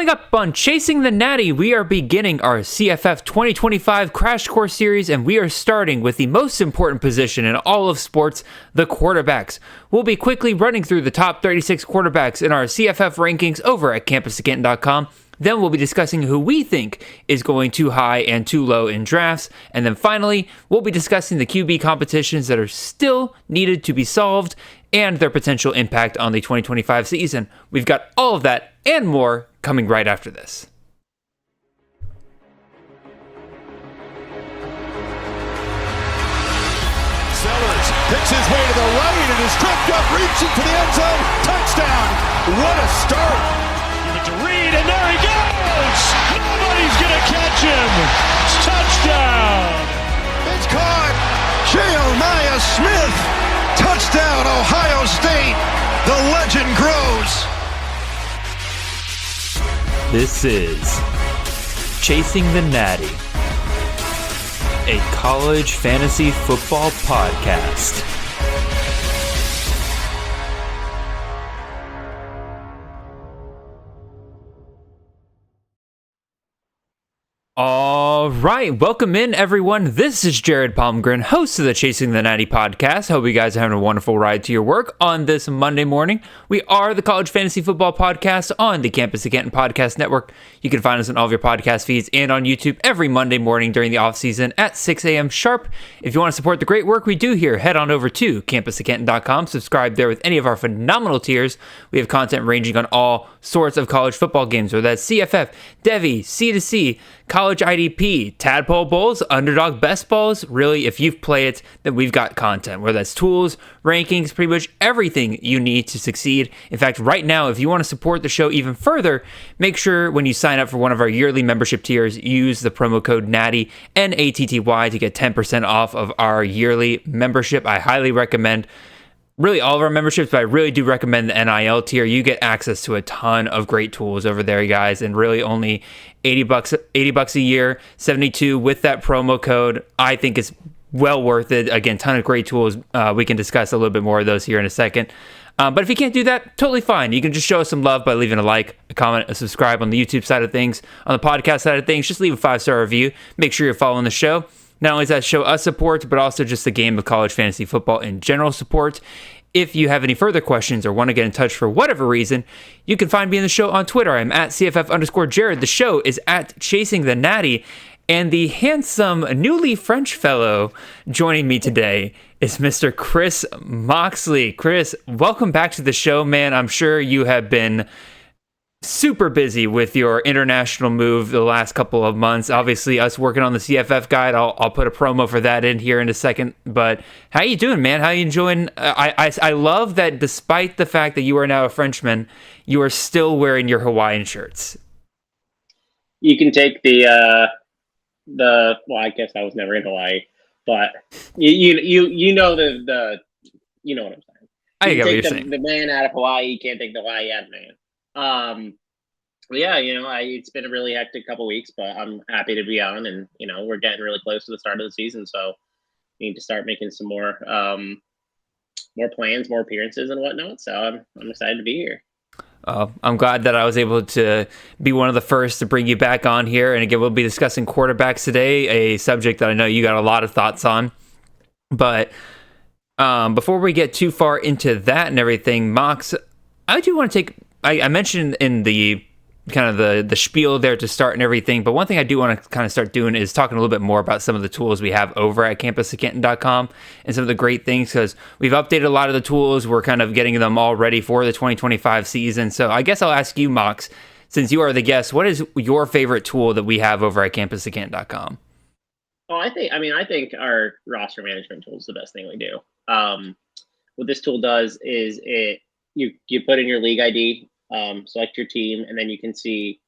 Coming up on Chasing the Natty, we are beginning our CFF 2025 Crash Course series, and we are starting with the most important position in all of sports, the quarterbacks. We'll be quickly running through the top 36 quarterbacks in our CFF rankings over at campusofcanton.com. Then we'll be discussing who we think is going too high and too low in drafts. And then finally, we'll be discussing the QB competitions that are still needed to be solved and their potential impact on the 2025 season. We've got all of that and more coming right after this. Sellers picks his way to the right and is tripped up, reaching for the end zone. Touchdown. What a start. Give it to Reed, and there he goes. Nobody's going to catch him. Touchdown. It's caught. Jeremiah Smith. Touchdown, Ohio State. The legend grows. This is Chasing the Natty, a college fantasy football podcast. All right, welcome in everyone. This is Jared Palmgren, host of the Chasing the Natty podcast. Hope you guys are having a wonderful ride to your work on this Monday morning. We are the College Fantasy Football Podcast on the Campus of Canton Podcast Network. You can find us on all of your podcast feeds and on YouTube every Monday morning during the off season at 6 a.m. sharp. If you want to support the great work we do here, head on over to campusofcanton.com. Subscribe there with any of our phenomenal tiers. We have content ranging on all sorts of college football games, whether that's CFF, Devy, C2C, College IDP, Tadpole Bowls, Underdog Best Balls. Really, if you've played it, then we've got content, whether that's tools, rankings, pretty much everything you need to succeed. In fact, right now, if you want to support the show even further, make sure when you sign up for one of our yearly membership tiers, use the promo code NATTY, N-A-T-T-Y, to get 10% off of our yearly membership. I highly recommend really all of our memberships, but I really do recommend the NIL tier. You get access to a ton of great tools over there, guys, and really only $80 a year, $72 with that promo code. I think it's well worth it. Again, ton of great tools. We can discuss a little bit more of those here in a second. But if you can't do that, totally fine. You can just show us some love by leaving a like, a comment, a subscribe on the YouTube side of things. On the podcast side of things, just leave a 5-star review. Make sure you're following the show. Not only does that show us support, but also just the game of college fantasy football in general support. If you have any further questions or want to get in touch for whatever reason, you can find me in the show on Twitter. I'm at CFF_Jared. The show is at Chasing the Natty. And the handsome, newly French fellow joining me today is Mr. Chris Moxley. Chris, welcome back to the show, man. I'm sure you have been super busy with your international move the last couple of months. Obviously, us working on the CFF guide, I'll put a promo for that in here in a second. But how you doing, man? How you enjoying? I love that despite the fact that you are now a Frenchman, you are still wearing your Hawaiian shirts. You can take the well, I guess I was never in Hawaii, but you know the you know what I'm saying. I get what you're saying. The man out of Hawaii, you can't take the Hawaii out of man. But yeah, it's been a really hectic couple weeks, but I'm happy to be on, and we're getting really close to the start of the season, so we need to start making some more plans, more appearances, and whatnot. So I'm excited to be here. I'm glad that I was able to be one of the first to bring you back on here, and again, we'll be discussing quarterbacks today, a subject that I know you got a lot of thoughts on. But before we get too far into that and everything, Mox, I do want to take. I mentioned in the kind of the spiel there to start and everything, but one thing I do want to kind of start doing is talking a little bit more about some of the tools we have over at campusofcanton.com and some of the great things, because we've updated a lot of the tools. We're kind of getting them all ready for the 2025 season. So I guess I'll ask you, Mox, since you are the guest, what is your favorite tool that we have over at campusofcanton.com? Oh, I think our roster management tool is the best thing we do. What this tool does is you put in your league ID, select your team, and then you can see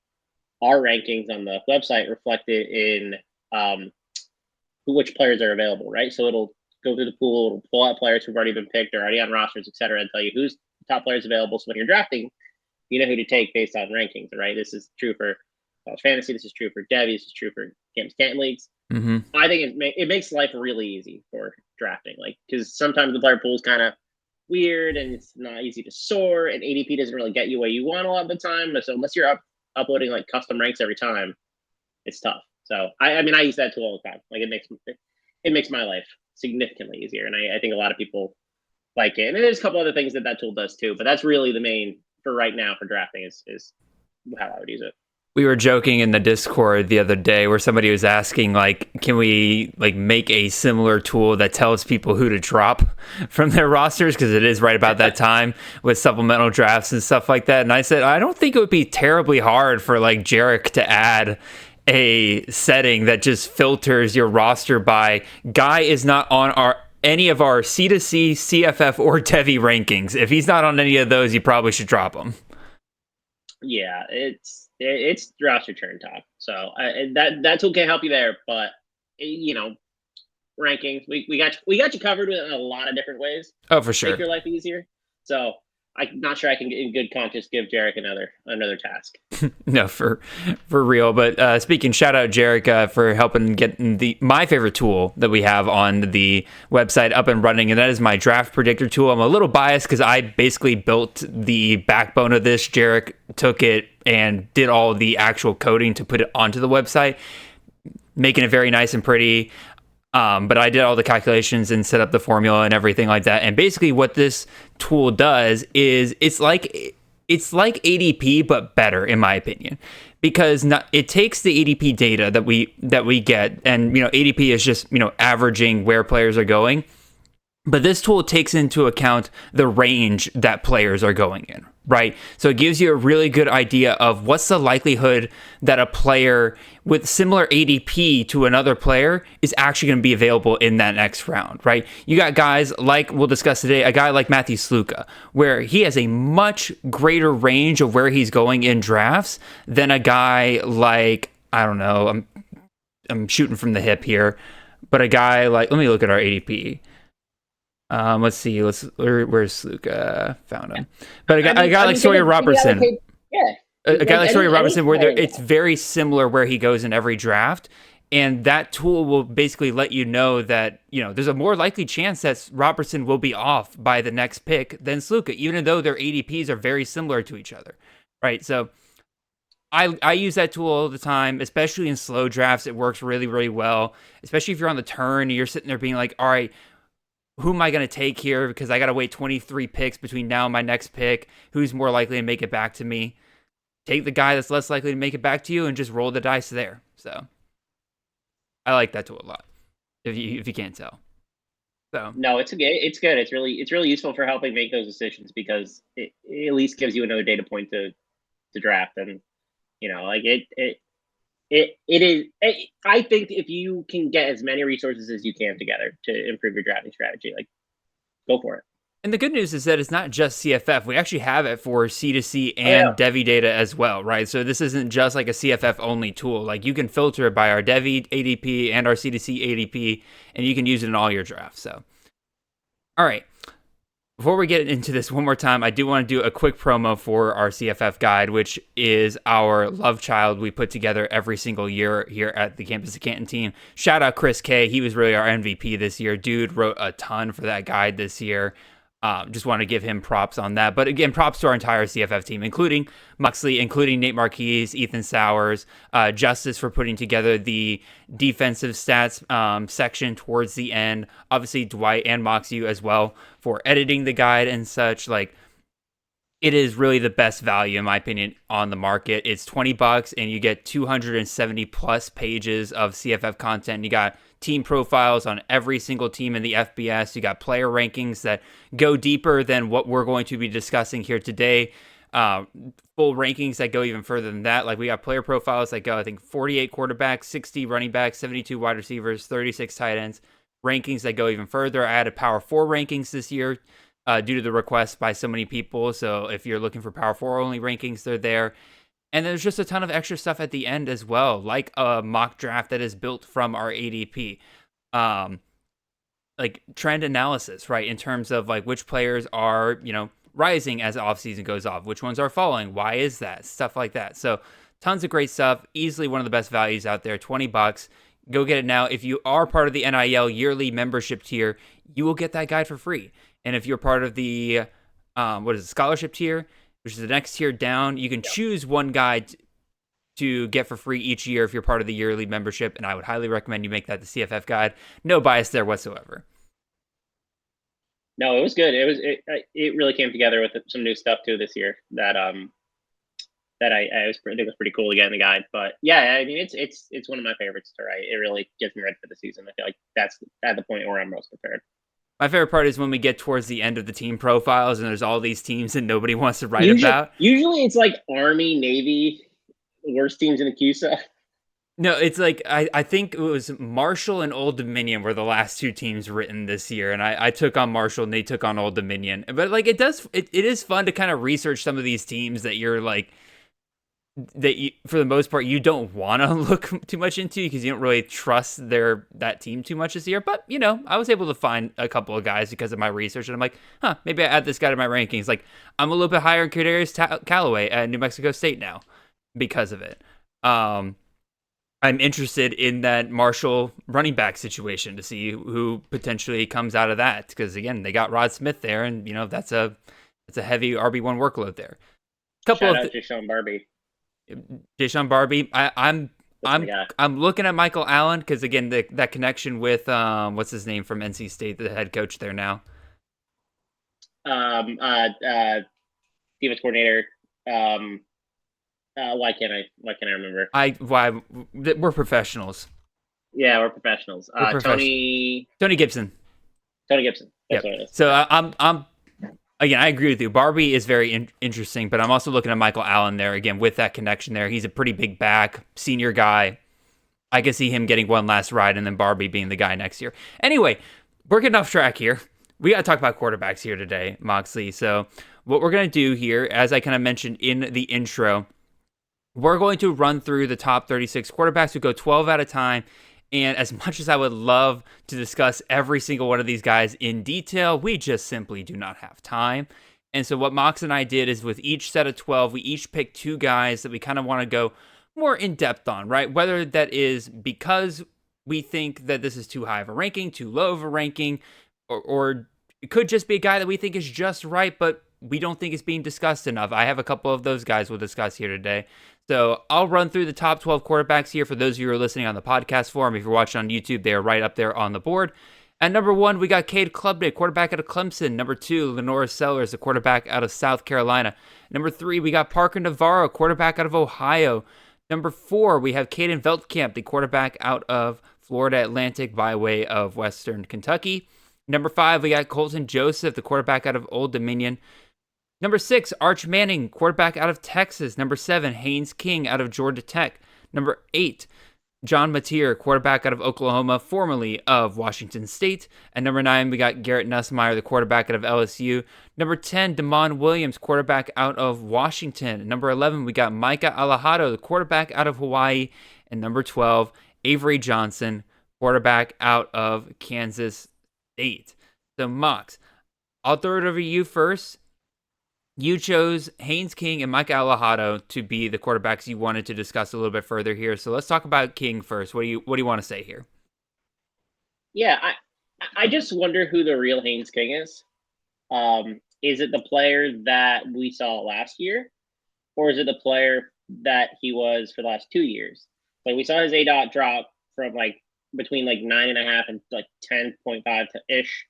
our rankings on the website reflected in which players are available, right? So it'll go through the pool, it'll pull out players who've already been picked or already on rosters, et cetera, and tell you who's the top players available. So when you're drafting, you know who to take based on rankings, right? This is true for college fantasy. This is true for Devy. This is true for Campus Canton leagues. Mm-hmm. I think it makes life really easy for drafting, because sometimes the player pool is kind of weird and it's not easy to sort, and ADP doesn't really get you where you want a lot of the time. So unless you're up uploading like custom ranks every time, it's tough. So I mean, I use that tool all the time. Like it makes my life significantly easier, and I think a lot of people like it. And there's a couple other things that tool does too, but that's really the main for right now for drafting is how I would use it. We were joking in the Discord the other day where somebody was asking, like, can we like make a similar tool that tells people who to drop from their rosters? Because it is right about that time with supplemental drafts and stuff like that. And I said, I don't think it would be terribly hard for like Jarek to add a setting that just filters your roster by guy is not on any of our C2C, CFF, or Devi rankings. If he's not on any of those, you probably should drop him. Yeah, it's roster turn talk. So that tool can help you there, but rankings we got you covered in a lot of different ways. Oh, for sure. Make your life easier. So I'm not sure I can, in good conscience, give Jarek another task. No, for real. But speaking, shout out Jarek for helping get my favorite tool that we have on the website up and running, and that is my draft predictor tool. I'm a little biased because I basically built the backbone of this. Jarek took it and did all the actual coding to put it onto the website, making it very nice and pretty. But I did all the calculations and set up the formula and everything like that. And basically what this tool does is it's like ADP, but better, in my opinion, because it takes the ADP data that we get. And, ADP is just, averaging where players are going. But this tool takes into account the range that players are going in, right? So it gives you a really good idea of what's the likelihood that a player with similar ADP to another player is actually going to be available in that next round, right? You got guys like, we'll discuss today, a guy like Matthew Sluka, where he has a much greater range of where he's going in drafts than a guy like, I don't know, I'm shooting from the hip here, but a guy like, let me look at our ADP. Let's see. Where's Luca? Found him. But a guy like Sawyer Robertson. A guy like Sawyer Robertson, where it's very similar where he goes in every draft, and that tool will basically let you know that there's a more likely chance that Robertson will be off by the next pick than Sluka, even though their ADPs are very similar to each other, right? So I use that tool all the time, especially in slow drafts. It works really, really well, especially if you're on the turn and you're sitting there being like, all right, who am I going to take here? Because I got to wait 23 picks between now and my next pick. Who's more likely to make it back to me? Take the guy that's less likely to make it back to you and just roll the dice there. So I like that tool a lot, if you can't tell. So no, it's good. It's really useful for helping make those decisions because it at least gives you another data point to draft. And it is. I think if you can get as many resources as you can together to improve your drafting strategy, like, go for it. And the good news is that it's not just CFF. We actually have it for C2C and Devi data as well, right? So this isn't just like a CFF only tool. Like, you can filter it by our Devi ADP and our C2C ADP, and you can use it in all your drafts. So, all right. Before we get into this one more time, I do want to do a quick promo for our CFF guide, which is our love child we put together every single year here at the Campus of Canton team. Shout out Chris K. He was really our MVP this year. Dude wrote a ton for that guide this year. Just want to give him props on that. But again, props to our entire CFF team, including Moxley, including Nate Marquise, Ethan Sowers, Justice for putting together the defensive stats section towards the end. Obviously, Dwight and Moxie as well for editing the guide and such. Like, it is really the best value, in my opinion, on the market. It's $20 and you get 270 plus pages of CFF content. You got team profiles on every single team in the FBS. You got player rankings that go deeper than what we're going to be discussing here today. Full rankings that go even further than that. Like, we got player profiles that go, I think, 48 quarterbacks, 60 running backs, 72 wide receivers, 36 tight ends. Rankings that go even further. I added Power 4 rankings this year due to the request by so many people. So if you're looking for Power 4 only rankings, they're there. And there's just a ton of extra stuff at the end as well, like a mock draft that is built from our ADP. Like trend analysis, right? In terms of like which players are, rising as the offseason goes off, which ones are falling, why is that? Stuff like that. So tons of great stuff. Easily one of the best values out there, $20. Go get it now. If you are part of the NIL yearly membership tier, you will get that guide for free. And if you're part of the, scholarship tier, which is the next tier down, you can choose one guide to get for free each year if you're part of the yearly membership, and I would highly recommend you make that the CFF guide. No bias there whatsoever. No, it was good. It really came together with some new stuff too this year that I think was pretty cool to get in the guide. But yeah, I mean it's one of my favorites to write. It really gets me ready for the season. I feel like that's at the point where I'm most prepared. My favorite part is when we get towards the end of the team profiles and there's all these teams that nobody wants to write about. Usually it's like Army, Navy, worst teams in the CUSA. No, it's like I think it was Marshall and Old Dominion were the last two teams written this year, and I took on Marshall and they took on Old Dominion. But like it is fun to kind of research some of these teams that you're like that you, for the most part, you don't want to look too much into because you don't really trust that team too much this year. But, I was able to find a couple of guys because of my research, and I'm like, maybe I add this guy to my rankings. Like, I'm a little bit higher in Kadarius Callaway at New Mexico State now because of it. I'm interested in that Marshall running back situation to see who potentially comes out of that because, again, they got Rod Smith there, and, that's a heavy RB1 workload there. Shout out to Sean Barbie. Deshaun Barbie. I'm looking at Michael Allen because again that connection with what's his name from NC State, the head coach there now. Defense coordinator. Why can't I remember? We're professionals. Yeah, we're professionals. Tony Gibson. Tony Gibson. That's what it is. So I'm. Again, I agree with you. Barbie is very interesting, but I'm also looking at Michael Allen there, again, with that connection there. He's a pretty big back, senior guy. I can see him getting one last ride and then Barbie being the guy next year. Anyway, we're getting off track here. We got to talk about quarterbacks here today, Moxley. So what we're going to do here, as I kind of mentioned in the intro, we're going to run through the top 36 quarterbacks. We go 12 at a time. And as much as I would love to discuss every single one of these guys in detail, we just simply do not have time. And so what Mox and I did is with each set of 12, we each picked two guys that we kind of want to go more in depth on, right? Whether that is because we think that this is too high of a ranking, too low of a ranking, or it could just be a guy that we think is just right, but we don't think is being discussed enough. I have a couple of those guys we'll discuss here today. So I'll run through the top 12 quarterbacks here for those of you who are listening on the podcast forum. If you're watching on YouTube, they are right up there on the board. At number 1, we got Cade Klubnik, quarterback out of Clemson. Number 2, Lenora Sellers, a quarterback out of South Carolina. Number 3, we got Parker Navarro, quarterback out of Ohio. Number 4, we have Caden Veldkamp, the quarterback out of Florida Atlantic by way of Western Kentucky. Number 5, we got Colton Joseph, the quarterback out of Old Dominion. Number 6, Arch Manning, quarterback out of Texas. Number 7, Haynes King out of Georgia Tech. Number 8, John Mateer, quarterback out of Oklahoma, formerly of Washington State. And number 9, we got Garrett Nussmeier, the quarterback out of LSU. Number 10, Damon Williams, quarterback out of Washington. Number 11, we got Micah Alejado, the quarterback out of Hawaii. And number 12, Avery Johnson, quarterback out of Kansas State. So, Mox, I'll throw it over to you first. You chose Haynes King and Mike Alejado to be the quarterbacks you wanted to discuss a little bit further here. So let's talk about King first. What do you want to say here? Yeah, I just wonder who the real Haynes King is. Is it the player that we saw last year, or is it the player that he was for the last 2 years? Like we saw his ADOT drop from like between like 9.5 and like 10.5 ish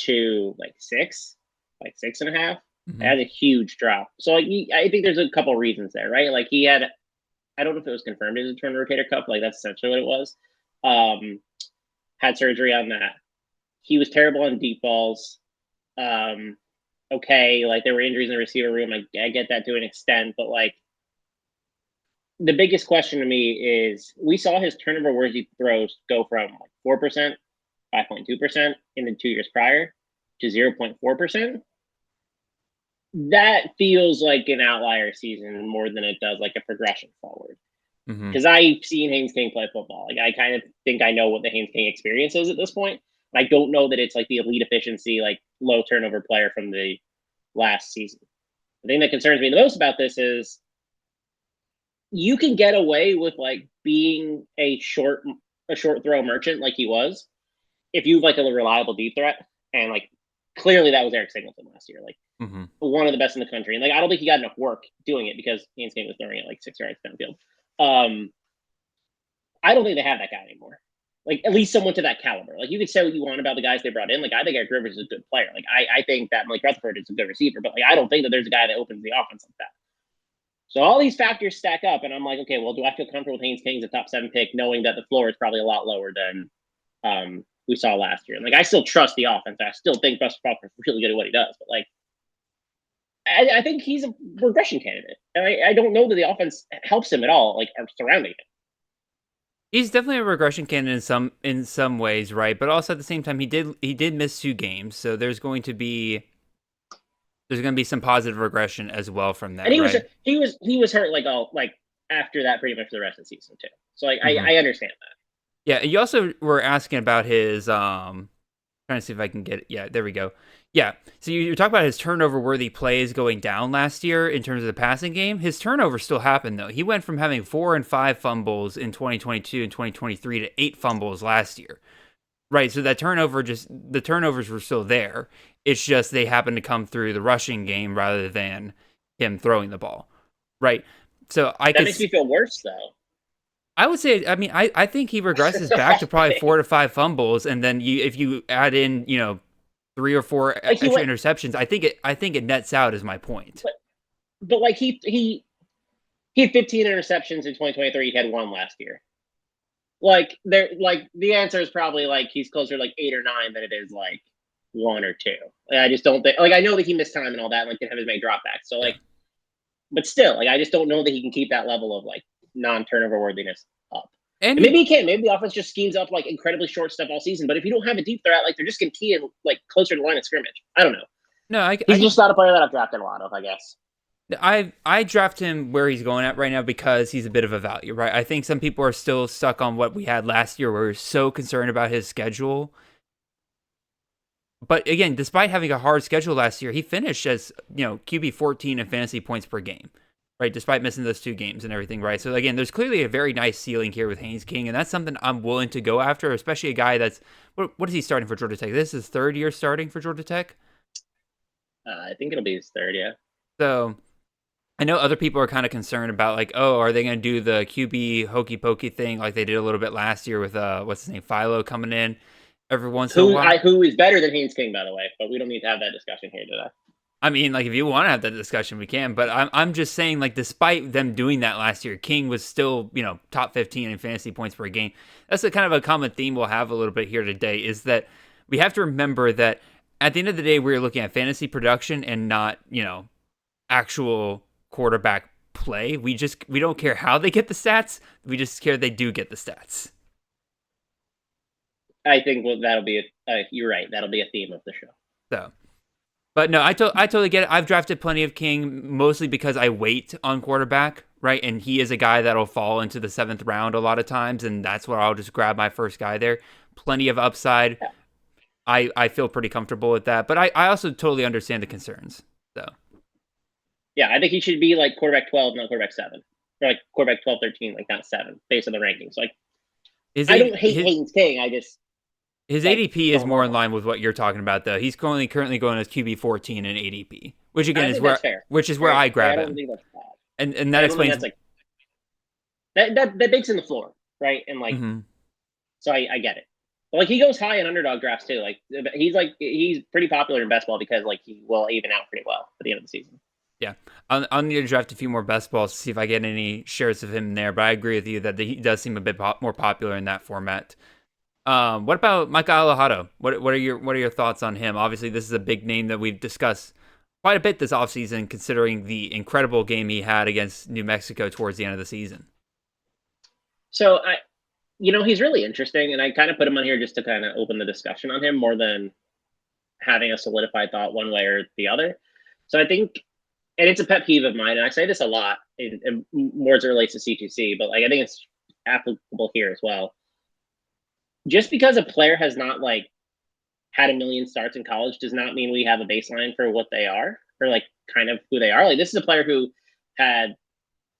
to like 6.5. Mm-hmm. That's a huge drop. So like I think there's a couple reasons there, right? Like he had, I don't know if it was confirmed as a turn rotator cuff, like that's essentially what it was. Had surgery on that. He was terrible on deep balls. Okay, like there were injuries in the receiver room. I get that to an extent, but like the biggest question to me is we saw his turnover worthy throws go from like 4%, 5.2% in the 2 years prior to 0.4%. That feels like an outlier season more than it does like a progression forward. Because I've seen Haynes King play football. Like I kind of think I know what the Haynes King experience is at this point. I don't know that it's like the elite efficiency, like low turnover player from the last season. The thing that concerns me the most about this is you can get away with like being a short throw merchant like he was if you have like a reliable deep threat. And like clearly that was Eric Singleton last year. Like one of the best in the country. And like I don't think he got enough work doing it because Haynes King was throwing it like 6 yards downfield. I don't think they have that guy anymore. Like, at least someone to that caliber. Like, you could say what you want about the guys they brought in. Like, I think Eric Rivers is a good player. Like, I think that Mike Rutherford is a good receiver, but like, I don't think that there's a guy that opens the offense like that. So all these factors stack up, and I'm like, okay, well, do I feel comfortable with Haynes King's a top 7 pick, knowing that the floor is probably a lot lower than we saw last year? And like, I still trust the offense. I still think Buster Crawford's really good at what he does, but like, I think he's a regression candidate, and I don't know that the offense helps him at all. Like, are surrounding him. He's definitely a regression candidate in some ways, right? But also at the same time, he did miss 2 games, so there's going to be some positive regression as well from that. And he right? he was hurt like after that pretty much for the rest of the season too. So like I understand that. Yeah, you also were asking about his trying to see if I can get it. Yeah, there we go. Yeah, so you talk about his turnover-worthy plays going down last year in terms of the passing game. His turnovers still happened, though. He went from having 4 and 5 fumbles in 2022 and 2023 to 8 fumbles last year. Right, so the turnovers were still there. It's just they happened to come through the rushing game rather than him throwing the ball. Right, so that makes me feel worse, though. I would say, I mean, I think he regresses back to probably 4 to 5 fumbles, and then if you add in, 3 or 4 extra interceptions, I think it nets out. Is my point. But like he had 15 interceptions in 2023. He had 1 last year. Like the answer is probably like he's closer to like 8 or 9 than it is like 1 or 2. Like, I just don't think, like, I know that he missed time and all that, and like didn't have as many dropbacks. So like, but still, like, I just don't know that he can keep that level of like non-turnover worthiness up. And maybe he can. Maybe the offense just schemes up like incredibly short stuff all season. But if you don't have a deep threat, like, they're just gonna key in like closer to the line of scrimmage. I don't know. No, he's just not a player that I've drafted a lot of, I guess. I draft him where he's going at right now because he's a bit of a value, right? I think some people are still stuck on what we had last year, where we're so concerned about his schedule. But again, despite having a hard schedule last year, he finished as, QB 14 in fantasy points per game, right? Despite missing those 2 games and everything, right? So again, there's clearly a very nice ceiling here with Haynes King, and that's something I'm willing to go after, especially a guy that's, what is he starting for Georgia Tech? This is his 3rd year starting for Georgia Tech? I think it'll be his 3rd, yeah. So I know other people are kind of concerned about, like, oh, are they going to do the QB hokey pokey thing like they did a little bit last year with what's his name, Philo, coming in every once in a while? Who is better than Haynes King, by the way, but we don't need to have that discussion here today. I mean, like, if you want to have that discussion, we can. But I'm just saying, like, despite them doing that last year, King was still, top 15 in fantasy points per game. That's a kind of a common theme we'll have a little bit here today, is that we have to remember that at the end of the day, we're looking at fantasy production and not, actual quarterback play. We don't care how they get the stats. We just care they do get the stats. I think that'll be you're right. That'll be a theme of the show. So, but no, I totally get it. I've drafted plenty of King, mostly because I wait on quarterback, right? And he is a guy that'll fall into the 7th round a lot of times, and that's where I'll just grab my first guy there. Plenty of upside. Yeah. I feel pretty comfortable with that, but I also totally understand the concerns. So, yeah, I think he should be like quarterback 12, not quarterback 7, or like quarterback 12, 13, like not 7, based on the rankings. Like, I don't hate Haynes King. His ADP is more in line with what you're talking about, though. He's currently going as QB 14 in ADP, which again is where I grab him. And that explains that bakes in the floor, right? And like, so I get it. But like, he goes high in underdog drafts too. Like, he's pretty popular in best ball because like he will even out pretty well at the end of the season. Yeah, I'll need to draft a few more best balls to see if I get any shares of him there. But I agree with you that he does seem a bit more popular in that format. What about Micah Alejado? What are your thoughts on him? Obviously, this is a big name that we've discussed quite a bit this offseason, considering the incredible game he had against New Mexico towards the end of the season. So he's really interesting, and I kind of put him on here just to kind of open the discussion on him more than having a solidified thought one way or the other. So I think, and it's a pet peeve of mine, and I say this a lot, and more as it relates to C2C, but like I think it's applicable here as well. Just because a player has not like had a million starts in college does not mean we have a baseline for what they are, or like kind of who they are. Like, this is a player who had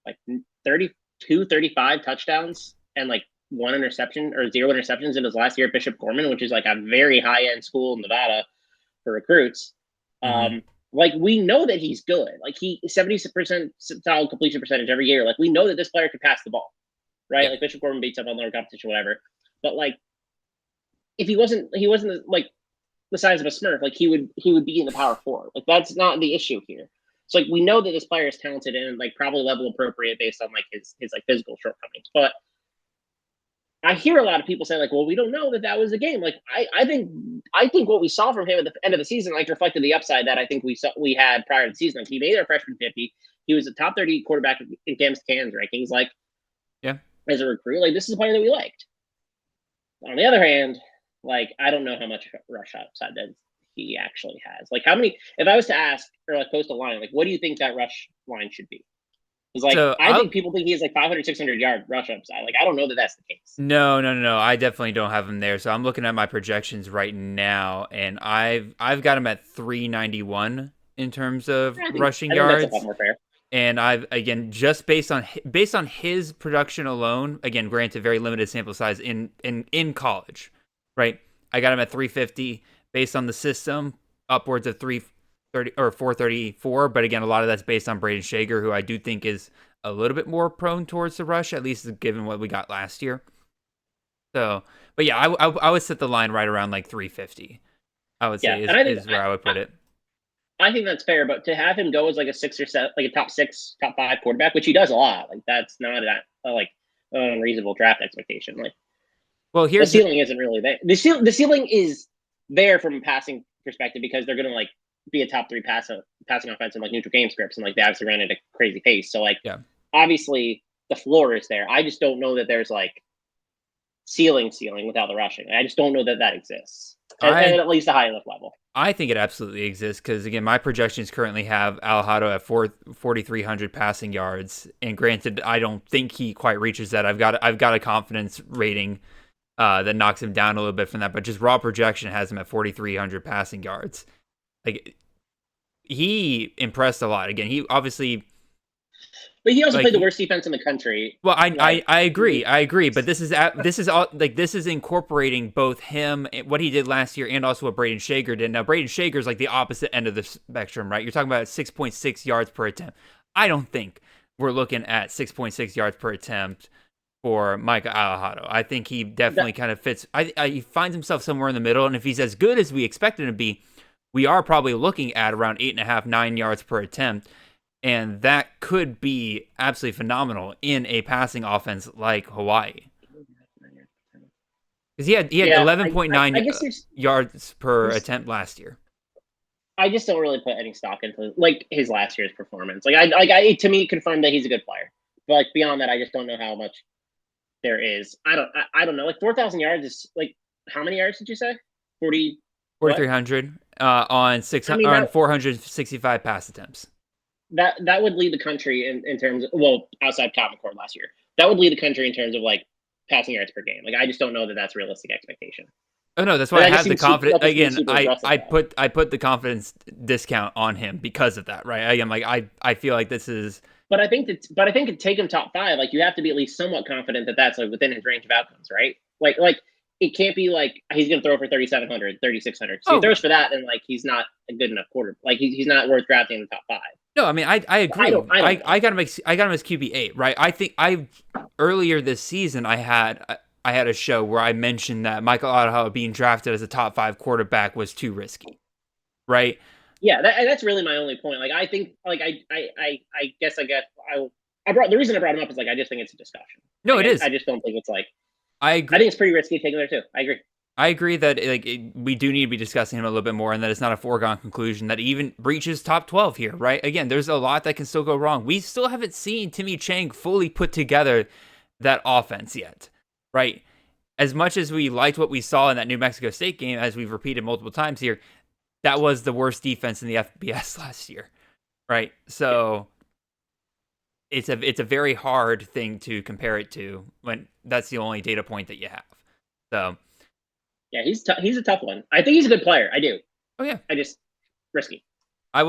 like 32, 35 touchdowns and like 1 interception or 0 interceptions in his last year at Bishop Gorman, which is like a very high end school in Nevada for recruits. Like, we know that he's good. Like, he 70% solid completion percentage every year. Like, we know that this player can pass the ball, right? Yeah. Like, Bishop Corbin beats up on their competition, whatever. But like, if he wasn't like the size of a Smurf, like he would be in the power four. Like, that's not the issue here. So like, we know that this player is talented and like probably level appropriate based on like his like physical shortcomings. But I hear a lot of people say like, well, we don't know that was the game. Like, I think what we saw from him at the end of the season like reflected the upside that I think we had prior to the season. Like, he made our freshman 50. He was a top 30 quarterback in Cam's rankings. Like, Yeah. as a recruit, like, this is a player that we liked. On the other hand, like, I don't know how much rush upside that he actually has. Like, how many? If I was to ask or like post a line, like, what do you think that rush line should be? Because like, So I think people think he has like 500, 600 yard rush upside. Like, I don't know that that's the case. No. I definitely don't have him there. So I'm looking at my projections right now, and I've got him at 391 in terms of rushing yards. That's a lot more fair. And I've, again, just based on his production alone, again, granted, very limited sample size in college, right? I got him at 350 based on the system, upwards of 330 or 434. But again, a lot of that's based on Braden Shager, who I do think is a little bit more prone towards the rush, at least given what we got last year. So, but yeah, I would set the line right around like 350. I would say is where I would put it. I think that's fair, but to have him go as like a 6 or 7, like a top 6, top 5 quarterback, which he does a lot, like that's not an unreasonable draft expectation. Like, well, the ceiling isn't really there. The ceiling is there from a passing perspective because they're going to like be a top 3 passing offense in like neutral game scripts, and like they obviously ran at a crazy pace. So like, obviously the floor is there. I just don't know that there's like ceiling without the rushing. I just don't know that exists at least a high enough level. I think it absolutely exists because, again, my projections currently have Alejado at 4,300 passing yards, and granted, I don't think he quite reaches that. I've got a confidence rating that knocks him down a little bit from that, but just raw projection has him at 4,300 passing yards. Like, he impressed a lot. Again, he obviously. But he also played the worst defense in the country. Well, I agree, but this is incorporating both him, what he did last year, and also what Braden Shager did. Now, Braden Shager is like the opposite end of the spectrum, right? You're talking about 6.6 yards per attempt. I don't think we're looking at 6.6 yards per attempt for Micah Alejado. I think he definitely kind of fits. He finds himself somewhere in the middle, and if he's as good as we expect him to be, we are probably looking at around 8.5, 9 yards per attempt. And that could be absolutely phenomenal in a passing offense like Hawaii. Because he had 11.9 yards per attempt last year. I just don't really put any stock into like his last year's performance. I to me confirmed that he's a good player. But like beyond that, I just don't know how much there is. I don't know. Like 4,000 yards is like, how many yards did you say? 4,300 on 465 pass attempts. That would lead the country in terms of, well, outside Cal McCord last year. That would lead the country in terms of like passing yards per game. Like, I just don't know that that's a realistic expectation. Oh no, that's why I have the confidence. Again, I put the confidence discount on him because of that, right? Again, like I feel like this is. But I think to take him top 5, like you have to be at least somewhat confident that that's like within his range of outcomes, right? Like it can't be like he's going to throw for 3,700, 3,600. So he throws for that, and like he's not a good enough quarter. Like he's not worth drafting in the top 5. No, I mean I agree. I got him as QB8, right? I think earlier this season I had a show where I mentioned that Michael Alejado being drafted as a top 5 quarterback was too risky, right? Yeah, that's really my only point. Like I think, like I guess the reason I brought him up is like I just think it's a discussion. No, like, it is. I just don't think it's like. I agree. I think it's pretty risky taking there too. I agree. I agree that we do need to be discussing him a little bit more, and that it's not a foregone conclusion that he even reaches top 12 here, right? Again, there's a lot that can still go wrong. We still haven't seen Timmy Chang fully put together that offense yet, right? As much as we liked what we saw in that New Mexico State game, as we've repeated multiple times here, that was the worst defense in the FBS last year, right? So it's a very hard thing to compare it to when that's the only data point that you have. So. Yeah, he's a tough one. I think he's a good player. I do. Oh yeah. I just risky. I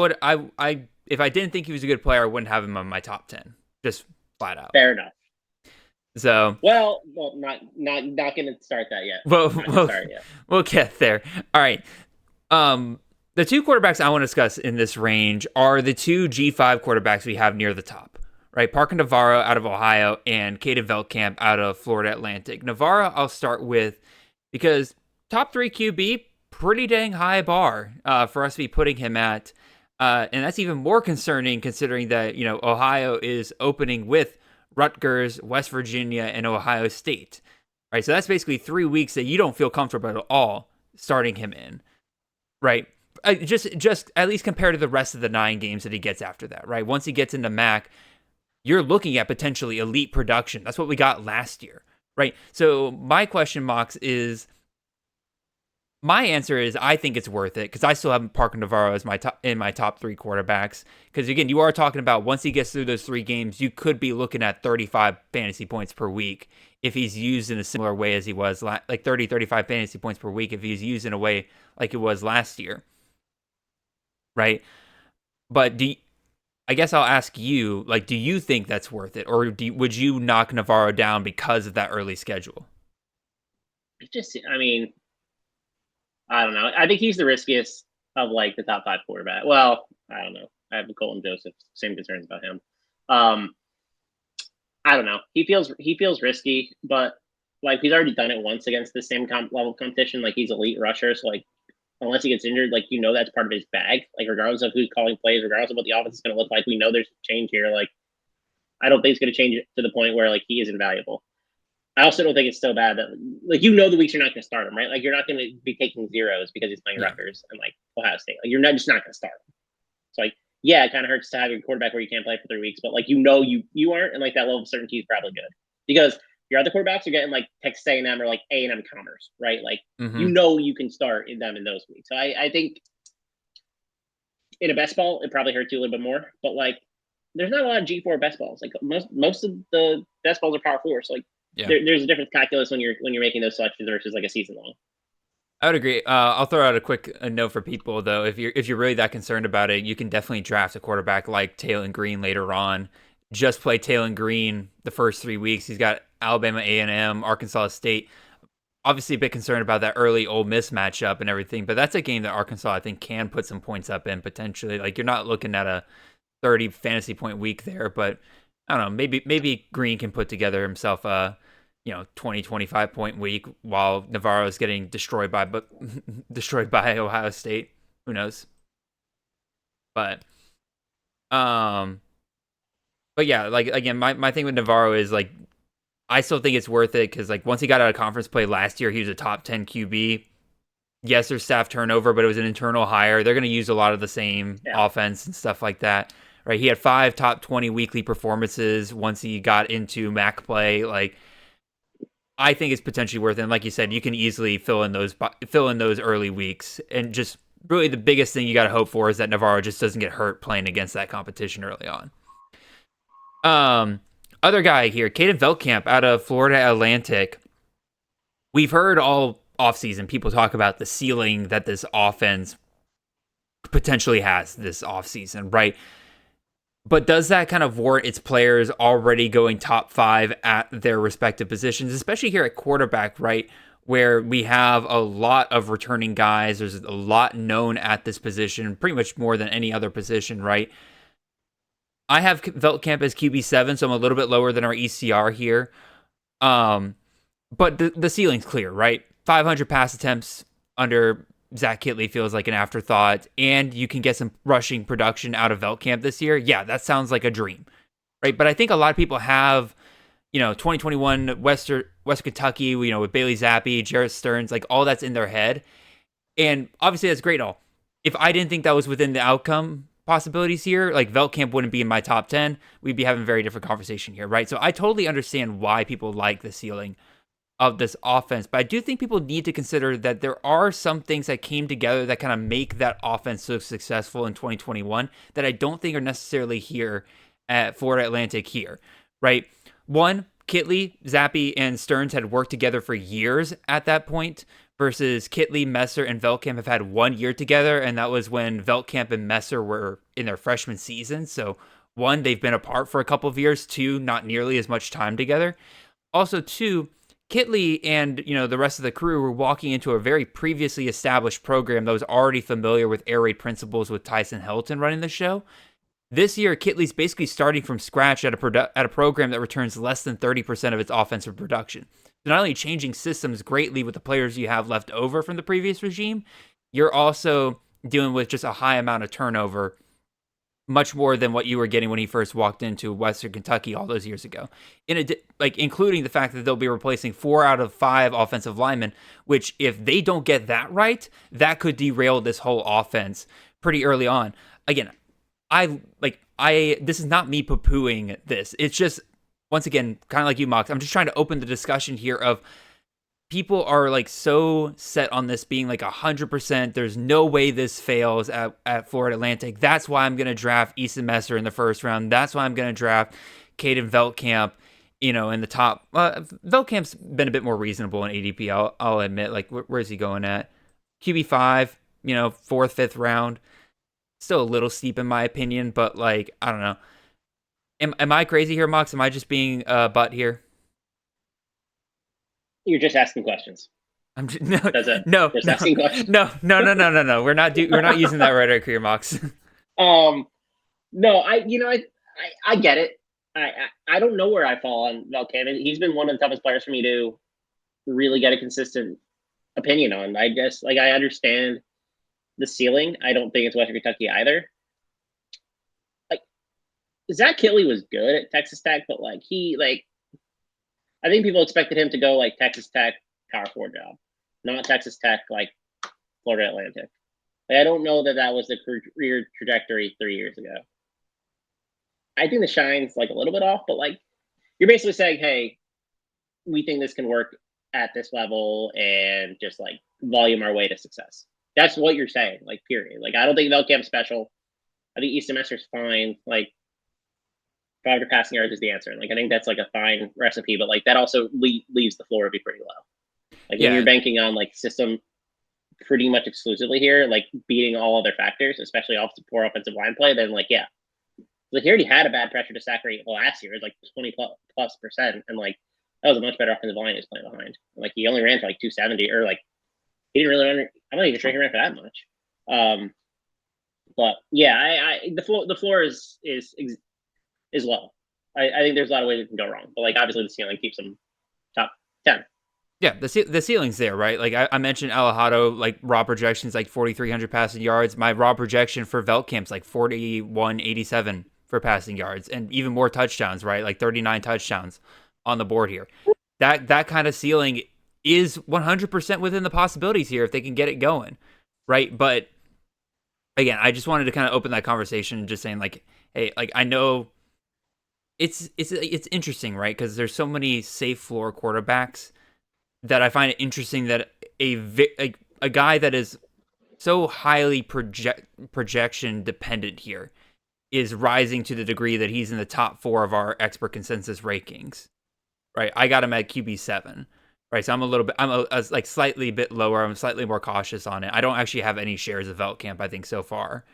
if I didn't think he was a good player, I wouldn't have him on my top 10. Just flat out. Fair enough. So well, not going to start that yet. We'll get there. All right. The two quarterbacks I want to discuss in this range are the two G5 quarterbacks we have near the top, right? Parker Navarro out of Ohio and Caden Veldkamp out of Florida Atlantic. Navarro, I'll start with because top 3 QB, pretty dang high bar for us to be putting him at. And that's even more concerning considering that, Ohio is opening with Rutgers, West Virginia, and Ohio State, right? So that's basically 3 weeks that you don't feel comfortable at all starting him in, right? Just at least compared to the rest of the 9 games that he gets after that, right? Once he gets into MAC, you're looking at potentially elite production. That's what we got last year, right? So my question, Mox, is my answer is I think it's worth it because I still have Parker Navarro as my top 3 quarterbacks. Because again, you are talking about once he gets through those 3 games, you could be looking at 35 fantasy points per week if he's used in a similar way as he was, like 30, 35 fantasy points per week if he's used in a way like it was last year. Right, but I guess I'll ask you, like, do you think that's worth it, or would you knock Navarro down because of that early schedule? I mean, I don't know. I think he's the riskiest of like the top 5 quarterback. Well, I don't know. I have Colton Joseph. Same concerns about him. I don't know. He feels risky, but like he's already done it once against the same level competition. Like he's elite rusher, so like. Unless he gets injured, like, that's part of his bag. Like, regardless of who's calling plays, regardless of what the offense is going to look like, we know there's change here. Like, I don't think it's going to change it to the point where, like, he is invaluable. I also don't think it's so bad that, like, the weeks you're not going to start him, right? Like, you're not going to be taking zeros because he's playing Rutgers and, like, Ohio State. Like, you're just not going to start him. So, like, yeah, it kind of hurts to have your quarterback where you can't play for 3 weeks, but, like, you aren't, and, like, that level of certainty is probably good. Because your other quarterbacks are getting like Texas A&M or like A&M Commerce, right? Like, you can start in them in those weeks. So I think in a best ball, it probably hurts you a little bit more. But like, there's not a lot of G4 best balls. Like most of the best balls are power 4. So like, there's a different calculus when you're making those selections versus like a season long. I would agree. I'll throw out a note for people though. If you're really that concerned about it, you can definitely draft a quarterback like Taylon Green later on. Just play Taylon Green the first 3 weeks. He's got Alabama A&M, Arkansas State. Obviously a bit concerned about that early Ole Miss matchup and everything, but that's a game that Arkansas, I think, can put some points up in potentially. Like, you're not looking at a 30 fantasy point week there, but I don't know, maybe Green can put together himself a 20, 25 point week while Navarro is getting destroyed by Ohio State. Who knows? But yeah, like, again, my thing with Navarro is, like, I still think it's worth it because, like, once he got out of conference play last year, he was a top 10 QB. Yes, there's staff turnover, but it was an internal hire. They're going to use a lot of the same offense and stuff like that, right? He had 5 top 20 weekly performances once he got into MAC play. Like, I think it's potentially worth it. And like you said, you can easily fill in those early weeks. And just really the biggest thing you got to hope for is that Navarro just doesn't get hurt playing against that competition early on. Other guy here, Caden Veldkamp out of Florida Atlantic. We've heard all offseason people talk about the ceiling that this offense potentially has this offseason, right? But does that kind of warrant its players already going top 5 at their respective positions, especially here at quarterback, right? Where we have a lot of returning guys. There's a lot known at this position, pretty much more than any other position, right? I have Veldkamp as QB7, so I'm a little bit lower than our ECR here. But the ceiling's clear, right? 500 pass attempts under Zach Kittley feels like an afterthought, and you can get some rushing production out of Veldkamp this year. Yeah, that sounds like a dream, right? But I think a lot of people have, 2021 West Kentucky, with Bailey Zappi, Jarrett Stearns, like all that's in their head. And obviously that's great all. If I didn't think that was within the outcome possibilities here, like Veldkamp wouldn't be in my top 10. We'd be having a very different conversation here, right? So I totally understand why people like the ceiling of this offense, but I do think people need to consider that there are some things that came together that kind of make that offense so successful in 2021 that I don't think are necessarily here at Florida Atlantic here, right? One, Kittley, Zappi, and Stearns had worked together for years at that point, versus Kittley, Messer, and Veldkamp have had 1 year together, and that was when Veldkamp and Messer were in their freshman season. So, one, they've been apart for a couple of years. Two, not nearly as much time together. Also, two, Kitley and, the rest of the crew were walking into a very previously established program that was already familiar with air raid principles with Tyson Hilton running the show. This year, Kitley's basically starting from scratch at a program that returns less than 30% of its offensive production. So not only changing systems greatly with the players you have left over from the previous regime, you're also dealing with just a high amount of turnover, much more than what you were getting when he first walked into Western Kentucky all those years ago. Including the fact that they'll be replacing 4 out of 5 offensive linemen, which if they don't get that right, that could derail this whole offense pretty early on. Again, this is not me poo-pooing this. It's just, once again, kind of like you, Mox, I'm just trying to open the discussion here of people are like so set on this being like 100%. There's no way this fails at Florida Atlantic. That's why I'm going to draft Easton Messer in the first round. That's why I'm going to draft Caden Veltkamp, in the top. Veltkamp's been a bit more reasonable in ADP. I'll admit. Like, where's he going at? QB5, 4th, 5th round. Still a little steep in my opinion, but like, I don't know. Am I crazy here, Mox? Am I just being a butt here? You're just asking questions. I'm just, asking questions. No. We're not using that rhetoric here, Mox. No, I get it. I don't know where I fall on Veltkamp. He's been one of the toughest players for me to really get a consistent opinion on. I guess I understand the ceiling. I don't think it's Western Kentucky either. Zach Kitley was good at Texas Tech, but I think people expected him to go like Texas Tech Power 4 job, not Texas Tech Florida Atlantic. I don't know that was the career trajectory 3 years ago. I think the shine's a little bit off, but you're basically saying, hey, we think this can work at this level and just volume our way to success. That's what you're saying, period. I don't think Veltkamp's special. I think Easton Messer's fine. 500 passing yards is the answer. I think that's a fine recipe, but that also leaves the floor to be pretty low. When you're banking on system pretty much exclusively here, beating all other factors, especially off the poor offensive line play, then he already had a bad pressure to sack rate last year. It was 20+%, and that was a much better offensive line he was playing behind. He only ran for 270, or he didn't really run. I'm not even sure he ran for that much. But yeah, the floor is low. I think there's a lot of ways it can go wrong, but obviously the ceiling keeps him top 10. Yeah, the ceiling's there, right? I mentioned Alejado, raw projections 4,300 passing yards. My raw projection for Veltkamp's 4,187 for passing yards, and even more touchdowns, right? 39 touchdowns on the board here. That kind of ceiling is 100% within the possibilities here if they can get it going, right? But again, I just wanted to kind of open that conversation, just saying hey, I know it's interesting, right? Because there's so many safe floor quarterbacks that I find it interesting that a guy that is so highly projection dependent here is rising to the degree that he's in the top 4 of our expert consensus rankings, right? I got him at QB7, right? So I'm slightly bit lower. I'm slightly more cautious on it. I don't actually have any shares of Veltkamp, I think, so far.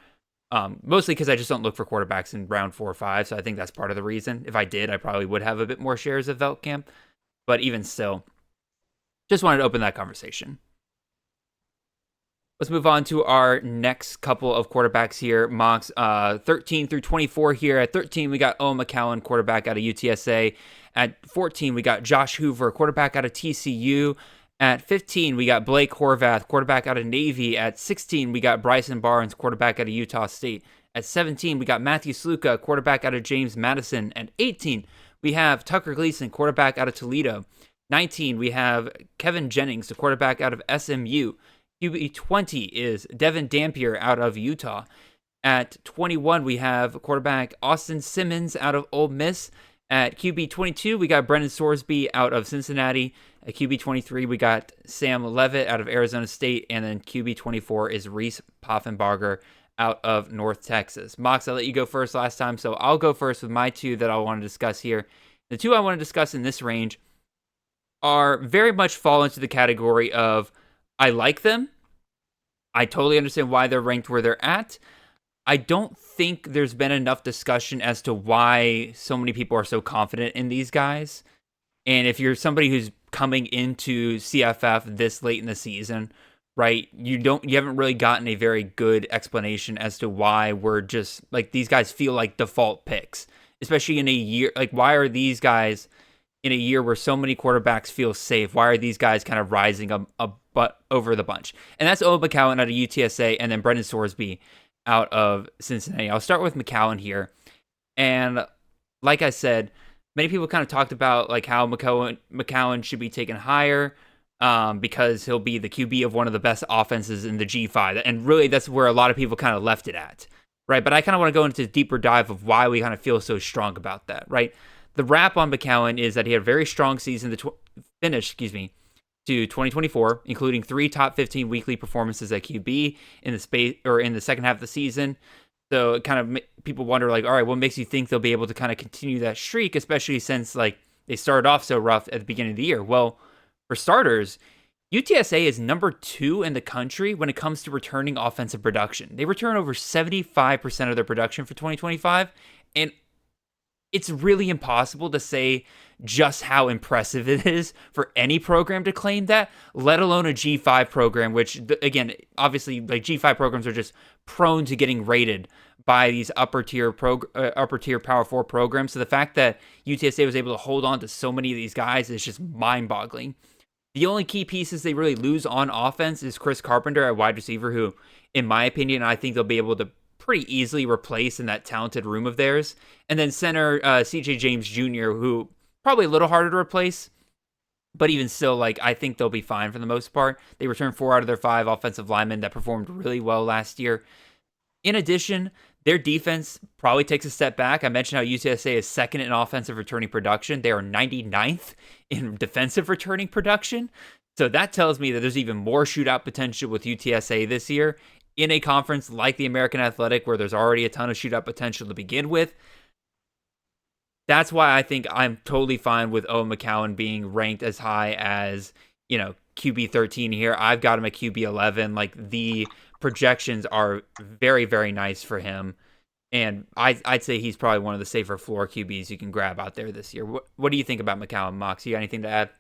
Mostly because I just don't look for quarterbacks in round 4 or 5. So I think that's part of the reason. If I did, I probably would have a bit more shares of Veltkamp. But even still, just wanted to open that conversation. Let's move on to our next couple of quarterbacks here. Mox, 13 through 24 here. At 13, we got Owen McCowan, quarterback out of UTSA. At 14, we got Josh Hoover, quarterback out of TCU. At 15, we got Blake Horvath, quarterback out of Navy. At 16, we got Bryson Barnes, quarterback out of Utah State. At 17, we got Matthew Sluka, quarterback out of James Madison. At 18, we have Tucker Gleason, quarterback out of Toledo. 19, we have Kevin Jennings, the quarterback out of SMU. QB 20 is Devin Dampier out of Utah. At 21, we have quarterback Austin Simmons out of Ole Miss. At QB 22, we got Brendan Sorsby out of Cincinnati. At QB 23, we got Sam Levitt out of Arizona State. And then QB 24 is Reese Poffenbarger out of North Texas. Mox, I let you go first last time, so I'll go first with my 2 that I want to discuss here. The 2 I want to discuss in this range are very much fall into the category of I like them. I totally understand why they're ranked where they're at. I don't think there's been enough discussion as to why so many people are so confident in these guys. And if you're somebody who's coming into CFF this late in the season, right? You haven't really gotten a very good explanation as to why we're just like these guys feel like default picks, especially in a year. Like, why are these guys in a year where so many quarterbacks feel safe? Why are these guys kind of rising over the bunch? And that's Owen McCowan out of UTSA, and then Brendan Sorsby out of Cincinnati. I'll start with McCowan here. And like I said, many people kind of talked about like how McCowan should be taken higher because he'll be the QB of one of the best offenses in the G5. And really, that's where a lot of people kind of left it at, right? But I kind of want to go into a deeper dive of why we kind of feel so strong about that, right? The wrap on McCowan is that he had a very strong season finish to 2024, including 3 top 15 weekly performances at QB in the second half of the season. So it kind of people wonder, like, all right, what makes you think they'll be able to kind of continue that streak, especially since like they started off so rough at the beginning of the year? Well, for starters, UTSA is number 2 in the country when it comes to returning offensive production. They return over 75% of their production for 2025, and it's really impossible to say just how impressive it is for any program to claim that, let alone a G5 program, which, again, obviously, like G5 programs are just prone to getting rated by these upper tier Power 4 programs. So the fact that UTSA was able to hold on to so many of these guys is just mind-boggling. The only key pieces they really lose on offense is Chris Carpenter at wide receiver, who, in my opinion, I think they'll be able to pretty easily replace in that talented room of theirs. And then center CJ James Jr., who probably a little harder to replace, but even still, like, I think they'll be fine for the most part. They returned 4 out of their 5 offensive linemen that performed really well last year. In addition, their defense probably takes a step back. I mentioned how UTSA is second in offensive returning production. They are 99th in defensive returning production. So that tells me that there's even more shootout potential with UTSA this year in a conference like the American Athletic, where there's already a ton of shootout potential to begin with. That's why I think I'm totally fine with Owen McCowan being ranked as high as, QB 13 here. I've got him at QB 11. Like, the projections are very, very nice for him. And I'd say he's probably one of the safer floor QBs you can grab out there this year. What do you think about McCowan, Mox? You got anything to add?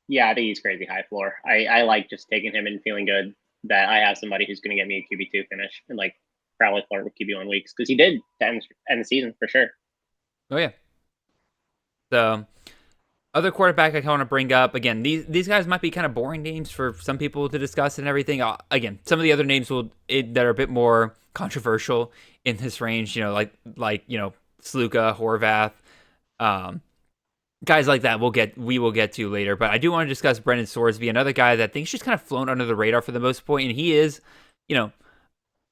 Yeah, I think he's crazy high floor. I like just taking him and feeling good that I have somebody who's going to get me a QB2 finish and like probably flirt with QB1 weeks, because he did end the season for sure. Oh yeah. So other quarterback I want to bring up, again, these guys might be kind of boring names for some people to discuss and everything. Again, some of the other names that are a bit more controversial in this range, like Sluka, Horvath, guys like that we will get to later. But I do want to discuss Brendan Sorsby, another guy that I think just kind of flown under the radar for the most point, and he is,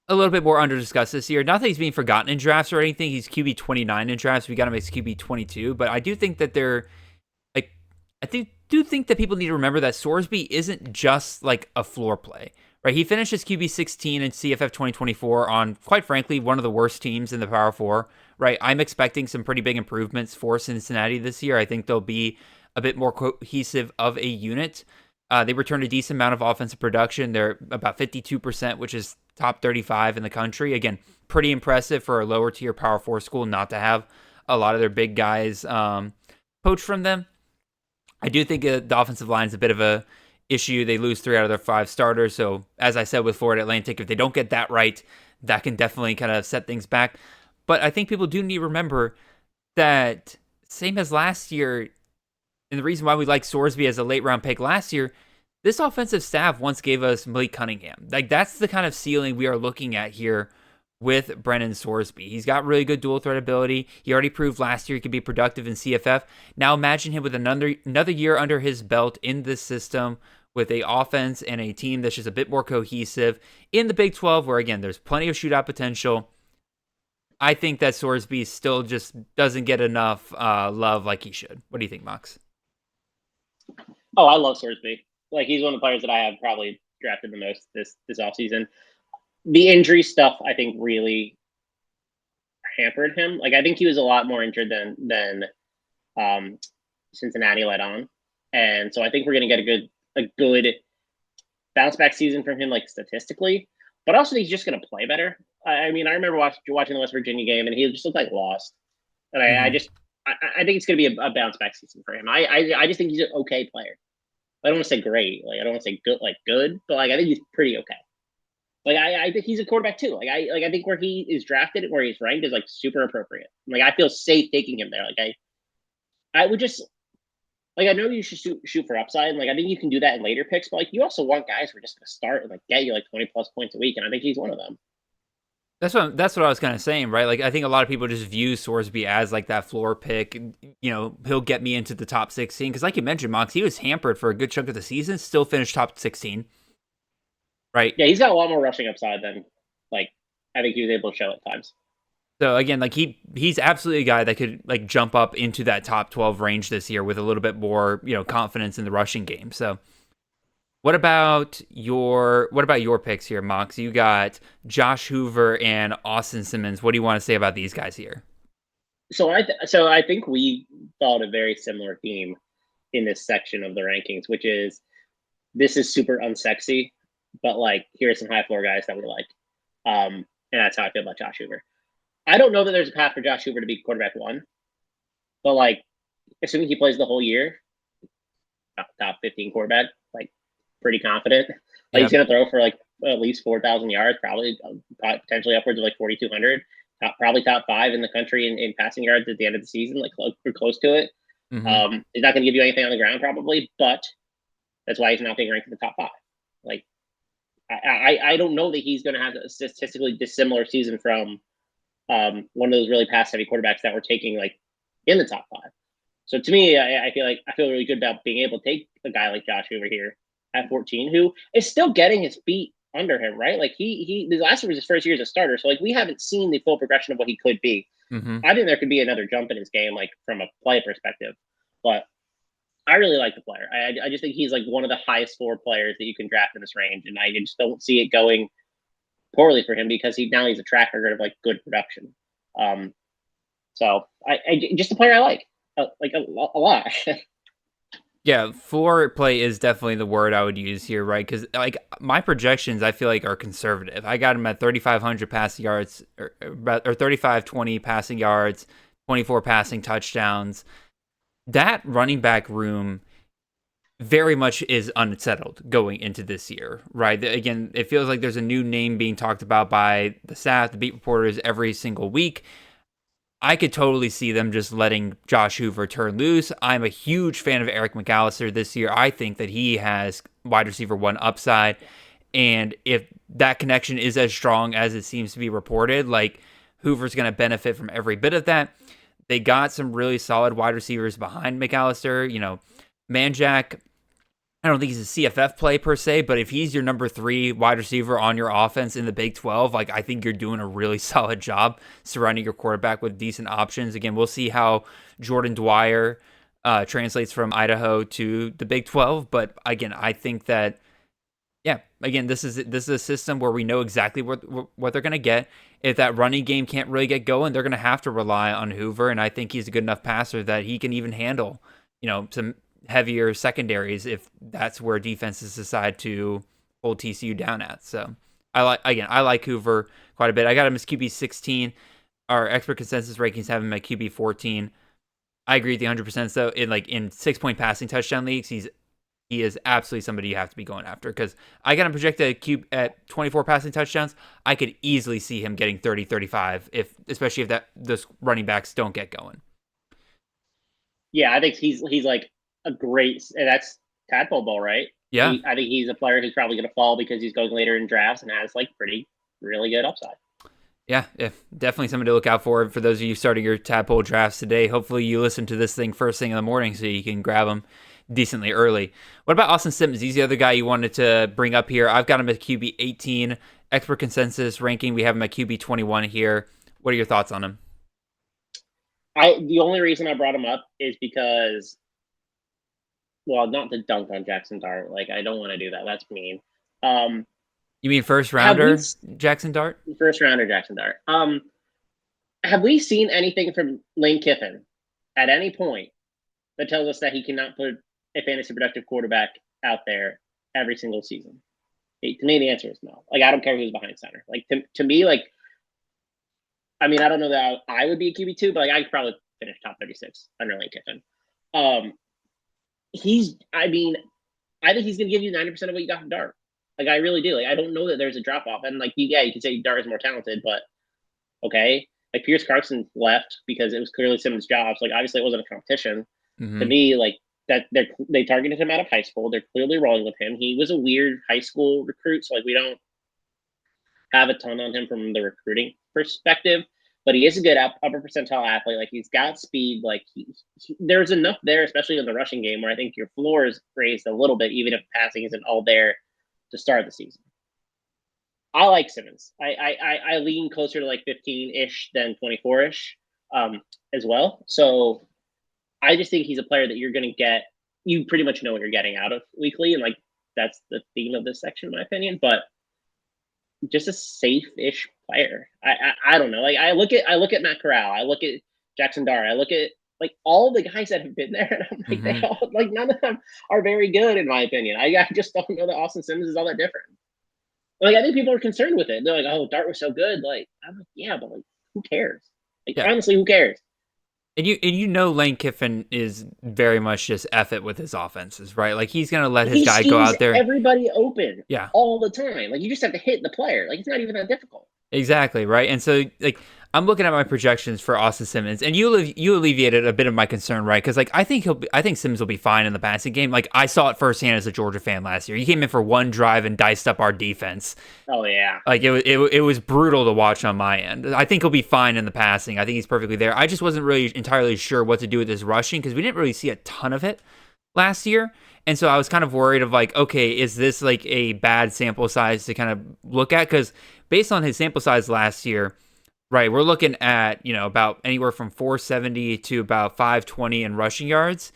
a little bit more under discussed this year. Not that he's being forgotten in drafts or anything. He's QB 29 in drafts. We got him as QB 22, but I do think that that people need to remember that Sorsby isn't just like a floor play, right? He finishes QB 16 in CFF 2024 on, quite frankly, one of the worst teams in the Power 4, right? I'm expecting some pretty big improvements for Cincinnati this year. I think they'll be a bit more cohesive of a unit. They returned a decent amount of offensive production. They're about 52%, which is top 35 in the country. Again, pretty impressive for a lower tier Power 4 school not to have a lot of their big guys poached from them. I do think the offensive line is a bit of a issue. They lose 3 out of their 5 starters. So as I said with Florida Atlantic, if they don't get that right, that can definitely kind of set things back. But I think people do need to remember that same as last year, and the reason why we like Sorsby as a late round pick last year, this offensive staff once gave us Malik Cunningham. Like, that's the kind of ceiling we are looking at here with Brendan Sorsby. He's got really good dual threat ability. He already proved last year he could be productive in CFF. Now imagine him with another year under his belt in this system with a offense and a team that's just a bit more cohesive in the Big 12, where, again, there's plenty of shootout potential. I think that Sorsby still just doesn't get enough love like he should. What do you think, Mox? Oh, I love Sorsby. Like, he's one of the players that I have probably drafted the most this offseason. The injury stuff, I think, really hampered him. Like, I think he was a lot more injured than Cincinnati let on. And so I think we're going to get a good bounce back season from him, like, statistically. But also, he's just going to play better. I mean, I remember watching the West Virginia game, and he just looked like lost. And I just I think it's going to be a bounce back season for him. I just think he's an okay player. I don't want to say great. Like I don't want to say good, but like I think he's pretty okay. Like I think he's a quarterback too. I think where he is drafted, where he's ranked, is like super appropriate. Like I feel safe taking him there. Like I would just like I know you should shoot for upside. And like I think you can do that in later picks, but like you also want guys who are just going to start and like get you like 20+ points a week, and I think he's one of them. That's what I was kind of saying, right? Like I think a lot of people just view Sorsby as like that floor pick. You know, he'll get me into the top 16 because, like you mentioned, Mox, he was hampered for a good chunk of the season, still finished top 16. Right. Yeah, he's got a lot more rushing upside than like I think he was able to show at times. So again, like he's absolutely a guy that could like jump up into that top 12 range this year with a little bit more, confidence in the rushing game. So what about your picks here, Mox? You got Josh Hoover and Austin Simmons. What do you want to say about these guys here? So I think we followed a very similar theme in this section of the rankings, which is this is super unsexy, but like here are some high floor guys that we like. And that's how I feel about Josh Hoover. I don't know that there's a path for Josh Hoover to be quarterback one, but like assuming he plays the whole year, top 15 quarterback, like pretty confident. Like he's gonna throw for like at least 4,000 yards, probably potentially upwards of like 4,200. Probably top 5 in the country in passing yards at the end of the season, like we're close to it. Mm-hmm. He's not gonna give you anything on the ground probably, but that's why he's not being ranked in the top 5. Like I don't know that he's gonna have a statistically dissimilar season from one of those really pass heavy quarterbacks that we're taking like in the top 5. So to me, I feel really good about being able to take a guy like Josh Hoover here at 14, who is still getting his feet under him, right? Like he the last year was his first year as a starter, so like we haven't seen the full progression of what he could be. Mm-hmm. I think there could be another jump in his game, like from a play perspective, but I really like the player. I just think he's like one of the highest floor players that you can draft in this range, and I just don't see it going poorly for him because he's a track record of like good production. So I just a player I like a lot. Yeah, floor play is definitely the word I would use here, right? Because like my projections, I feel like are conservative. I got him at 3,500 passing yards, or 3,520 passing yards, 24 passing touchdowns. That running back room very much is unsettled going into this year, right? Again, it feels like there's a new name being talked about by the staff, the beat reporters every single week. I could totally see them just letting Josh Hoover turn loose. I'm a huge fan of Eric McAllister this year. I think that he has wide receiver 1 upside. And if that connection is as strong as it seems to be reported, like Hoover's going to benefit from every bit of that. They got some really solid wide receivers behind McAllister. Manjack, I don't think he's a CFF play per se, but if he's your number 3 wide receiver on your offense in the Big 12, like I think you're doing a really solid job surrounding your quarterback with decent options. Again, we'll see how Jordan Dwyer translates from Idaho to the Big 12, but again, I think that this is a system where we know exactly what they're going to get. If that running game can't really get going, they're going to have to rely on Hoover, and I think he's a good enough passer that he can even handle, some heavier secondaries if that's where defenses decide to hold TCU down at. So I like Hoover quite a bit. I got him as QB 16. Our expert consensus rankings have him at QB 14. I agree with the 100%. So in 6-point passing touchdown leagues, he is absolutely somebody you have to be going after, because I got him projected at 24 passing touchdowns. I could easily see him getting 30, 35, especially if those running backs don't get going. Yeah, I think he's like a great, and that's tadpole ball, right? Yeah. I think he's a player who's probably going to fall because he's going later in drafts and has like really good upside. Yeah, definitely something to look out for those of you starting your tadpole drafts today. Hopefully you listen to this thing first thing in the morning so you can grab them decently early. What about Austin Simmons? He's the other guy you wanted to bring up here. I've got him at QB 18. Expert consensus ranking, we have him at QB 21 here. What are your thoughts on him? The only reason I brought him up is because, well, not to dunk on Jackson Dart. Like, I don't want to do that. That's mean. You mean first rounder Jackson Dart? First rounder Jackson Dart. Have we seen anything from Lane Kiffin at any point that tells us that he cannot put a fantasy productive quarterback out there every single season? To me, the answer is no. Like, I don't care who's behind center. Like, to me, like, I mean, I don't know that I would be a QB2, but like, I could probably finish top 36 under Lane Kiffin. I think he's going to give you 90% of what you got from Dart. Like, I really do. Like, I don't know that there's a drop off. And like, you can say Dart is more talented, but okay. Like, Pierce Clarkson left because it was clearly Simmons' job. So like, obviously it wasn't a competition. Mm-hmm. To me, like, that they targeted him out of high school. They're clearly rolling with him. He was a weird high school recruit, so like, we don't have a ton on him from the recruiting perspective, but he is a good upper percentile athlete. Like, he's got speed. Like, there's enough there, especially in the rushing game, where I think your floor is raised a little bit, even if passing isn't all there to start the season. I like Simmons. I lean closer to like 15-ish than 24-ish as well. So I just think he's a player that you're going to get. You pretty much know what you're getting out of weekly, and like, that's the theme of this section, in my opinion. But just a safe-ish player. I don't know. Like, I look at Matt Corral. I look at Jackson Dart. I look at like all the guys that have been there, and I'm like, they all, like, none of them are very good, in my opinion. I just don't know that Austin Simmons is all that different. Like, I think people are concerned with it. They're like, "Oh, Dart was so good." Like, I'm like, yeah, but like, who cares? Like, honestly, who cares? And Lane Kiffin is very much just F it with his offenses, right? Like, he's gonna let his guy go out there, everybody open, yeah, all the time. Like, you just have to hit the player. Like, it's not even that difficult. Exactly, right? And so, like, I'm looking at my projections for Austin Simmons, and you alleviated a bit of my concern, right? Because like, I think Simmons will be fine in the passing game. Like, I saw it firsthand as a Georgia fan last year. He came in for one drive and diced up our defense. Oh yeah, like it was brutal to watch on my end. I think he'll be fine in the passing. I think he's perfectly there. I just wasn't really entirely sure what to do with his rushing because we didn't really see a ton of it last year. And so I was kind of worried of like, okay, is this like a bad sample size to kind of look at? Because based on his sample size last year, right, we're looking at, about anywhere from 470 to about 520 in rushing yards.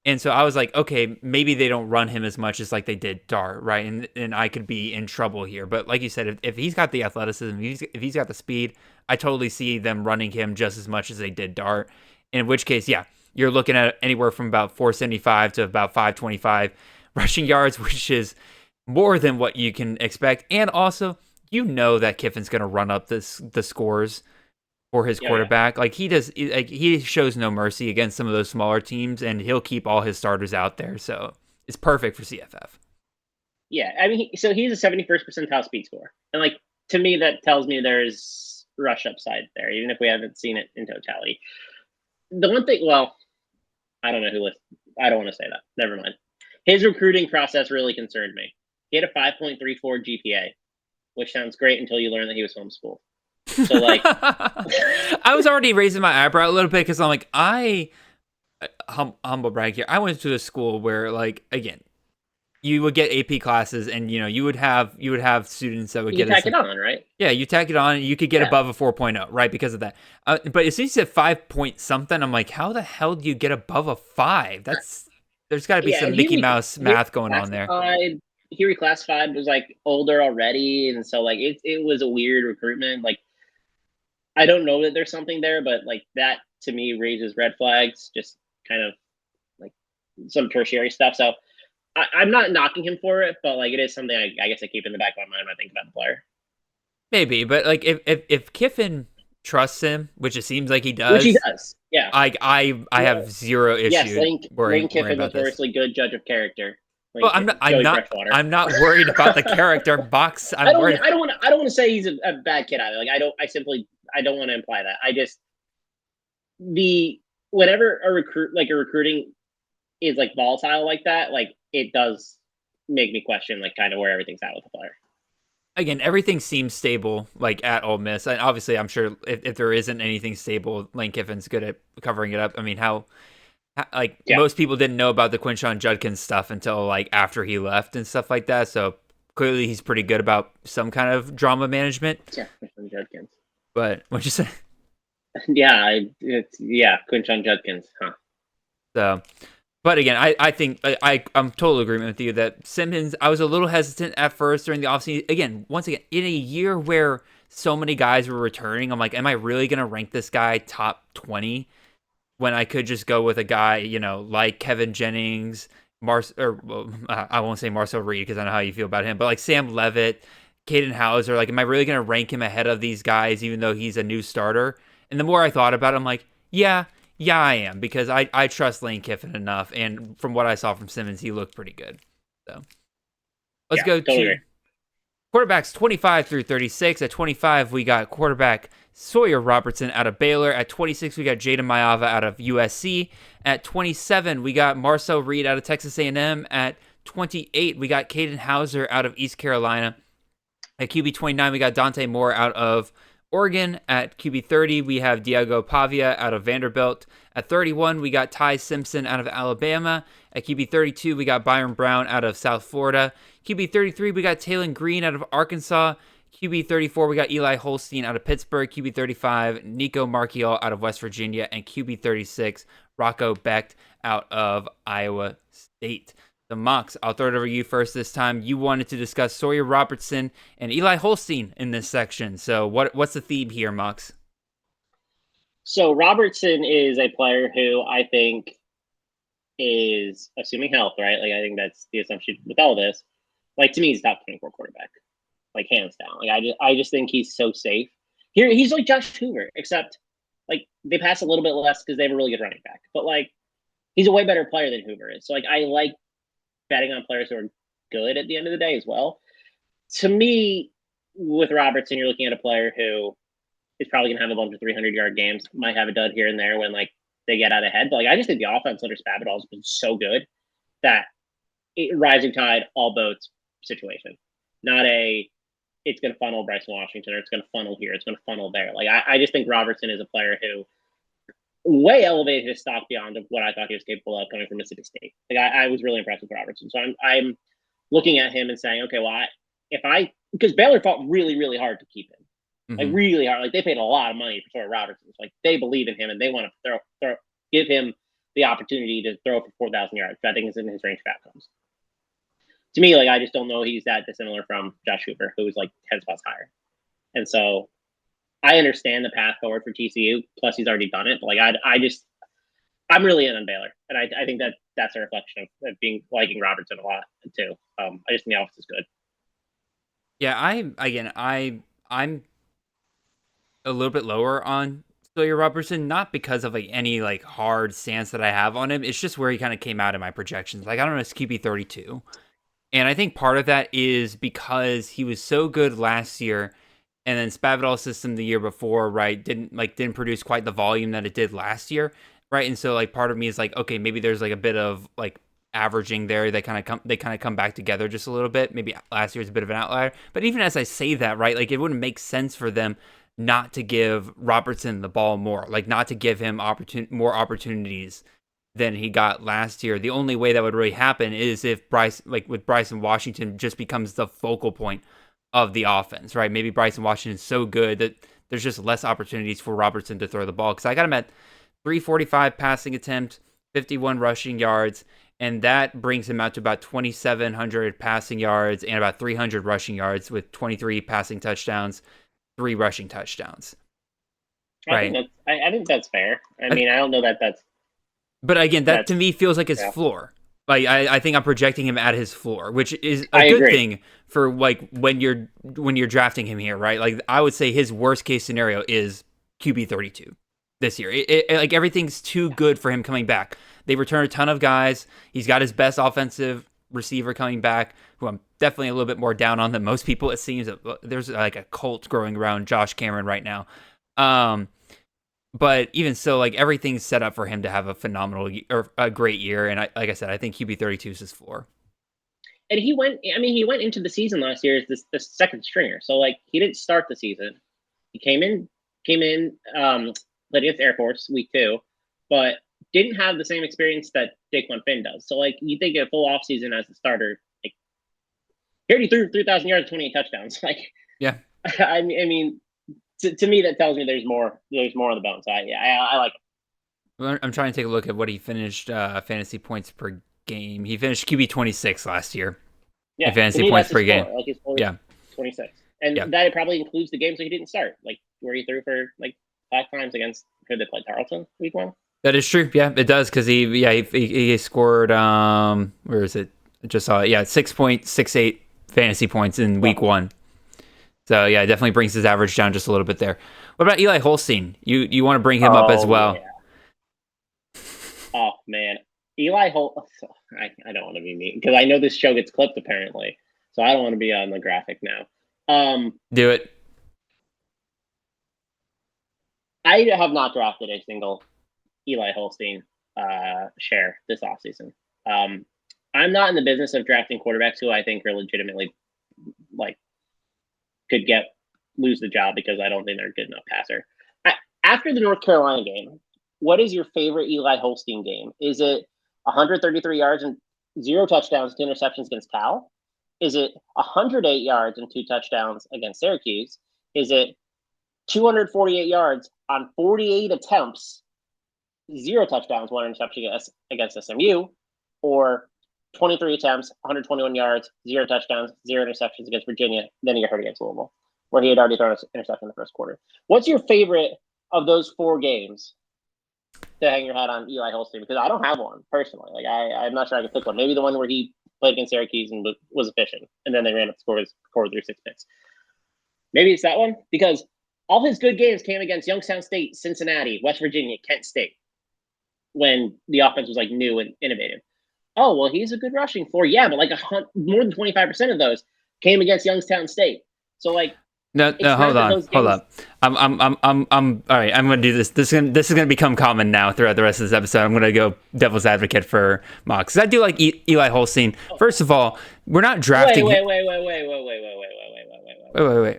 And so I was like, okay, maybe they don't run him as much as like they did Dart, right? And I could be in trouble here. But like you said, if he's got the athleticism, if he's got the speed, I totally see them running him just as much as they did Dart. In which case, yeah, you're looking at anywhere from about 475 to about 525 rushing yards, which is more than what you can expect. And also, that Kiffin's going to run up the scores for his quarterback. Yeah. Like, he does, like, he shows no mercy against some of those smaller teams, and he'll keep all his starters out there. So it's perfect for CFF. Yeah, I mean, so he's a 71st percentile speed score, and like, to me, that tells me there's rush upside there, even if we haven't seen it in totality. The one thing, well, I don't know who listened. I don't want to say that. Never mind. His recruiting process really concerned me. He had a 5.34 GPA, which sounds great until you learn that he was homeschooled. So, like, I was already raising my eyebrow a little bit because I'm like, humble brag here. I went to a school where, like, again, you would get AP classes, and you would have students that would get tack it on, right? Yeah, you tack it on, and you could get above a 4.0, right? Because of that. But as soon as you said 5 point something, I'm like, how the hell do you get above a 5? There's got to be some Mickey Mouse math going on there. He reclassified, was like older already, and so like it was a weird recruitment. Like, I don't know that there's something there, but like, that to me raises red flags, just kind of like some tertiary stuff. So I'm not knocking him for it, but like, it is something I guess I keep in the back of my mind when I think about the player. Maybe, but like, if Kiffin trusts him, which it seems like he does, which he does, yeah. I have zero issue. Yes, Lane Kiffin, notoriously good judge of character. Well, I'm not worried about the character box. I don't want to say he's a bad kid either. Like, I don't want to imply that. I just, whenever a recruiting is like volatile like that, like, it does make me question like kind of where everything's at with the player. Again, everything seems stable, like, at Ole Miss. And obviously, I'm sure if there isn't anything stable, Lane Kiffin's good at covering it up. I mean, most people didn't know about the Quinshon Judkins stuff until like after he left and stuff like that. So clearly, he's pretty good about some kind of drama management. Yeah, Quinshon Judkins. But what'd you say? Quinshon Judkins, huh? So. But again, I think I'm total agreement with you that Simmons, I was a little hesitant at first during the offseason. Once again, in a year where so many guys were returning, I'm like, am I really going to rank this guy top 20 when I could just go with a guy, like Kevin Jennings, I won't say Marcel Reed because I know how you feel about him, but like Sam Levitt, Caden Hauser, like, am I really going to rank him ahead of these guys even though he's a new starter? And the more I thought about it, I'm like, yeah, Yeah, I am, because I trust Lane Kiffin enough, and from what I saw from Simmons, he looked pretty good. So let's go totally to agree. quarterbacks 25 through 36. At 25, we got quarterback Sawyer Robertson out of Baylor. At 26, we got Jaden Mayava out of USC. At 27, we got Marcel Reed out of Texas A&M. At 28, we got Caden Hauser out of East Carolina. At QB 29, we got Dante Moore out of Oregon. At QB 30, we have Diego Pavia out of Vanderbilt. At 31, we got Ty Simpson out of Alabama. At QB 32, we got Byron Brown out of South Florida. QB 33, we got Taylon Green out of Arkansas. QB 34, we got Eli Holstein out of Pittsburgh. QB 35, Nico Marchiol out of West Virginia. And QB 36, Rocco Becht out of Iowa State. The Mox, I'll throw it over to you first this time. You wanted to discuss Sawyer Robertson and Eli Holstein in this section. So what's the theme here, Mox? So Robertson is a player who I think is, assuming health, right? Like, I think that's the assumption with all this. Like, to me, he's top 24 quarterback, like, hands down. Like, I just think he's so safe. Here, he's like Josh Hoover, except, like, they pass a little bit less because they have a really good running back. But, like, he's a way better player than Hoover is. So, like, I like betting on players who are good at the end of the day as well. To me, with Robertson, you're looking at a player who is probably going to have a bunch of 300-yard games, might have a dud here and there when, like, they get out ahead. But, like, I just think the offense under Spavital has been so good that rising tide, all boats situation. Not it's going to funnel Bryson Washington, or it's going to funnel here, it's going to funnel there. Like, I just think Robertson is a player who way elevated his stock beyond what I thought he was capable of coming from Mississippi State. Like, I was really impressed with Robertson. So I'm looking at him and saying, okay, well, because Baylor fought really, really hard to keep him. Like, really hard. Like, they paid a lot of money for Sawyer Robertson. It's like, they believe in him and they want to give him the opportunity to throw for 4,000 yards, which I think is in his range of outcomes. To me, like, I just don't know he's that dissimilar from Josh Hoover, who's like 10 spots higher. And so I understand the path forward for TCU. Plus, he's already done it. But, like, I'm really in on Baylor, and I think that's a reflection of liking Robertson a lot too. I just think the offense is good. Yeah, I'm a little bit lower on Sawyer Robertson, not because of like any like hard stance that I have on him. It's just where he kind of came out in my projections. Like, I don't know, it's QB 32, and I think part of that is because he was so good last year. And then Spavital's system the year before, right, didn't produce quite the volume that it did last year, right? And so, like, part of me is like, okay, maybe there's like a bit of like averaging there. They kind of come back together just a little bit. Maybe last year's a bit of an outlier. But even as I say that, right, like, it wouldn't make sense for them not to give Robertson the ball more, like not to give him more opportunities than he got last year. The only way that would really happen is if Bryson Washington just becomes the focal point of the offense, right? Maybe Bryson Washington's so good that there's just less opportunities for Robertson to throw the ball. Because I got him at 345 passing attempt, 51 rushing yards, and that brings him out to about 2,700 passing yards and about 300 rushing yards with 23 passing touchdowns, 3 rushing touchdowns. Right? I think that's fair. I mean, I don't know that that's... But again, that to me feels like his floor. Like, I think I'm projecting him at his floor, which is a good thing for like when you're drafting him here, right? Like, I would say his worst case scenario is QB 32 this year. Like, everything's too good for him coming back. They return a ton of guys. He's got his best offensive receiver coming back, who I'm definitely a little bit more down on than most people. It seems there's like a cult growing around Josh Cameron right now. But even so, like, everything's set up for him to have a phenomenal or a great year. And like I said, I think QB 32 is his floor. And he went into the season last year as the second stringer. So, like, he didn't start the season. He came in, played against Air Force week 2, but didn't have the same experience that Daquan Finn does. So, like, you think a full offseason as a starter, like, he already threw 3,000 yards, 28 touchdowns. Like, yeah. I mean, to me, that tells me there's more on the belt. So I like it. I'm trying to take a look at what he finished fantasy points per game. He finished QB 26 last year. Yeah, in fantasy points per game. Like, his score is 26, and that probably includes the games that he didn't start, like where he threw for like 5 times against who they played, Tarleton week 1. That is true. Yeah, it does, because he scored where is it? I just saw it. Yeah, 6.68 fantasy points in week 1. So, yeah, it definitely brings his average down just a little bit there. What about Eli Holstein? You want to bring him up as well? Oh man, Eli Holt. I don't want to be mean because I know this show gets clipped apparently, so I don't want to be on the graphic now. Do it. I have not drafted a single Eli Holstein share this offseason. I'm not in the business of drafting quarterbacks who I think are legitimately could lose the job because I don't think they're a good enough passer. After the North Carolina game, what is your favorite Eli Holstein game? Is it 133 yards and 0 touchdowns, 2 interceptions against Cal? Is it 108 yards and 2 touchdowns against Syracuse? Is it 248 yards on 48 attempts, 0 touchdowns, 1 interception against SMU? Or 23 attempts, 121 yards, 0 touchdowns, 0 interceptions against Virginia, then he got hurt against Louisville, where he had already thrown an interception in the first quarter. What's your favorite of those 4 games to hang your hat on Eli Holstein? Because I don't have one personally. I'm not sure I can pick one. Maybe the one where he played against Syracuse and was efficient, and then they ran up the score through 6 picks. Maybe it's that one, because all his good games came against Youngstown State, Cincinnati, West Virginia, Kent State, when the offense was new and innovative. Oh, well, he's a good rushing floor. Yeah, but more than 25% of those came against Youngstown State. So No, hold on. I'm all right. I'm going to do this. This is going to become common now throughout the rest of this episode. I'm going to go devil's advocate for Mox. I do like Eli Holstein. First of all, we're not drafting. Wait.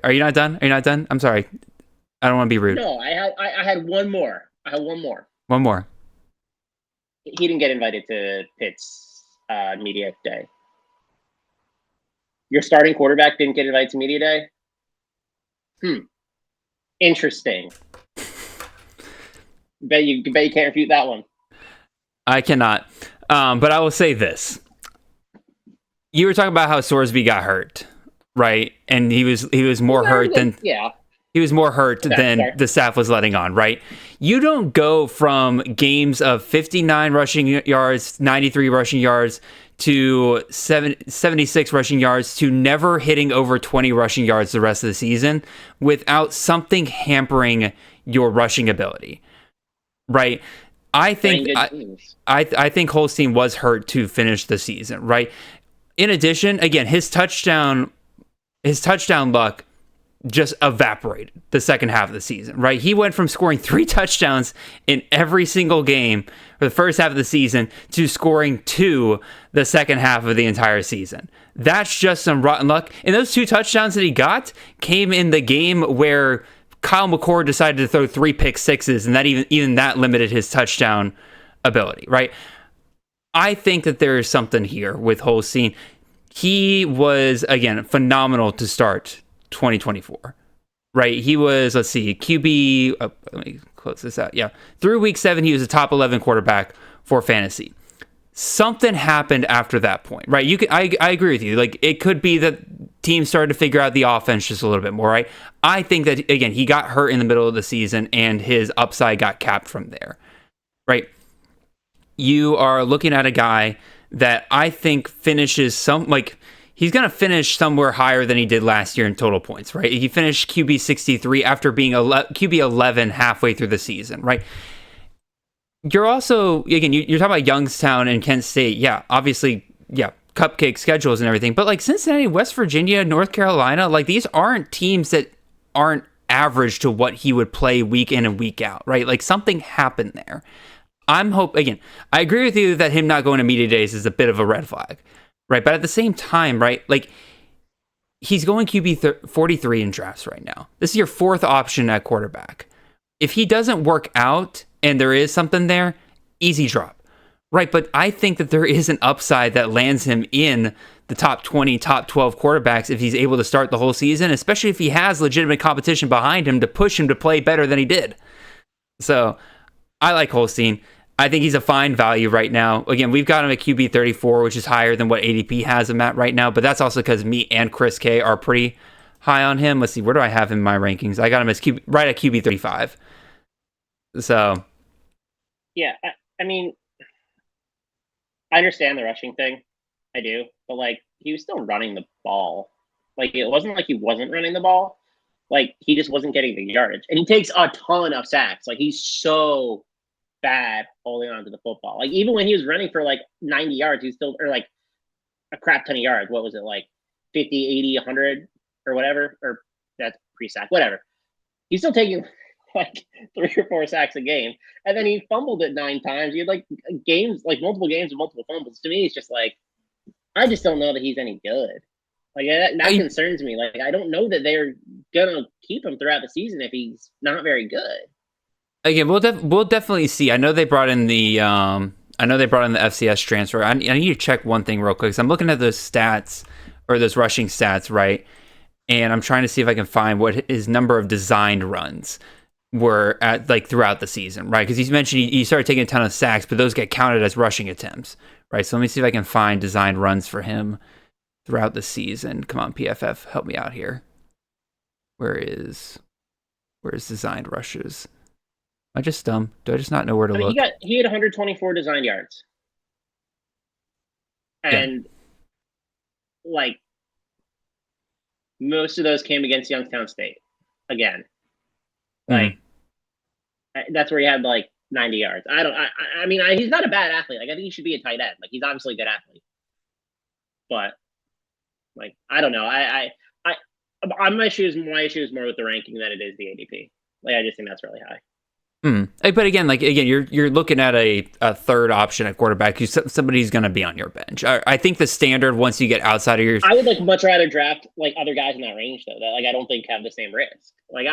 Are you not done? I'm sorry. I don't want to be rude. No, I had one more. One more. He didn't get invited to Pitt's media day. Your starting quarterback didn't get invited to media day? Interesting. Bet you can't refute that one. I cannot. But I will say this. You were talking about how Sorsby got hurt, right? And he was more hurt than He was more hurt than the staff was letting on, right? You don't go from games of 59 rushing yards, 93 rushing yards, to 76 rushing yards, to never hitting over 20 rushing yards the rest of the season without something hampering your rushing ability, right? I think I think Holstein was hurt to finish the season, right? In addition, again, his touchdown luck just evaporated the second half of the season, right? He went from scoring 3 touchdowns in every single game for the first half of the season to scoring 2 the second half of the entire season. That's just some rotten luck. And those 2 touchdowns that he got came in the game where Kyle McCord decided to throw 3 pick sixes, and that even that limited his touchdown ability, right? I think that there is something here with Holstein. He was, again, phenomenal to start 2024, right? He was, QB. Let me close this out. Yeah. Through week 7, he was a top 11 quarterback for fantasy. Something happened after that point, right? I agree with you. It could be that teams started to figure out the offense just a little bit more, right? I think that, again, he got hurt in the middle of the season and his upside got capped from there, right? You are looking at a guy that I think finishes he's going to finish somewhere higher than he did last year in total points, right? He finished QB 63 after being QB 11 halfway through the season, right? You're also, again, you're talking about Youngstown and Kent State. Yeah, obviously, cupcake schedules and everything. But Cincinnati, West Virginia, North Carolina, these aren't teams that aren't average to what he would play week in and week out, right? Something happened there. I agree with you that him not going to media days is a bit of a red flag. Right, but at the same time, right, he's going QB 43 in drafts right now. This is your 4th option at quarterback. If he doesn't work out and there is something there, easy drop. Right, but I think that there is an upside that lands him in the top 20, top 12 quarterbacks if he's able to start the whole season, especially if he has legitimate competition behind him to push him to play better than he did. So I like Holstein. I think he's a fine value right now. Again, we've got him at QB 34, which is higher than what ADP has him at right now, but that's also because me and Chris K are pretty high on him. Let's see, where do I have him in my rankings? I got him as right at QB 35. So. Yeah, I mean, I understand the rushing thing. I do. But, he was still running the ball. It wasn't like he wasn't running the ball. He just wasn't getting the yardage. And he takes a ton of sacks. He's so bad holding on to the football. Like even when he was running for like 90 yards, he's still, or like a crap ton of yards. What was it, like 50, 80, 100 or whatever? Or that's pre-sack, whatever. He's still taking like 3 or 4 sacks a game. And then he fumbled it 9 times. He had like games, like multiple games with multiple fumbles. To me, it's just like, I just don't know that he's any good. Like that concerns me. Like I don't know that they're gonna keep him throughout the season if he's not very good. Again, we'll definitely see. I know they brought in the FCS transfer. I need to check one thing real quick because I'm looking at those stats or those rushing stats, right? And I'm trying to see if I can find what his number of designed runs were at like throughout the season, right? Because he's mentioned he started taking a ton of sacks, but those get counted as rushing attempts, right? So let me see if I can find designed runs for him throughout the season. Come on, PFF, help me out here. Where's designed rushes? Am I just dumb? Do I just not know where to look? He had 124 designed yards, and like most of those came against Youngstown State. Again, like that's where he had like 90 yards. I mean, he's not a bad athlete. Like I think he should be a tight end. Like he's obviously a good athlete, but like I don't know. My issue is more with the ranking than it is the ADP. Like I just think that's really high. But again, you're looking at a third option at quarterback. Somebody's going to be on your bench. I think the standard once you get outside of your, I would like much rather draft like other guys in that range though. That like I don't think have the same risk. Like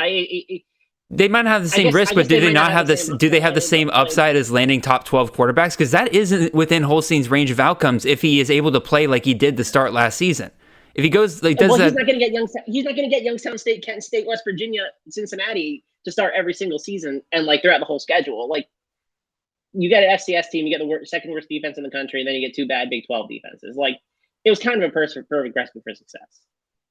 they might not have the same risk, but do they not have this? Do they have the same upside as landing top 12 quarterbacks? Because that isn't within Holstein's range of outcomes if he is able to play like he did to start last season. If he goes like does that, he's not going to get Youngstown State, Kent State, West Virginia, Cincinnati to start every single season and like throughout the whole schedule. Like you get an FCS team, you get the second worst defense in the country, and then you get 2 bad Big 12 defenses. Like it was kind of a perfect recipe for success.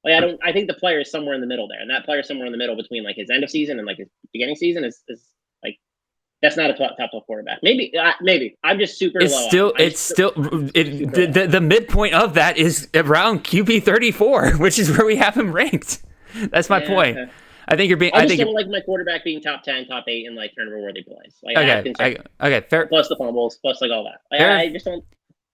Like I think the player is somewhere in the middle there, and that player somewhere in the middle between like his end of season and like his beginning season is like that's not a top 12 quarterback. Maybe I'm just super low. The midpoint of that is around QB 34, which is where we have him ranked. That's my point. Okay. I think you're being. I don't like my quarterback being top 10, top 8 in like tournament worthy plays. Like okay, fair. Plus the fumbles, plus like all that. Like, I just don't.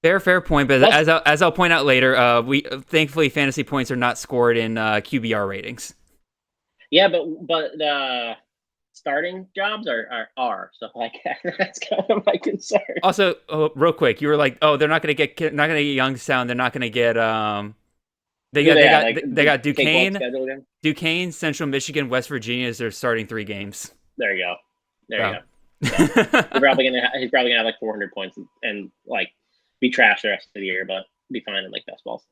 Fair point, but as I'll point out later, we thankfully fantasy points are not scored in QBR ratings. Yeah, but starting jobs are so like that's kind of my concern. Also, real quick, you were like, oh, they're not going to get Youngstown, they're not going to get they got Duquesne, Central Michigan, West Virginia as their starting 3 games. There you go. So, he's probably gonna have like 400 points and like be trashed the rest of the year, but be fine in like best balls.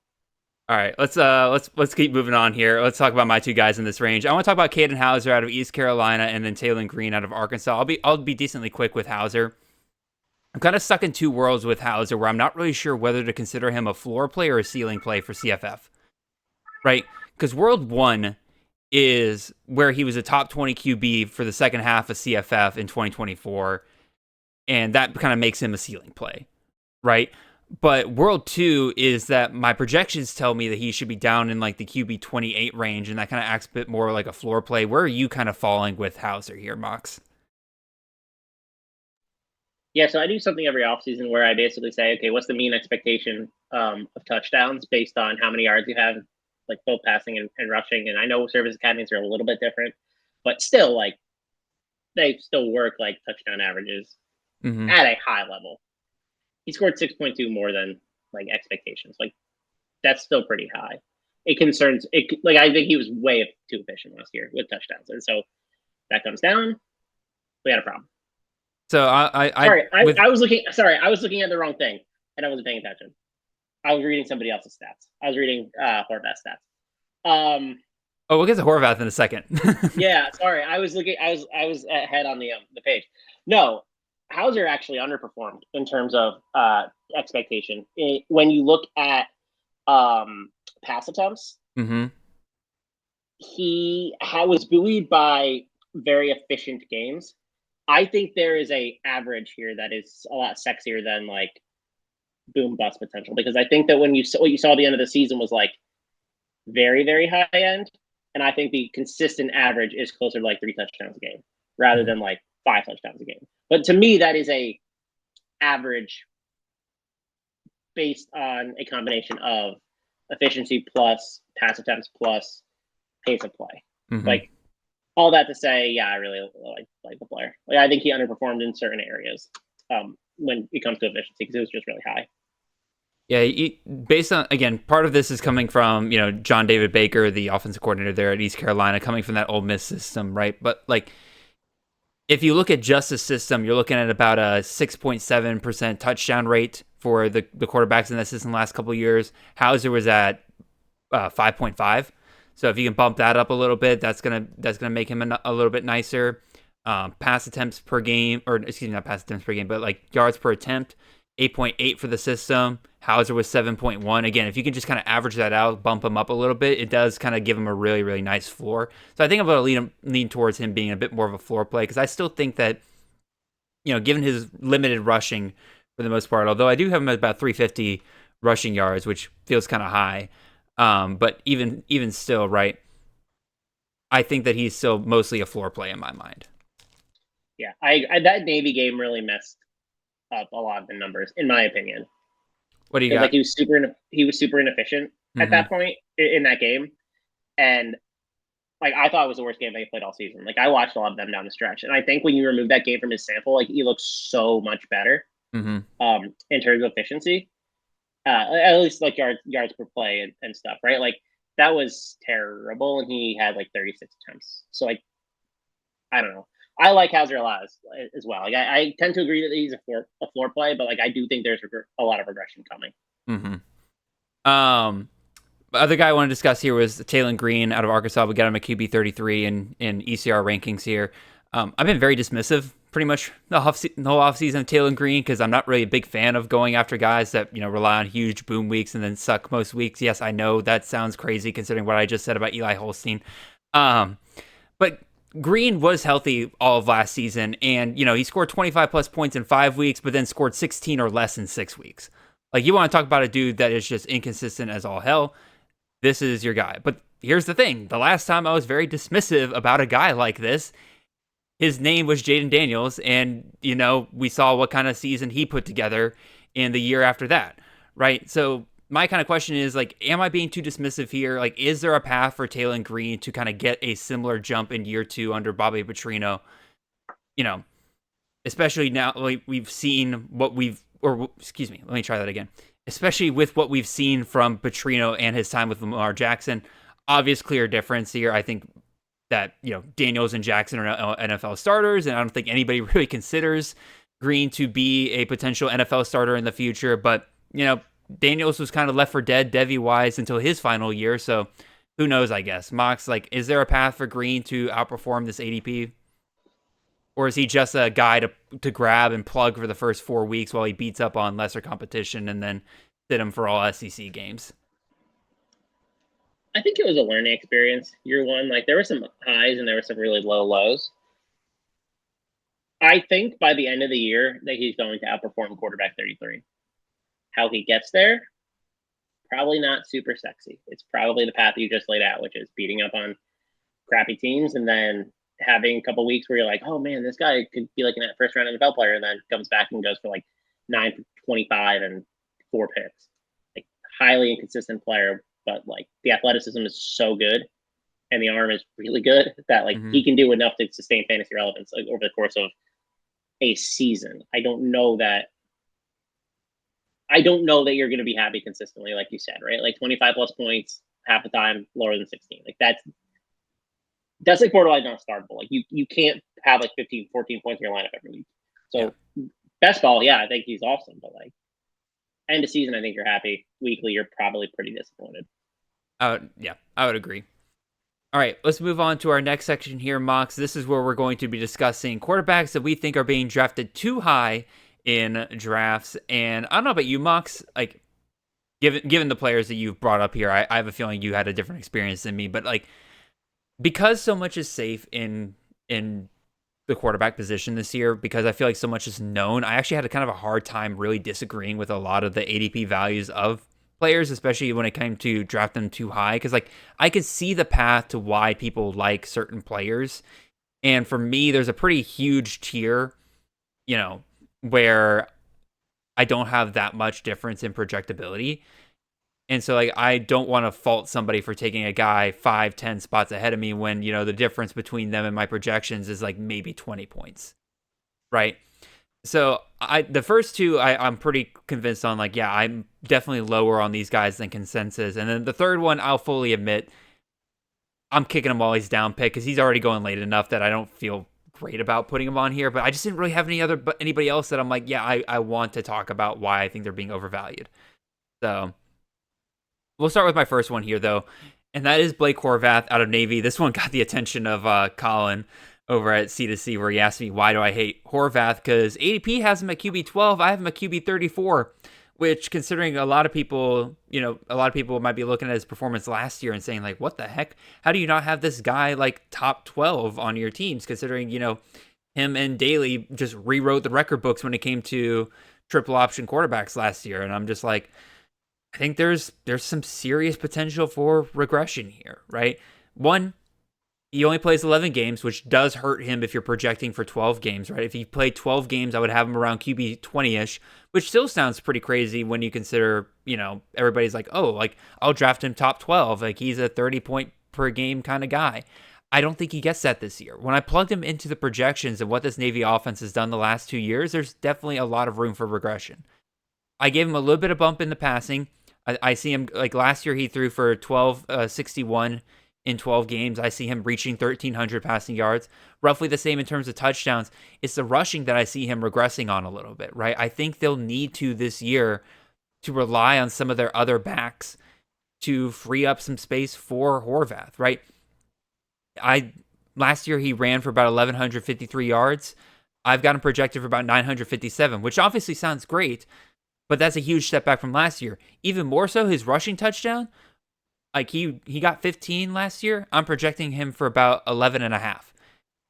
All right, let's keep moving on here. Let's talk about my 2 guys in this range. I want to talk about Caden Hauser out of East Carolina and then Taylor Green out of Arkansas. I'll be decently quick with Hauser. I'm kind of stuck in 2 worlds with Hauser where I'm not really sure whether to consider him a floor play or a ceiling play for CFF. Right? Because World 1 is where he was a top 20 QB for the second half of CFF in 2024, and that kind of makes him a ceiling play, right? But World 2 is that my projections tell me that he should be down in like the QB 28 range, and that kind of acts a bit more like a floor play. Where are you kind of falling with Hauser here, Mox? Yeah, so I do something every offseason where I basically say, okay, what's the mean expectation of touchdowns based on how many yards you have, like both passing and rushing. And I know service academies are a little bit different, but still, like, they still work like touchdown averages at a high level. He scored 6.2 more than like expectations. Like, that's still pretty high. It concerns it. Like, I think he was way too efficient last year with touchdowns, and so that comes down. We had a problem. So I was looking. Sorry, I was looking at the wrong thing, and I wasn't paying attention. I was reading somebody else's stats. I was reading Horvath's stats. We'll get to Horvath in a second. Yeah, sorry. I was looking. I was ahead on the page. No, Hauser actually underperformed in terms of expectation. When you look at pass attempts, he was buoyed by very efficient games. I think there is a average here that is a lot sexier than like boom bust potential, because I think that what you saw at the end of the season was like very, very high end, and I think the consistent average is closer to like 3 touchdowns a game rather than like 5 touchdowns a game. But to me, that is a average based on a combination of efficiency plus pass attempts plus pace of play. Mm-hmm. Like, all that to say, yeah, I really like the player. Like, I think he underperformed in certain areas when it comes to efficiency because it was just really high. Yeah, based on, again, part of this is coming from, John David Baker, the offensive coordinator there at East Carolina, coming from that Ole Miss system, right? But, like, if you look at just the system, you're looking at about a 6.7% touchdown rate for the quarterbacks in that system the last couple of years. Hauser was at 5.5. So if you can bump that up a little bit, that's gonna make him a little bit nicer. Pass attempts per game, or excuse me, not pass attempts per game, but like yards per attempt, 8.8 for the system. Hauser was 7.1. Again, if you can just kind of average that out, bump him up a little bit, it does kind of give him a really, really nice floor. So I think I'm going to lean towards him being a bit more of a floor play because I still think that, given his limited rushing for the most part, although I do have him at about 350 rushing yards, which feels kind of high. But even still, right, I think that he's still mostly a floor play in my mind. Yeah, I that Navy game really messed up a lot of the numbers, in my opinion. What do you got? Like, he was super inefficient at that point in that game, and like, I thought it was the worst game they played all season. Like, I watched a lot of them down the stretch, and I think when you remove that game from his sample, like, he looks so much better in terms of efficiency. At least like yards per play and stuff, right? Like, that was terrible, and he had like 36 attempts. So, like, I don't know. I like Hauser a lot as well. Like, I tend to agree that he's a floor play, but like, I do think there's a lot of regression coming. Other guy I want to discuss here was Taylon Green out of Arkansas. We got him at QB 33 in ECR rankings here. I've been very dismissive pretty much the whole offseason of Taylon Green because I'm not really a big fan of going after guys that, rely on huge boom weeks and then suck most weeks. Yes, I know that sounds crazy considering what I just said about Eli Holstein. But Green was healthy all of last season, and, he scored 25 plus points in 5 weeks, but then scored 16 or less in 6 weeks. Like, you want to talk about a dude that is just inconsistent as all hell, this is your guy. But here's the thing. The last time I was very dismissive about a guy like this, his name was Jaden Daniels, and, we saw what kind of season he put together in the year after that, right? So my kind of question is, like, am I being too dismissive here? Like, is there a path for Taylon Green to kind of get a similar jump in year 2 under Bobby Petrino? Especially now, like, we've seen what let me try that again. Especially with what we've seen from Petrino and his time with Lamar Jackson. Obvious, clear difference here. I think that, Daniels and Jackson are NFL starters, and I don't think anybody really considers Green to be a potential NFL starter in the future. But, Daniels was kind of left for dead, Devy-wise, until his final year. So who knows, I guess. Mox, like, is there a path for Green to outperform this ADP? Or is he just a guy to grab and plug for the first 4 weeks while he beats up on lesser competition and then sit him for all SEC games? I think it was a learning experience. Year 1, like, there were some highs and there were some really low lows. I think by the end of the year that he's going to outperform quarterback 33. How he gets there, probably not super sexy. It's probably the path you just laid out, which is beating up on crappy teams and then having a couple weeks where you're like, oh man, this guy could be like a first round NFL player, and then comes back and goes for like 9 for 25 and 4 picks. Like, highly inconsistent player, but like, the athleticism is so good and the arm is really good that like he can do enough to sustain fantasy relevance, like, over the course of a season. I don't know that you're going to be happy consistently, like you said, right? Like, 25 plus points half the time, lower than 16. Like, that's like borderline not startable. Like, you can't have like 15, 14 points in your lineup every week. So best ball, yeah, I think he's awesome. But like, end of season, I think you're happy. Weekly, you're probably pretty disappointed. Yeah, I would agree. All right, let's move on to our next section here, Mox. This is where we're going to be discussing quarterbacks that we think are being drafted too high in drafts. And I don't know about you, Mox, like, given the players that you've brought up here, I have a feeling you had a different experience than me, but like, because so much is safe in the quarterback position this year, because I feel like so much is known, I actually had a kind of a hard time really disagreeing with a lot of the ADP values of players, especially when it came to draft them too high, because like, I could see the path to why people like certain players, And for me, there's a pretty huge tier, where I don't have that much difference in projectability. And so, like, I don't want to fault somebody for taking a guy 5-10 spots ahead of me when, the difference between them and my projections is like maybe 20 points, right? So the first two, I'm pretty convinced on, like, yeah, I'm definitely lower on these guys than consensus. And then the third one, I'll fully admit, I'm kicking him while he's down pick because he's already going late enough that I don't feel great about putting him on here. But I just didn't really have anybody else that I'm like, yeah, I want to talk about why I think they're being overvalued. So we'll start with my first one here, though, and that is Blake Horvath out of Navy. This one got the attention of Colin over at C2C, where he asked me, why do I hate Horvath? Because ADP has him at QB 12. I have him at QB 34, which, considering a lot of people might be looking at his performance last year and saying, like, what the heck? How do you not have this guy, like, top 12 on your teams, considering, him and Daly just rewrote the record books when it came to triple option quarterbacks last year. And I'm just like, I think there's some serious potential for regression here, right? One, he only plays 11 games, which does hurt him if you're projecting for 12 games, right? If he played 12 games, I would have him around QB 20-ish, which still sounds pretty crazy when you consider, everybody's like, oh, like, I'll draft him top 12. Like, he's a 30-point per game kind of guy. I don't think he gets that this year. When I plugged him into the projections of what this Navy offense has done the last 2 years, there's definitely a lot of room for regression. I gave him a little bit of bump in the passing. I see him, like, last year he threw for 1261 in 12 games. I see him reaching 1,300 passing yards, roughly the same in terms of touchdowns. It's the rushing that I see him regressing on a little bit, right? I think they'll need to this year to rely on some of their other backs to free up some space for Horvath, right? Last year he ran for about 1,153 yards. I've got him projected for about 957, which obviously sounds great, but that's a huge step back from last year. Even more so, his rushing touchdown, like, he got 15 last year. I'm projecting him for about 11.5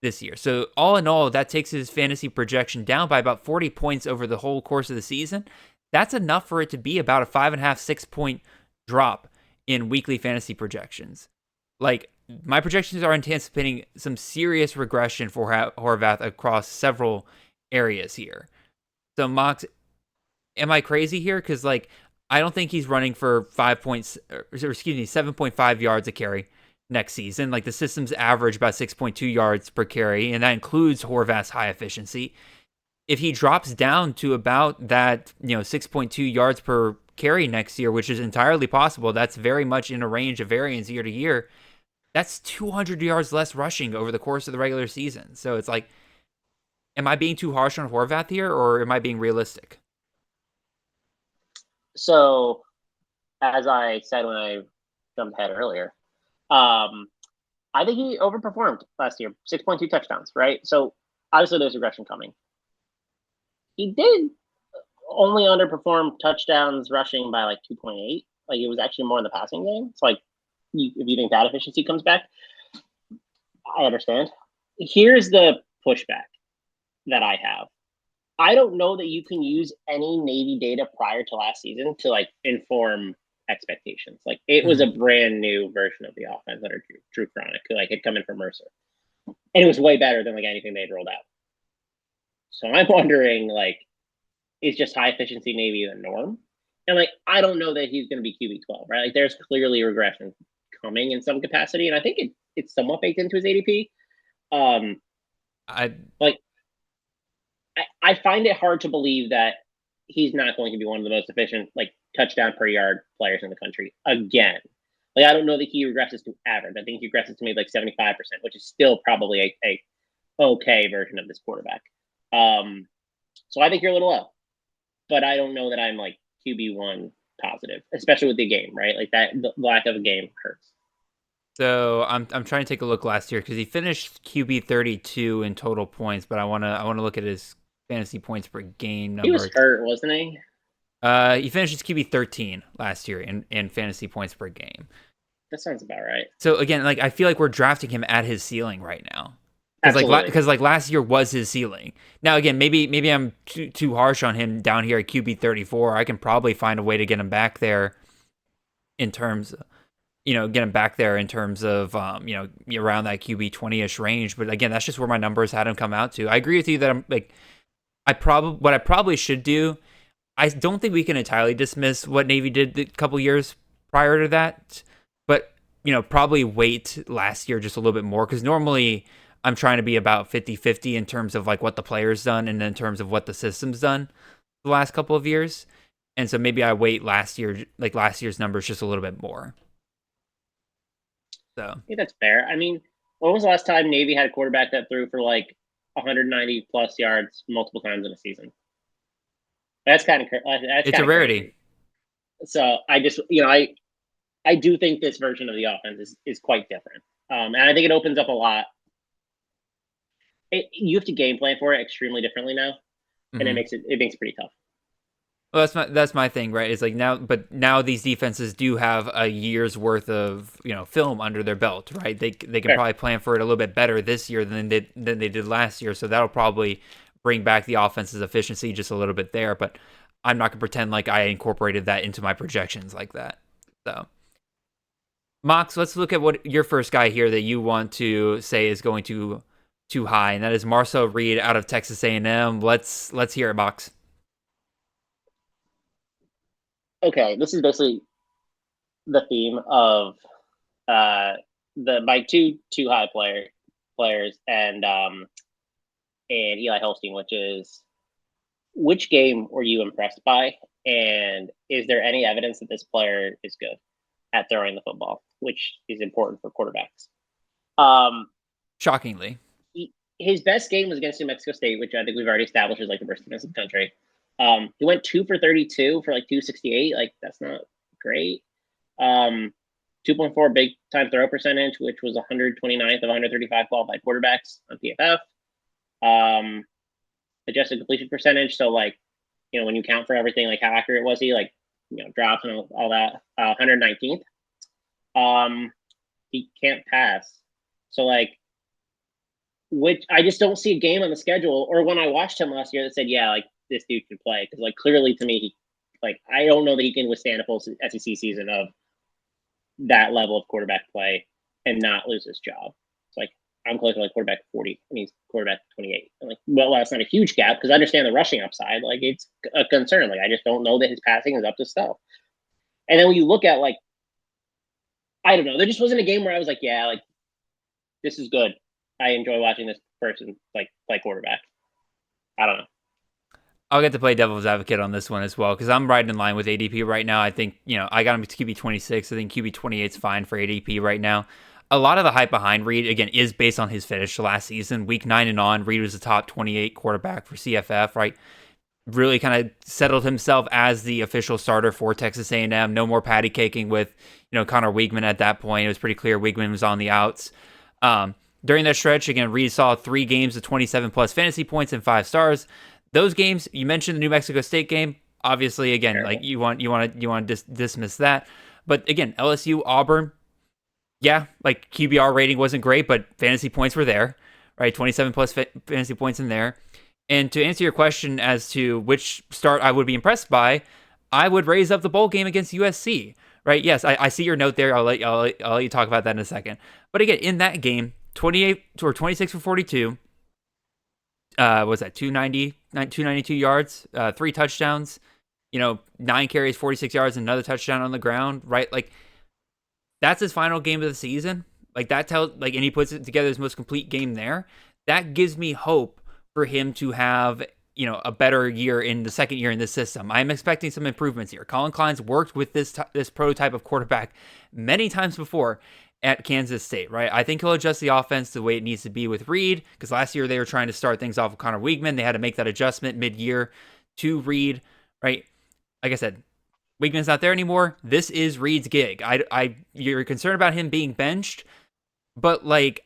this year. So all in all, that takes his fantasy projection down by about 40 points over the whole course of the season. That's enough for it to be about a 5.5, 6 point drop in weekly fantasy projections. Like, my projections are anticipating some serious regression for Horvath across several areas here. So, Mox, am I crazy here? Because, like, I don't think he's running for 7.5 yards a carry next season. Like, the system's average about 6.2 yards per carry, and that includes Horvath's high efficiency. If he drops down to about that, 6.2 yards per carry next year, which is entirely possible, that's very much in a range of variance year to year. That's 200 yards less rushing over the course of the regular season. So it's like, am I being too harsh on Horvath here, or am I being realistic? So, as I said when I jumped ahead earlier, I think he overperformed last year, 6.2 touchdowns, right? So, obviously there's regression coming. He did only underperform touchdowns rushing by like 2.8. Like, it was actually more in the passing game. So, like, if you think that efficiency comes back, I understand. Here's the pushback that I have. I don't know that you can use any Navy data prior to last season to, like, inform expectations. Like, it was a brand new version of the offense under Drew Chronic, who, like, had come in from Mercer, and it was way better than, like, anything they'd rolled out. So I'm wondering, like, is just high efficiency Navy the norm? And, like, I don't know that he's going to be QB 12, right? Like, there's clearly regression coming in some capacity, and I think it's somewhat baked into his ADP. I find it hard to believe that he's not going to be one of the most efficient, like, touchdown per yard players in the country again. Like, I don't know that he regresses to average. I think he regresses to maybe like 75%, which is still probably a okay version of this quarterback. So I think you're a little low, but I don't know that I'm, like, QB1 positive, especially with the game, right? Like, that the lack of a game hurts. So I'm trying to take a look last year because he finished QB 32 in total points, but I want to look at his fantasy points per game number. He was hurt, wasn't he? He finished his QB 13 last year in fantasy points per game. That sounds about right. So again, like, I feel like we're drafting him at his ceiling right now. Absolutely. Because last year was his ceiling. Now again, maybe I'm too harsh on him down here at QB 34. I can probably find a way to get him back there in terms get him back there in terms of, around that QB 20-ish range. But again, that's just where my numbers had him come out to. I agree with you that I'm like, what I probably should do, I don't think we can entirely dismiss what Navy did a couple years prior to that, but, probably wait last year just a little bit more, because normally I'm trying to be about 50-50 in terms of like what the player's done and in terms of what the system's done the last couple of years. And so maybe I wait last year's numbers just a little bit more. So I think that's fair. I mean, when was the last time Navy had a quarterback that threw for like 190 plus yards multiple times in a season? That's kind of it's a rarity. Crazy. So I just, I do think this version of the offense is quite different. And I think it opens up a lot. You have to game plan for it extremely differently now, and it makes it pretty tough. Well, that's my thing, right? It's like now these defenses do have a year's worth of film under their belt, right? They can probably plan for it a little bit better this year than they did last year, so that'll probably bring back the offense's efficiency just a little bit there. But I'm not gonna pretend like I incorporated that into my projections like that. So, Mox, let's look at what your first guy here that you want to say is going too high, and that is Marcel Reed out of Texas A&M. Let's hear it, Mox. Okay, this is basically the theme of my two high players and Eli Holstein, which is, which game were you impressed by, and is there any evidence that this player is good at throwing the football, which is important for quarterbacks? Shockingly, his best game was against New Mexico State, which I think we've already established is like the worst defense in the country. He went 2 for 32 for like 268. Like, that's not great. 2.4 big time throw percentage, which was 129th of 135 qualified quarterbacks on PFF. Adjusted completion percentage. So like, when you count for everything, like how accurate was he? Like, drops and all that. 119th. He can't pass. So like, which I just don't see a game on the schedule, or when I watched him last year that said, yeah, like this dude can play. Because like clearly to me, I don't know that he can withstand a full SEC season of that level of quarterback play and not lose his job. It's like, I'm close to like quarterback 40, and he's quarterback 28. I'm like, well, that's not a huge gap because I understand the rushing upside. Like, it's a concern. Like, I just don't know that his passing is up to stuff. And then when you look at like, I don't know, there just wasn't a game where I was like, yeah, like this is good. I enjoy watching this person like play quarterback. I don't know. I'll get to play devil's advocate on this one as well, because I'm right in line with ADP right now. I think, I got him to QB 26. I think QB 28 is fine for ADP right now. A lot of the hype behind Reed, again, is based on his finish last season. Week 9 and on, Reed was the top 28 quarterback for CFF, right? Really kind of settled himself as the official starter for Texas A&M. No more patty caking with, Connor Weigman at that point. It was pretty clear Weigman was on the outs. During that stretch, again, Reed saw 3 games of 27-plus fantasy points and 5 stars. Those games, you mentioned the New Mexico State game. Obviously, again, terrible. Like you want to dismiss that. But again, LSU, Auburn, yeah, like QBR rating wasn't great, but fantasy points were there, right? 27-plus fantasy points in there. And to answer your question as to which start I would be impressed by, I would raise up the bowl game against USC, right? Yes, I see your note there. I'll let you talk about that in a second. But again, in that game, 28 or 26 for 42. Was that 292 yards, 3 touchdowns, 9 carries, 46 yards, and another touchdown on the ground, right? Like, that's his final game of the season. Like, that tells, like, and he puts it together his most complete game there. That gives me hope for him to have, a better year in the second year in this system. I'm expecting some improvements here. Colin Klein's worked with this prototype of quarterback many times before at Kansas State, right? I think he'll adjust the offense the way it needs to be with Reed, because last year they were trying to start things off with Connor Weigman. They had to make that adjustment mid-year to Reed, right? Like I said, Weigman's not there anymore. This is Reed's gig. You're concerned about him being benched, but like,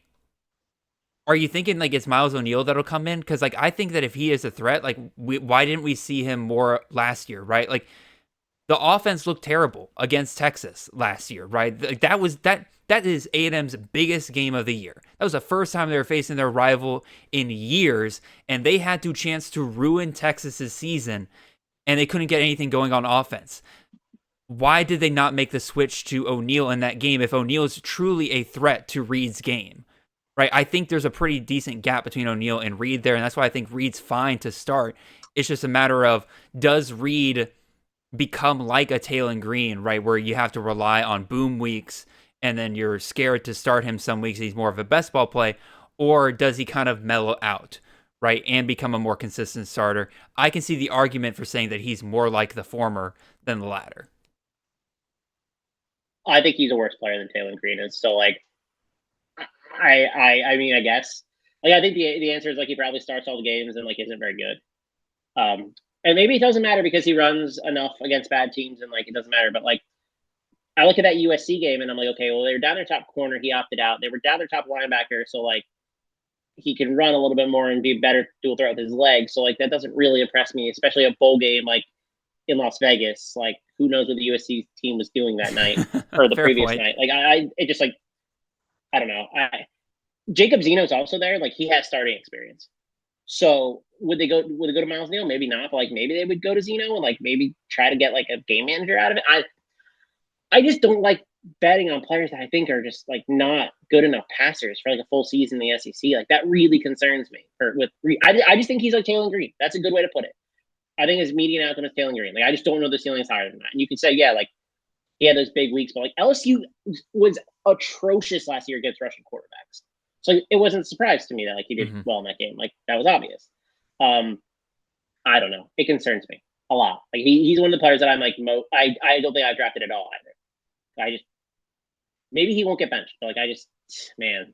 are you thinking like it's Miles O'Neill that'll come in? Because like, I think that if he is a threat, like why didn't we see him more last year, right? Like, the offense looked terrible against Texas last year, right? Like, that is A&M's biggest game of the year. That was the first time they were facing their rival in years, and they had the chance to ruin Texas's season, and they couldn't get anything going on offense. why did they not make the switch to O'Neal in that game if O'Neal is truly a threat to Reed's game? Right? I think there's a pretty decent gap between O'Neal and Reed there, and that's why I think Reed's fine to start. It's just a matter of, does Reed become like a Taylon Green, right, where you have to rely on boom weeks and then you're scared to start him some weeks, he's more of a best ball play, or does he kind of mellow out, right, and become a more consistent starter? I can see the argument for saying that he's more like the former than the latter. I think he's a worse player than Taylon Green is. So, like, I mean, I guess. Like, I think the answer is, like, he probably starts all the games and, like, isn't very good. And maybe it doesn't matter because he runs enough against bad teams and, like, it doesn't matter. But, like, I look at that USC game and I'm like, okay, well, they were down their top corner. He opted out. They were down their top linebacker. So, like, he can run a little bit more and be better dual threat with his legs. So, like, that doesn't really impress me, especially a bowl game, like, in Las Vegas. Like, who knows what the USC team was doing that night or the previous night. Like, it just, like, I don't know. Jacob Zeno's also there. Like, he has starting experience. So would they go to Miles Neal? Maybe not, but, like, maybe they would go to Zeno and, like, maybe try to get, like, a game manager out of it. I just don't like betting on players that I think are just, like, not good enough passers for, like, a full season in the SEC. Like, that really concerns me. I just think he's like Taylon Green. That's a good way to put it. I think his median outcome is Taylon Green. Like, I just don't know the ceiling is higher than that. And you could say, yeah, like, he had those big weeks, but, like, LSU was atrocious last year against Russian quarterbacks. So, like, it wasn't a surprise to me that, like, he did well in that game. Like, that was obvious. I don't know. It concerns me a lot. Like, he's one of the players that I'm like, I don't think I've drafted at all either. Maybe he won't get benched, but, like, man,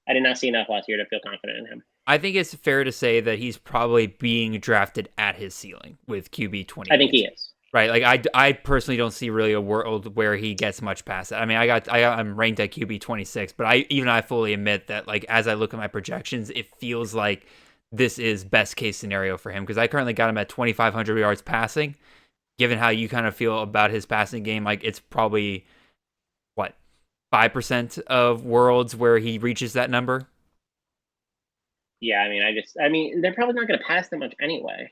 I did not see enough last year to feel confident in him. I think it's fair to say that he's probably being drafted at his ceiling with QB 20. I think he is. Right, like I personally don't see really a world where he gets much past it. I mean, I'm ranked at QB 26, but I fully admit that, like, as I look at my projections, it feels like this is best case scenario for him because I currently got him at 2,500 yards passing. Given how you kind of feel about his passing game, like, it's probably 5% of worlds where he reaches that number. Yeah, I mean, they're probably not going to pass that much anyway.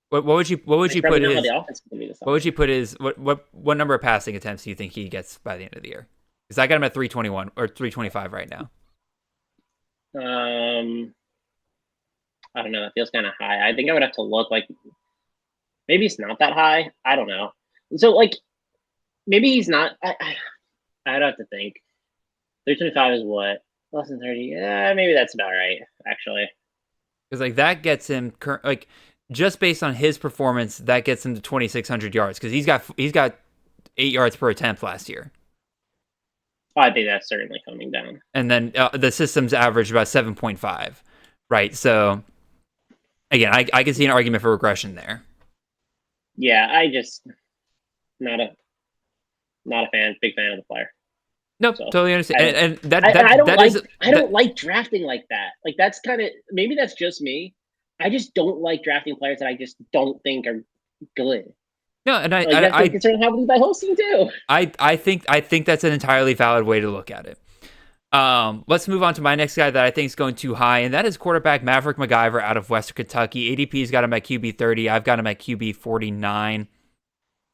What would you put his what number of passing attempts do you think he gets by the end of the year? Because I got him at 321 or 325 right now. I don't know. That feels kind of high. I think I would have to look. Like, maybe it's not that high. I don't know. So, like, maybe he's not. I'd have to think. 325 is what? Less than 30. Yeah, maybe that's about right, actually. Because, like, that gets him like, just based on his performance, that gets him to 2,600 yards because he's got 8 yards per attempt last year. I think that's certainly coming down. And then the system's average about 7.5, right? So, again, I can see an argument for regression there. Yeah, I just not a big fan of the player. Nope, so, totally understand. I don't like drafting like that. Like, that's kind of, maybe that's just me. I just don't like drafting players that I just don't think are good. No, and that's concerned how my whole team too. I think that's an entirely valid way to look at it. Let's move on to my next guy that I think is going too high, and that is quarterback Maverick McIver out of Western Kentucky. ADP's got him at QB 30. I've got him at QB 49.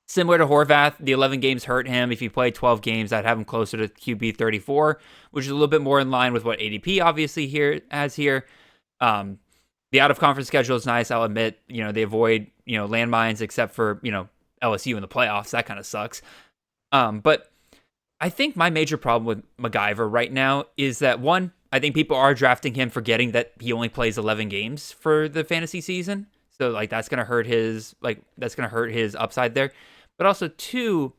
Similar to Horvath, the 11 games hurt him. If he played 12 games, I'd have him closer to QB 34, which is a little bit more in line with what ADP obviously has here. The out-of-conference schedule is nice, I'll admit. You know, they avoid, landmines except for, LSU in the playoffs. That kind of sucks. But I think my major problem with McIver right now is that, one, I think people are drafting him forgetting that he only plays 11 games for the fantasy season. So, like, that's going to hurt his upside there. But also, two,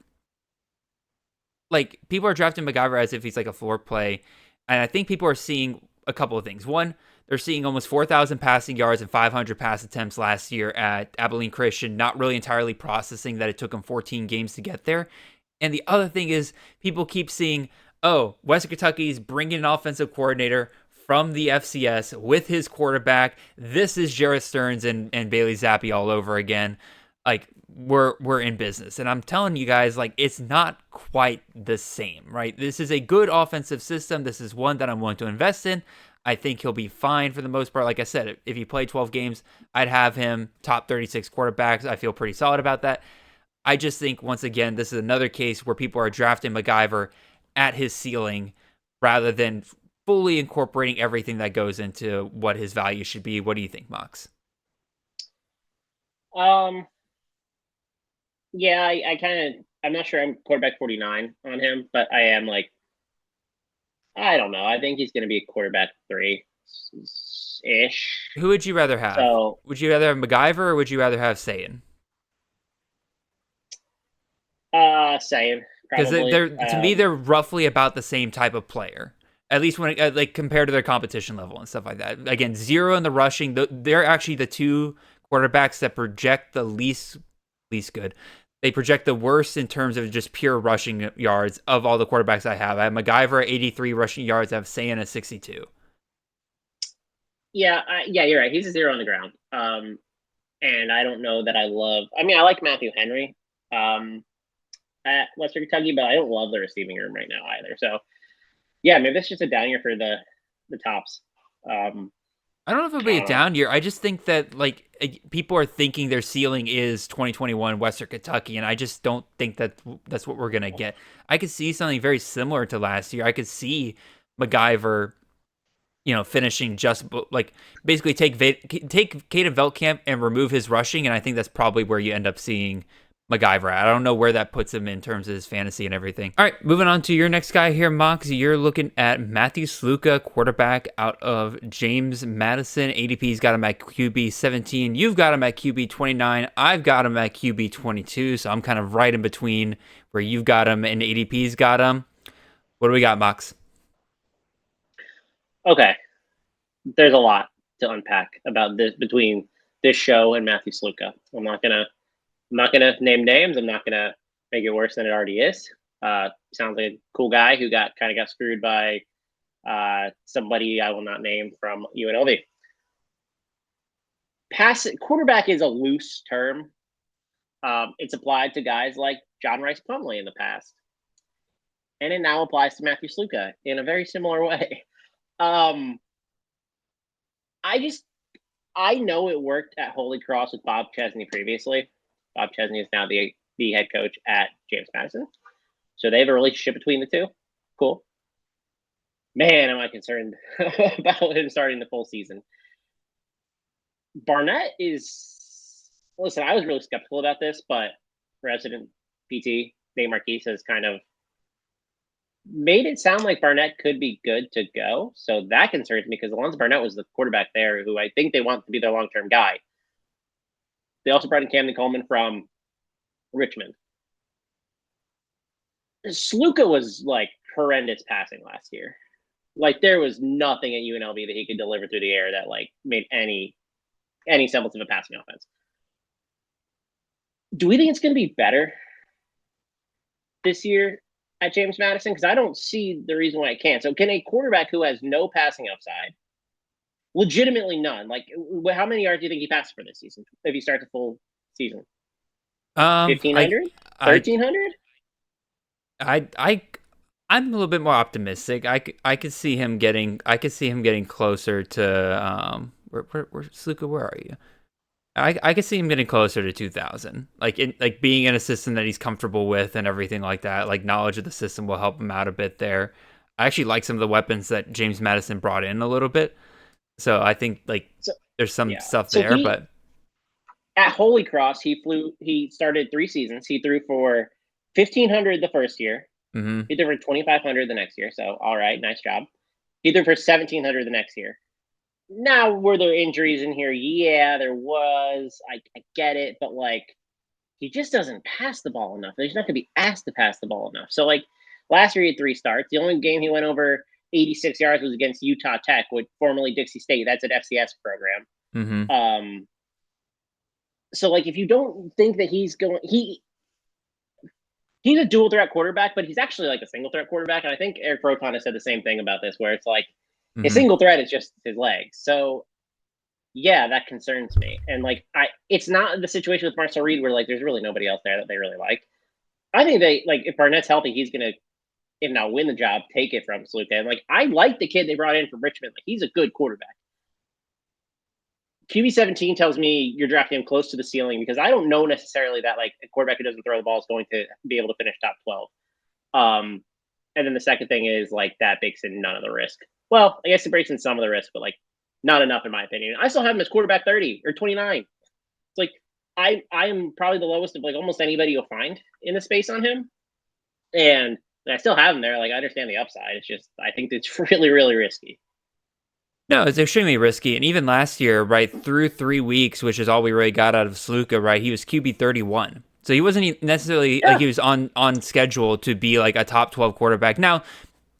like, people are drafting McIver as if he's like a floor play. And I think people are seeing a couple of things. One, they're seeing almost 4,000 passing yards and 500 pass attempts last year at Abilene Christian, not really entirely processing that it took him 14 games to get there. And the other thing is people keep seeing, Western Kentucky's bringing an offensive coordinator from the FCS with his quarterback. This is Jarrett Stearns and Bailey Zappi all over again. Like, we're in business. And I'm telling you guys, like, it's not quite the same, right? This is a good offensive system. This is one that I'm willing to invest in. I think he'll be fine for the most part. Like I said, if he played 12 games, I'd have him top 36 quarterbacks. I feel pretty solid about that. I just think, once again, this is another case where people are drafting MacGyver at his ceiling rather than fully incorporating everything that goes into what his value should be. What do you think, Mox? Yeah, I'm not sure I'm quarterback 49 on him, but I am like, I don't know. I think he's going to be a quarterback 3-ish. Who would you rather have? So, Would you rather have MacGyver or would you rather have Satan? same, Because probably. to me, they're roughly about the same type of player. At least when like compared to their competition level and stuff like that. Again, 0 in the rushing. They're actually the two quarterbacks that project the least good. They project the worst in terms of just pure rushing yards of all the quarterbacks I have. I have MacGyver at 83 rushing yards. I have Satan at 62. Yeah, you're right. He's a 0 on the ground. And I don't know that I love. I mean, I like Matthew Henry at Western Kentucky, but I don't love the receiving room right now either. So, yeah, maybe that's just a down year for the tops. I don't know if it'll be a down year. I just think that like people are thinking their ceiling is 2021 Western Kentucky, and I just don't think that that's what we're gonna get. I could see something very similar to last year. I could see MacGyver, finishing just like basically take Caden Veltkamp and remove his rushing, and I think that's probably where you end up seeing MacGyver at. I don't know where that puts him in terms of his fantasy and everything. All right, moving on to your next guy here, Mox. You're looking at Matthew Sluka, quarterback out of James Madison. ADP's got him at QB 17. You've got him at QB 29. I've got him at QB 22, so I'm kind of right in between where you've got him and ADP's got him. What do we got, Mox? Okay. There's a lot to unpack about this between this show and Matthew Sluka. I'm not gonna name names. I'm not gonna make it worse than it already is. Sounds like a cool guy who got screwed by somebody I will not name from UNLV. Quarterback is a loose term. It's applied to guys like John Rice Plumlee in the past, and it now applies to Matthew Sluka in a very similar way. I know it worked at Holy Cross with Bob Chesney previously. Bob Chesney is now the head coach at James Madison. So they have a relationship between the two. Cool. Man, am I concerned about him starting the full season. Barnett is... Listen, I was really skeptical about this, but resident PT, Dave Marquise, has kind of made it sound like Barnett could be good to go. So that concerns me because Alonzo Barnett was the quarterback there who I think they want to be their long-term guy. They also brought in Camden Coleman from Richmond. Sluka was like horrendous passing last year. Like there was nothing at UNLV that he could deliver through the air that like made any semblance of a passing offense. Do we think it's going to be better this year at James Madison? Because I don't see the reason why it can't. So can a quarterback who has no passing upside, legitimately none, like how many yards do you think he passed for this season if he starts a full season? 1,500? 1,300? I'm a little bit more optimistic. I could see him getting closer to where Sluka, where are you? I could see him getting closer to 2,000. Like being in a system that he's comfortable with and everything like that. Like knowledge of the system will help him out a bit there. I actually like some of the weapons that James Madison brought in a little bit. So I think there's some stuff there, but at Holy Cross, he started 3 seasons. He threw for 1,500 the first year. Mm-hmm. He threw for 2,500 the next year. So, all right, nice job. He threw for 1,700 the next year. Now, were there injuries in here? Yeah, there was. I get it. But, he just doesn't pass the ball enough. He's not going to be asked to pass the ball enough. So, last year he had 3 starts. The only game he went over 86 yards was against Utah Tech, with formerly Dixie State. That's an FCS program. Mm-hmm. So, if you don't think that he's going... He's a dual threat quarterback, but he's actually a single threat quarterback. And I think Eric Procon has said the same thing about this, where it's his single threat is just his legs. So yeah, that concerns me. And it's not the situation with Marcel Reed where there's really nobody else there that they really like. I think they if Barnett's healthy, he's gonna, if not win the job, take it from Sluka. And I like the kid they brought in from Richmond. He's a good quarterback. QB 17 tells me you're drafting him close to the ceiling because I don't know necessarily that like a quarterback who doesn't throw the ball is going to be able to finish top 12. And then the second thing is like that bakes in none of the risk. Well, I guess it breaks in some of the risk, but like not enough in my opinion. I still have him as quarterback 30 or 29. It's like I am probably the lowest of like almost anybody you'll find in the space on him. And I still have him there. Like I understand the upside. It's just I think it's really, really risky. No, it's extremely risky. And even last year, right, through 3 weeks, which is all we really got out of Sluka, right, he was QB 31. So he wasn't necessarily like he was on schedule to be like a top 12 quarterback. Now,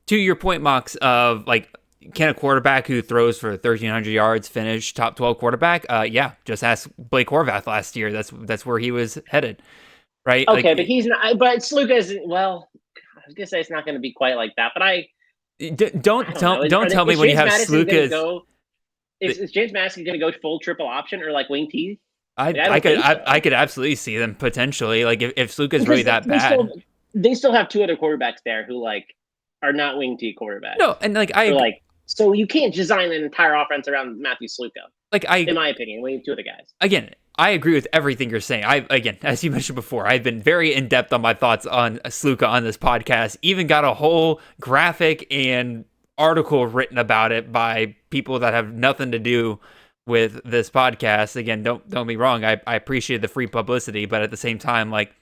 to your point, Mox, of like, can a quarterback who throws for 1,300 yards finish top 12 quarterback? Yeah, just ask Blake Horvath last year. That's where he was headed, right? Okay, like, but he's not. But Sluka is well. I was gonna say it's not going to be quite like that, but don't tell me when you have Sluka. Is James Madison going to go full triple option or like wing T? I could absolutely see them potentially like if Sluka's really that bad. They still have 2 other quarterbacks there who like are not wing T quarterbacks. No, and like so you can't design an entire offense around Matthew Sluka. Like in my opinion, we need 2 other guys. Again, I agree with everything you're saying. Again, as you mentioned before, I've been very in depth on my thoughts on Sluka on this podcast. Even got a whole graphic and article written about it by people that have nothing to do with this podcast. Again, don't get me wrong. I appreciate the free publicity, but at the same time, like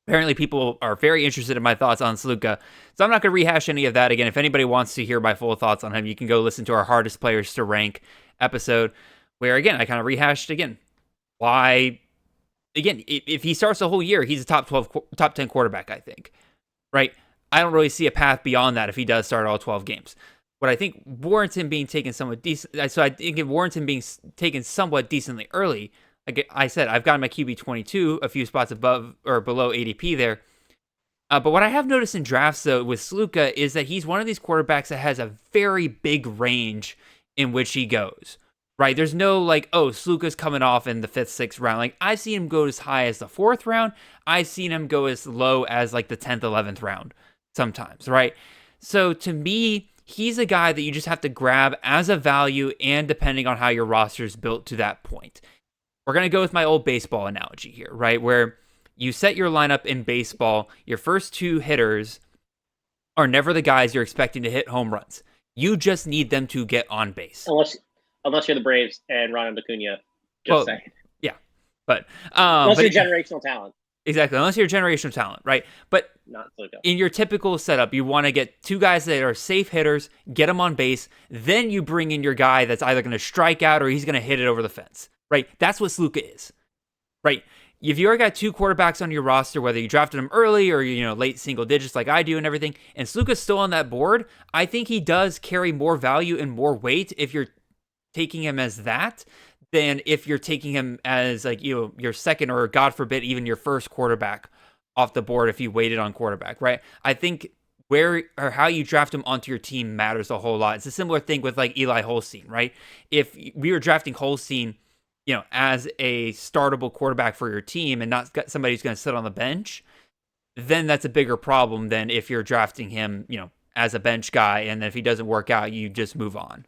apparently people are very interested in my thoughts on Sluka. So I'm not going to rehash any of that. Again, if anybody wants to hear my full thoughts on him, you can go listen to our hardest players to rank episode where, again, I kind of rehashed again why, again, if he starts the whole year, he's a top 10 quarterback, I think, right? I don't really see a path beyond that if he does start all 12 games. What I think warrants him being taken somewhat decent, so I think it warrants him being taken somewhat decently early. Like I said, I've got him at QB 22, a few spots above or below ADP there. But what I have noticed in drafts, though, with Sluka is that he's one of these quarterbacks that has a very big range in which he goes, right? There's no like, oh, Sluka's coming off in the 5th, 6th round. Like I've seen him go as high as the 4th round. I've seen him go as low as like the 10th, 11th round sometimes, right? So to me, he's a guy that you just have to grab as a value and depending on how your roster is built to that point. We're going to go with my old baseball analogy here, right? Where you set your lineup in baseball, your first 2 hitters are never the guys you're expecting to hit home runs. You just need them to get on base. Unless you're the Braves and Ronald Acuna, just saying. Yeah, but unless you're generational talent. Exactly, unless you're generational talent, right? But not Sluka. In your typical setup, you want to get 2 guys that are safe hitters, get them on base, then you bring in your guy that's either going to strike out or he's going to hit it over the fence, right? That's what Sluka is, right? If you already got 2 quarterbacks on your roster, whether you drafted them early or late single digits like I do and everything, and Sluka's still on that board, I think he does carry more value and more weight if you're taking him as that than if you're taking him as like your second or God forbid even your first quarterback off the board if you waited on quarterback, right? I think where or how you draft him onto your team matters a whole lot. It's a similar thing with like Eli Holstein, right? If we were drafting Holstein, as a startable quarterback for your team and not somebody who's going to sit on the bench, then that's a bigger problem than if you're drafting him, as a bench guy, and then if he doesn't work out, you just move on.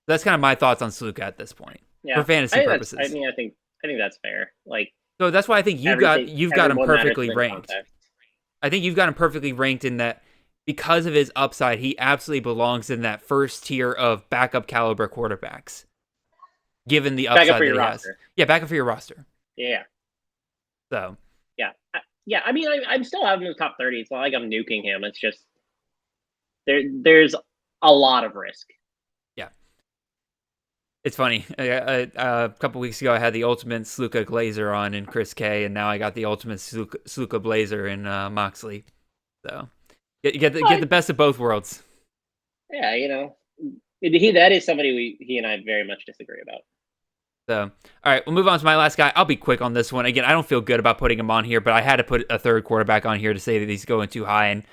That's kind of my thoughts on Sluka at this point, for fantasy purposes. I think that's fair. Like, so that's why I think you've got him perfectly ranked. I think you've got him perfectly ranked in that because of his upside, he absolutely belongs in that first tier of backup caliber quarterbacks. Given the upside that he has, backup for your roster. Yeah. So. Yeah. I mean, I'm still having him in the top 30. It's not like I'm nuking him. It's just there's a lot of risk. It's funny. A couple weeks ago, I had the ultimate Sluka Glazer on in Chris K, and now I got the ultimate Sluka Blazer in Moxley. So you get the best of both worlds. Yeah, that is somebody he and I very much disagree about. So, all right, we'll move on to my last guy. I'll be quick on this one. Again, I don't feel good about putting him on here, but I had to put a 3rd quarterback on here to say that he's going too high, and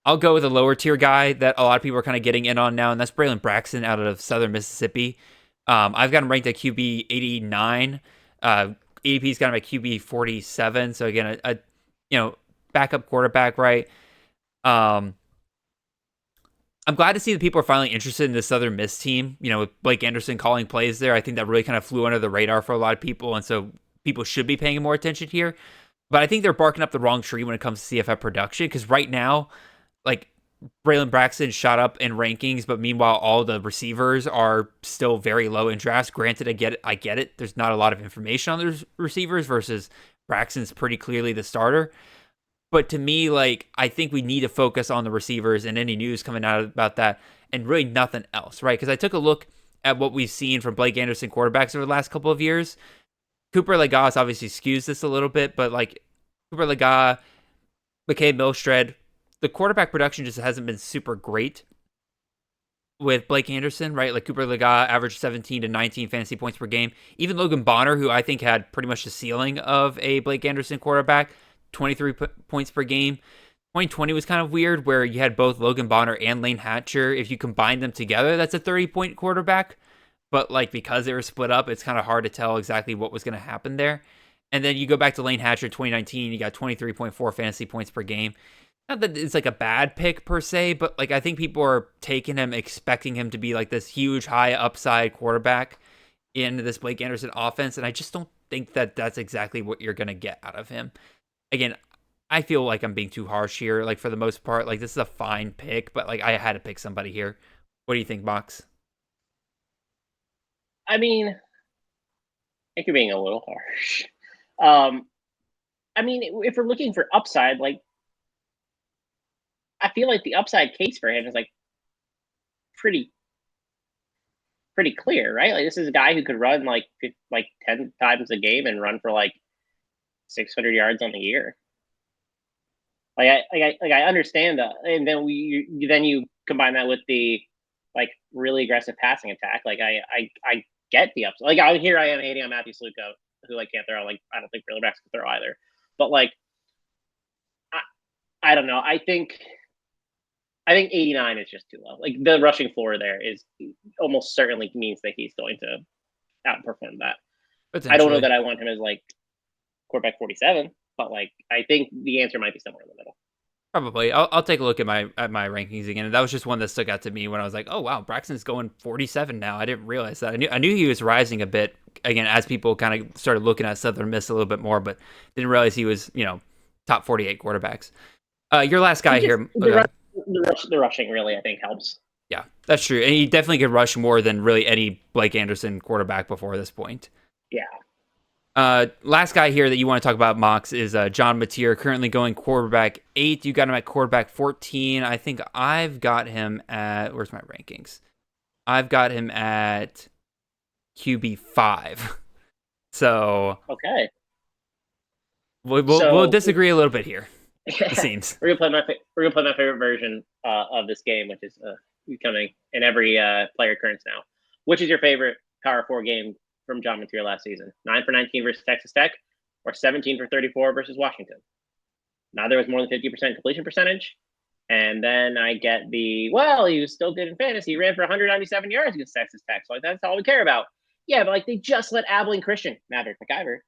I'll go with a lower tier guy that a lot of people are kind of getting in on now, and that's Braylon Braxton out of Southern Mississippi. I've got him ranked at QB 89. ADP's got him at QB 47. So again, a backup quarterback, right? I'm glad to see that people are finally interested in this Southern Miss team. With Blake Anderson calling plays there, I think that really kind of flew under the radar for a lot of people, and so people should be paying more attention here. But I think they're barking up the wrong tree when it comes to CFF production, because right now, like, Braylon Braxton shot up in rankings, but meanwhile, all the receivers are still very low in drafts. Granted, I get it. There's not a lot of information on the receivers versus Braxton's pretty clearly the starter. But to me, like, I think we need to focus on the receivers and any news coming out about that and really nothing else, right? Because I took a look at what we've seen from Blake Anderson quarterbacks over the last couple of years. Cooper Legas obviously skews this a little bit, but like Cooper Legas, McCabe Milstred, the quarterback production just hasn't been super great with Blake Anderson, right? Like Cooper Legas averaged 17 to 19 fantasy points per game. Even Logan Bonner, who I think had pretty much the ceiling of a Blake Anderson quarterback, 23 points per game. 2020 was kind of weird where you had both Logan Bonner and Lane Hatcher. If you combine them together, that's a 30-point quarterback. But like because they were split up, it's kind of hard to tell exactly what was going to happen there. And then you go back to Lane Hatcher 2019, you got 23.4 fantasy points per game. Not that it's like a bad pick per se, but like I think people are taking him, expecting him to be like this huge high upside quarterback in this Blake Anderson offense. And I just don't think that that's exactly what you're going to get out of him. Again, I feel like I'm being too harsh here. Like for the most part, like this is a fine pick, but like I had to pick somebody here. What do you think, Mox? I mean, I think you're being a little harsh. I mean, if we're looking for upside, like I feel like the upside case for him is like pretty clear, right? Like this is a guy who could run like 10 times a game and run for like 600 yards on the year. I understand that, and then you combine that with the like really aggressive passing attack. Like I get the upside. Like out here I am hating on Matthew Sluka, who like can't throw. Like I don't think Braylon Braxton can throw either. But like I don't know. I think 89 is just too low. Like the rushing floor there is almost certainly means that he's going to outperform that. I don't know that I want him as like quarterback 47, but like I think the answer might be somewhere in the middle. Probably. I'll take a look at my rankings again. And that was just one that stuck out to me when I was like, oh wow, Braxton's going 47 now. I didn't realize that. I knew he was rising a bit again as people kind of started looking at Southern Miss a little bit more, but didn't realize he was top 48 quarterbacks. Your last guy here. The rushing really I think helps. Yeah, that's true, and he definitely could rush more than really any Blake Anderson quarterback before this point. Yeah. Last guy here that you want to talk about, Mox, is John Mateer, currently going quarterback 8. You got him at quarterback 14. I think I've got him at, where's my rankings? I've got him at QB 5. So okay, we'll disagree a little bit here. It seems we're gonna play my favorite version of this game, which is coming in every player occurrence now. Which is your favorite Power 4 game from John Mateer last season? 9 for 19 versus Texas Tech, or 17 for 34 versus Washington? Neither was more than 50% completion percentage. And then I get he was still good in fantasy. He ran for 197 yards against Texas Tech. So like that's all we care about. Yeah, but like they just let Abilene Christian, Maverick McIver,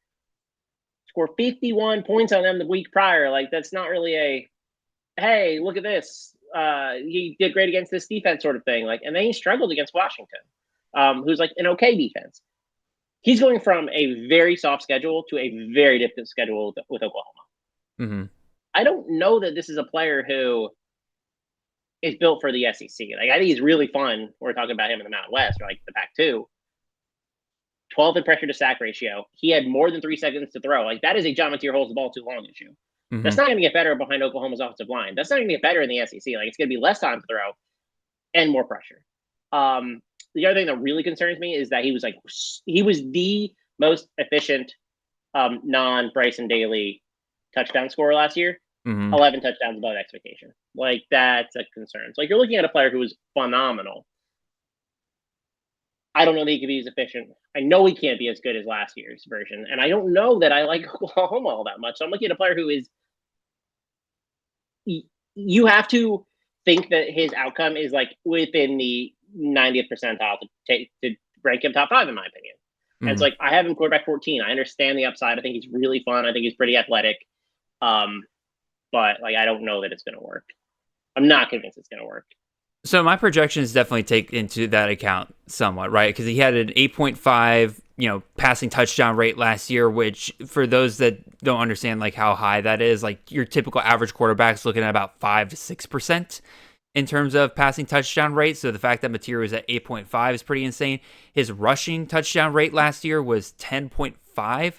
score 51 points on them the week prior. Like that's not really hey, look at this. He did great against this defense sort of thing. Like, and then he struggled against Washington, who's like an okay defense. He's going from a very soft schedule to a very difficult schedule with Oklahoma. Mm-hmm. I don't know that this is a player who is built for the SEC. Like, I think he's really fun. We're talking about him in the Mountain West, or like the Pac-2. 12th in pressure to sack ratio. He had more than 3 seconds to throw. Like, that is a John Mateer holds the ball too long issue. Mm-hmm. That's not going to get better behind Oklahoma's offensive line. That's not going to get better in the SEC. Like, it's going to be less time to throw and more pressure. The other thing that really concerns me is that he was the most efficient non-Bryson Daly touchdown scorer last year. Mm-hmm. 11 touchdowns above expectation. Like, that's a concern. So, like, you're looking at a player who was phenomenal. I don't know that he can be as efficient. I know he can't be as good as last year's version. And I don't know that I like Oklahoma all that much. So I'm looking at a player who is – you have to think that his outcome is, like, within the 90th percentile to rank him top 5, in my opinion. Mm-hmm. And it's like, I have him quarterback 14. I understand the upside. I think he's really fun. I think he's pretty athletic. But, like, I don't know that it's going to work. I'm not convinced it's going to work. So my projections definitely take into that account somewhat, right? Because he had an 8.5, passing touchdown rate last year, which for those that don't understand like how high that is, like your typical average quarterback's looking at about 5 to 6% in terms of passing touchdown rate. So the fact that Mateer was at 8.5 is pretty insane. His rushing touchdown rate last year was 10.5,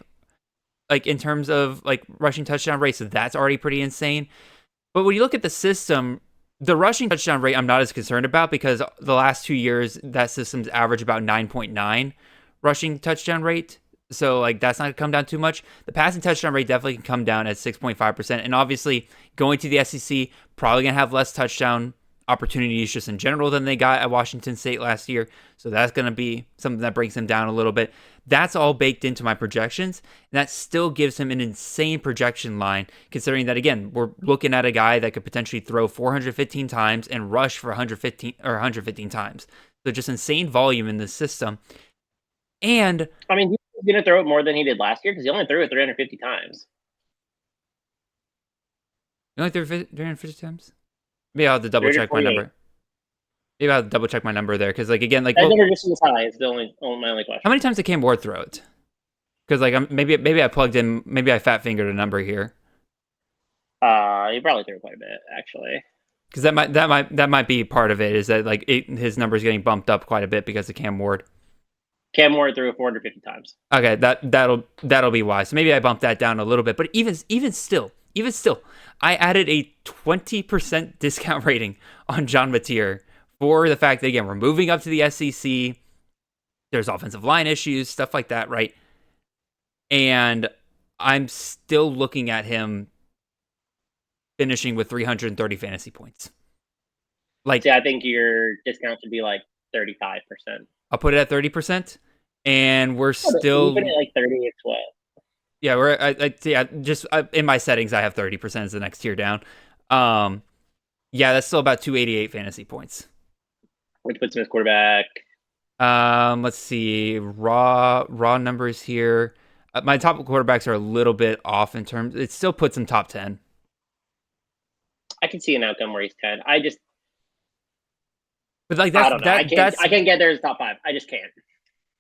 like in terms of like rushing touchdown rate. So that's already pretty insane. But when you look at the system, the rushing touchdown rate I'm not as concerned about because the last 2 years, that system's average about 9.9 rushing touchdown rate. So like that's not going to come down too much. The passing touchdown rate definitely can come down at 6.5%. And obviously going to the SEC, probably going to have less touchdown opportunities just in general than they got at Washington State last year. So that's going to be something that brings him down a little bit. That's all baked into my projections. And that still gives him an insane projection line, considering that, again, we're looking at a guy that could potentially throw 415 times and rush for 115 times. So just insane volume in this system. And I mean, he's going to throw it more than he did last year because he only threw it 350 times. You only threw 350 times? Maybe I'll have to double check my number. Maybe I'll double check my number there because, like, again, like that number just was high. It's my only question. How many times did Cam Ward throw it? Because like maybe I plugged in, maybe I fat fingered a number here. He probably threw quite a bit actually. Because that might be part of it. Is that like his numbers getting bumped up quite a bit because of Cam Ward. Cam Ward threw it 450 times. Okay, that'll be why. So maybe I bumped that down a little bit. But even still, I added a 20% discount rating on John Mateer for the fact that, again, we're moving up to the SEC. There's offensive line issues, stuff like that, right? And I'm still looking at him finishing with 330 fantasy points. Like, see, I think your discount should be like 35%. I'll put it at 30%, and we're still. You put it like 30, it's what? Yeah, in my settings, I have 30% as the next tier down. Yeah, that's still about 288 fantasy points. Which puts him as quarterback. Let's see, raw numbers here. My top quarterbacks are a little bit off in terms. It still puts him top 10. I can see an outcome where he's 10. But like that's, I don't know. I can't get there as top 5. I just can't.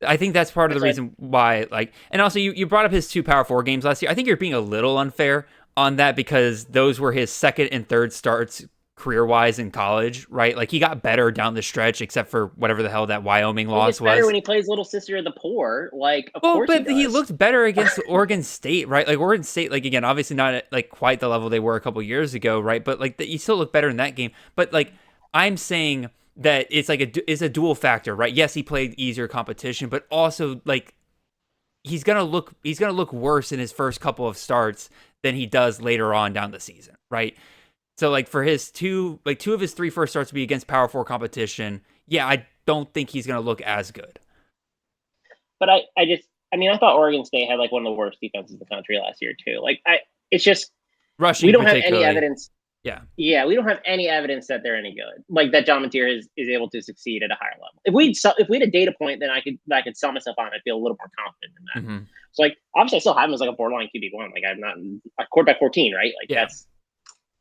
I think that's part of the reason why, like, and also you brought up his 2 Power 4 games last year. I think you're being a little unfair on that because those were his second and third starts career-wise in college, right? Like, he got better down the stretch, except for whatever the hell that Wyoming loss was. Better when he plays Little Sister of the Poor, like, of course but he looked better against Oregon State, right? Like, Oregon State, like, again, obviously not at, like, quite the level they were a couple years ago, right? But, like, he still looked better in that game. But, like, I'm saying that it's like it's a dual factor, right? Yes, he played easier competition, but also like he's gonna look worse in his first couple of starts than he does later on down the season, right? So like for his two of his 3 first starts to be against Power 4 competition, yeah, I don't think he's gonna look as good. But I thought Oregon State had like one of the worst defenses in the country last year too. Like it's just rushing. We don't have any evidence. Yeah, we don't have any evidence that they're any good. Like that John Mateer is able to succeed at a higher level. If we had a data point, then I could sell myself on. I feel a little more confident in that. Mm-hmm. So like obviously I still have him as like a borderline QB1. Like I'm not a quarterback 14, right? Like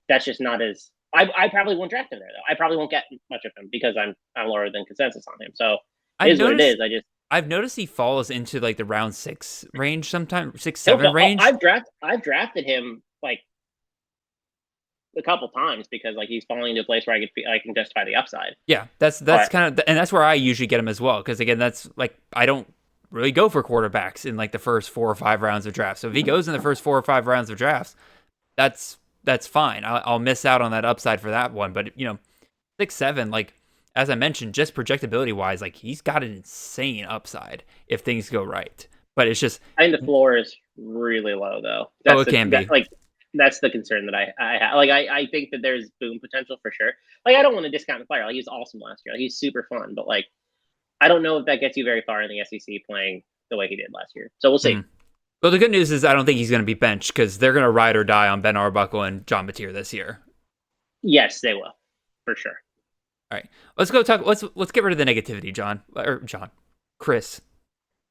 that's just not as. I probably won't draft him there though. I probably won't get much of him because I'm lower than consensus on him. So what it is. I've noticed he falls into like the round 6 range sometimes, 6-7 range. I've drafted him like a couple times because like he's falling into a place where I can justify the upside. Yeah, that's kind of, and that's where I usually get him as well. Because again, that's like I don't really go for quarterbacks in like the first 4 or 5 rounds of drafts. So if he goes in the first 4 or 5 rounds of drafts, that's fine. I'll miss out on that upside for that one. But 6-7, like as I mentioned, just projectability wise, like he's got an insane upside if things go right. But it's just I think the floor is really low though. It can be. That's the concern that I have. Like, I think that there's boom potential for sure. Like, I don't want to discount the player. Like, he was awesome last year. Like, he's super fun. But, like, I don't know if that gets you very far in the SEC playing the way he did last year. So we'll see. Mm-hmm. Well, the good news is I don't think he's going to be benched because they're going to ride or die on Ben Arbuckle and John Mateer this year. Yes, they will. For sure. All right. Let's go talk. Let's get rid of the negativity, Chris.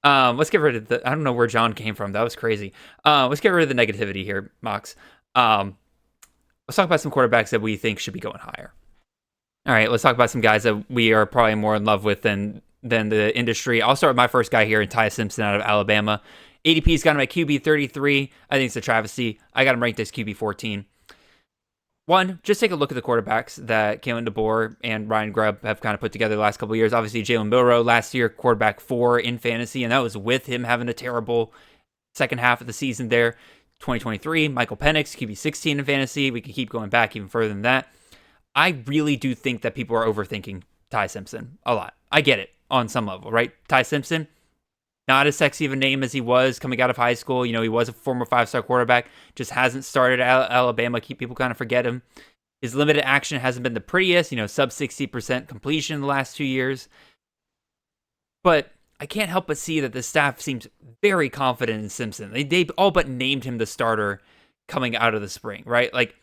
Let's get rid of I don't know where John came from. That was crazy. Let's get rid of the negativity here, Mox. Let's talk about some quarterbacks that we think should be going higher. All right, let's talk about some guys that we are probably more in love with than the industry. I'll start with my first guy here, Ty Simpson out of Alabama. ADP's got him at QB 33. I think it's a travesty. I got him ranked as QB 14. One, just take a look at the quarterbacks that Kalen DeBoer and Ryan Grubb have kind of put together the last couple of years. Obviously, Jalen Milroe last year, quarterback 4 in fantasy, and that was with him having a terrible second half of the season there. 2023, Michael Penix, QB 16 in fantasy. We can keep going back even further than that. I really do think that people are overthinking Ty Simpson a lot. I get it on some level, right? Ty Simpson, not as sexy of a name as he was coming out of high school. He was a former 5-star quarterback, just hasn't started at Alabama. People kind of forget him. His limited action hasn't been the prettiest, sub 60% completion in the last 2 years. But I can't help but see that the staff seems very confident in Simpson. They all but named him the starter coming out of the spring, right? Like,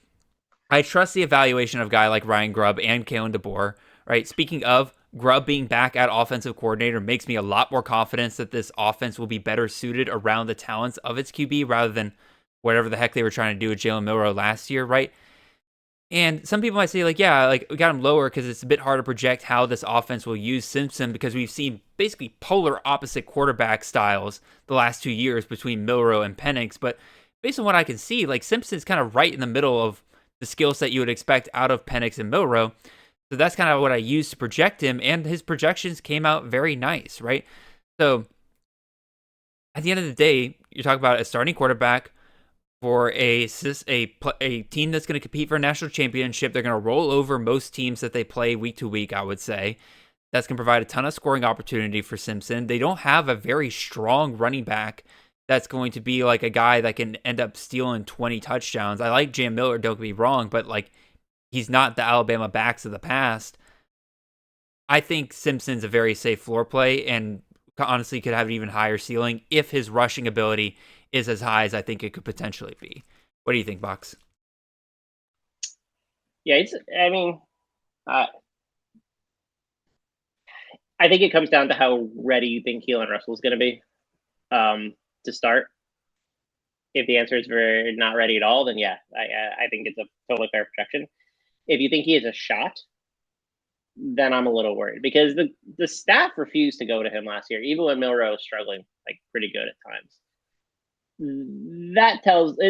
I trust the evaluation of a guy like Ryan Grubb and Kalen DeBoer, right? Speaking of, Grubb being back at offensive coordinator makes me a lot more confidence that this offense will be better suited around the talents of its QB rather than whatever the heck they were trying to do with Jalen Milroe last year, right? And some people might say, we got him lower because it's a bit hard to project how this offense will use Simpson because we've seen basically polar opposite quarterback styles the last 2 years between Milroe and Penix. But based on what I can see, Simpson's kind of right in the middle of the skill set you would expect out of Penix and Milroe. So that's kind of what I used to project him, and his projections came out very nice, right? So at the end of the day, you're talking about a starting quarterback for a team that's going to compete for a national championship. They're going to roll over most teams that they play week to week, I would say. That's going to provide a ton of scoring opportunity for Simpson. They don't have a very strong running back that's going to be like a guy that can end up stealing 20 touchdowns. I like Jam Miller, don't get me wrong, but he's not the Alabama backs of the past. I think Simpson's a very safe floor play and honestly could have an even higher ceiling if his rushing ability is as high as I think it could potentially be. What do you think, Box? Yeah, I think it comes down to how ready you think Keelan Russell is going to be to start. If the answer is very not ready at all, then yeah, I think it's a totally fair projection. If you think he has a shot, then I'm a little worried because the staff refused to go to him last year, even when Milroe was struggling pretty good at times.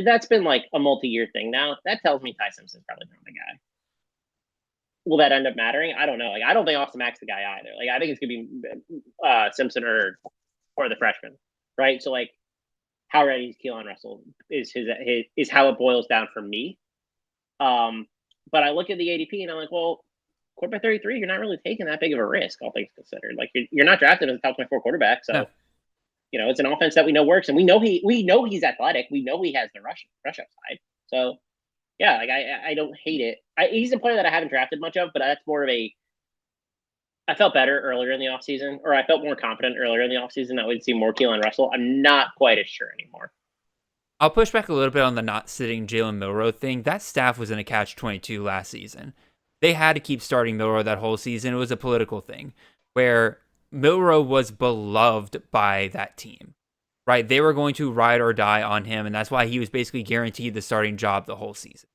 That's been a multi-year thing now. That tells me Ty Simpson's probably not the guy. Will that end up mattering? I don't know. I don't think Austin Mack's the guy either. I think it's gonna be Simpson or the freshman, right? So how ready is Keelan Russell is is how it boils down for me. But I look at the ADP and I'm like, well, quarterback 33, you're not really taking that big of a risk, all things considered. You're not drafted as a top 24 quarterback, so it's an offense that we know works, and we know he's athletic. We know he has the rush upside. So yeah, I don't hate it. He's a player that I haven't drafted much of, but that's more of I felt better earlier in the offseason, or I felt more confident earlier in the offseason that we'd see more Keelan Russell. I'm not quite as sure anymore. I'll push back a little bit on the not sitting Jalen Milroe thing. That staff was in a catch-22 last season. They had to keep starting Milroe that whole season. It was a political thing where Milroe was beloved by that team, right? They were going to ride or die on him, and that's why he was basically guaranteed the starting job the whole season,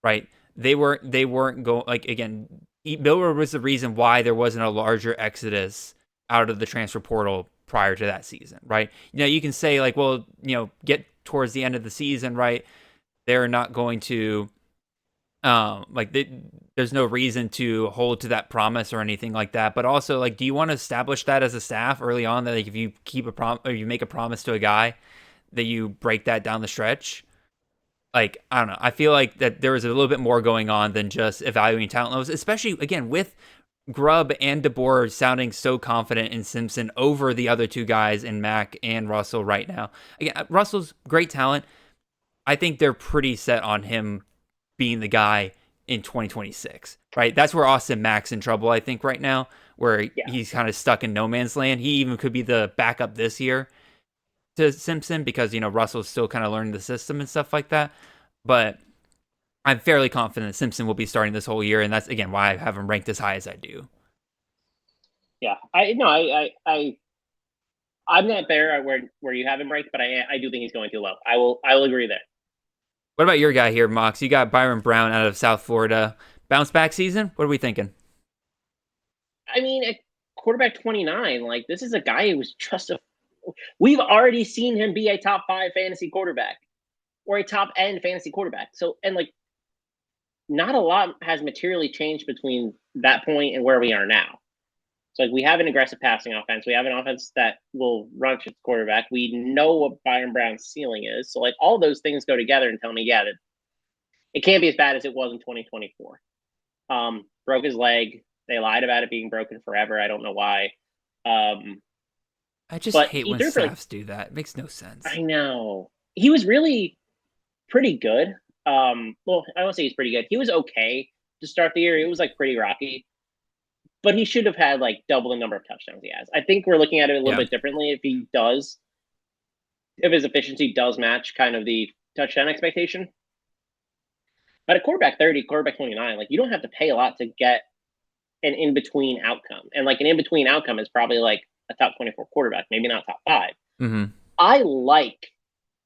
right? They weren't going, again, Milroe was the reason why there wasn't a larger exodus out of the transfer portal prior to that season, right? You can say get towards the end of the season, right? They're not going to there's no reason to hold to that promise or anything like that. But also, do you want to establish that as a staff early on that if you keep or you make a promise to a guy that you break that down the stretch? I don't know. I feel like that there was a little bit more going on than just evaluating talent levels, especially again with Grubb and DeBoer sounding so confident in Simpson over the other two guys in Mack and Russell right now. Again, Russell's great talent. I think they're pretty set on him being the guy in 2026, right? That's where Austin Mack's in trouble, I think, right now, where he's kind of stuck in no man's land. He even could be the backup this year to Simpson because, Russell's still kind of learning the system and stuff like that. But I'm fairly confident Simpson will be starting this whole year, and that's, again, why I have him ranked as high as I do. Yeah, I'm not there where you have him ranked, but I do think he's going too low. I will agree there. What about your guy here, Mox? You got Byron Brown out of South Florida. Bounce back season? What are we thinking? I mean, at quarterback 29, like, this is a guy who was we've already seen him be a top 5 fantasy quarterback or a top end fantasy quarterback. So, and like, not a lot has materially changed between that point and where we are now. So, like, we have an aggressive passing offense. We have an offense that will run its quarterback. We know what Byron Brown's ceiling is. So, like, all those things go together and tell me, yeah, that it can't be as bad as it was in 2024. Broke his leg. They lied about it being broken forever. I don't know why. I just hate when staffs do that. It makes no sense. I know. He was really pretty good. Well, I won't say he's pretty good. He was okay to start the year. It was like pretty rocky. But he should have had like double the number of touchdowns he has. I think we're looking at it a little bit differently. If his efficiency does match kind of the touchdown expectation. But at quarterback 30, quarterback 29, like, you don't have to pay a lot to get an in-between outcome. And like, an in-between outcome is probably like a top 24 quarterback, maybe not top 5. Mm-hmm. I like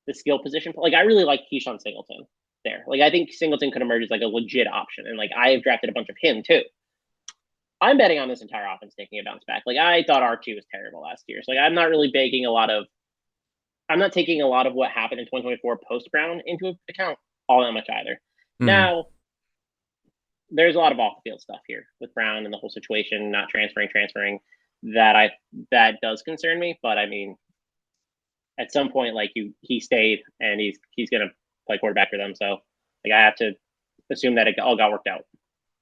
the skill position. Like, I really like Keyshawn Singleton there. Like, I think Singleton could emerge as like a legit option. And like, I have drafted a bunch of him too. I'm betting on this entire offense taking a bounce back. Like, I thought Archie was terrible last year. So like, I'm not taking a lot of what happened in 2024 post Brown into account all that much either. Mm-hmm. Now, there's a lot of off the field stuff here with Brown and the whole situation, not transferring. That does concern me. But I mean, at some point, like, he stayed and he's gonna play quarterback for them. So like, I have to assume that it all got worked out.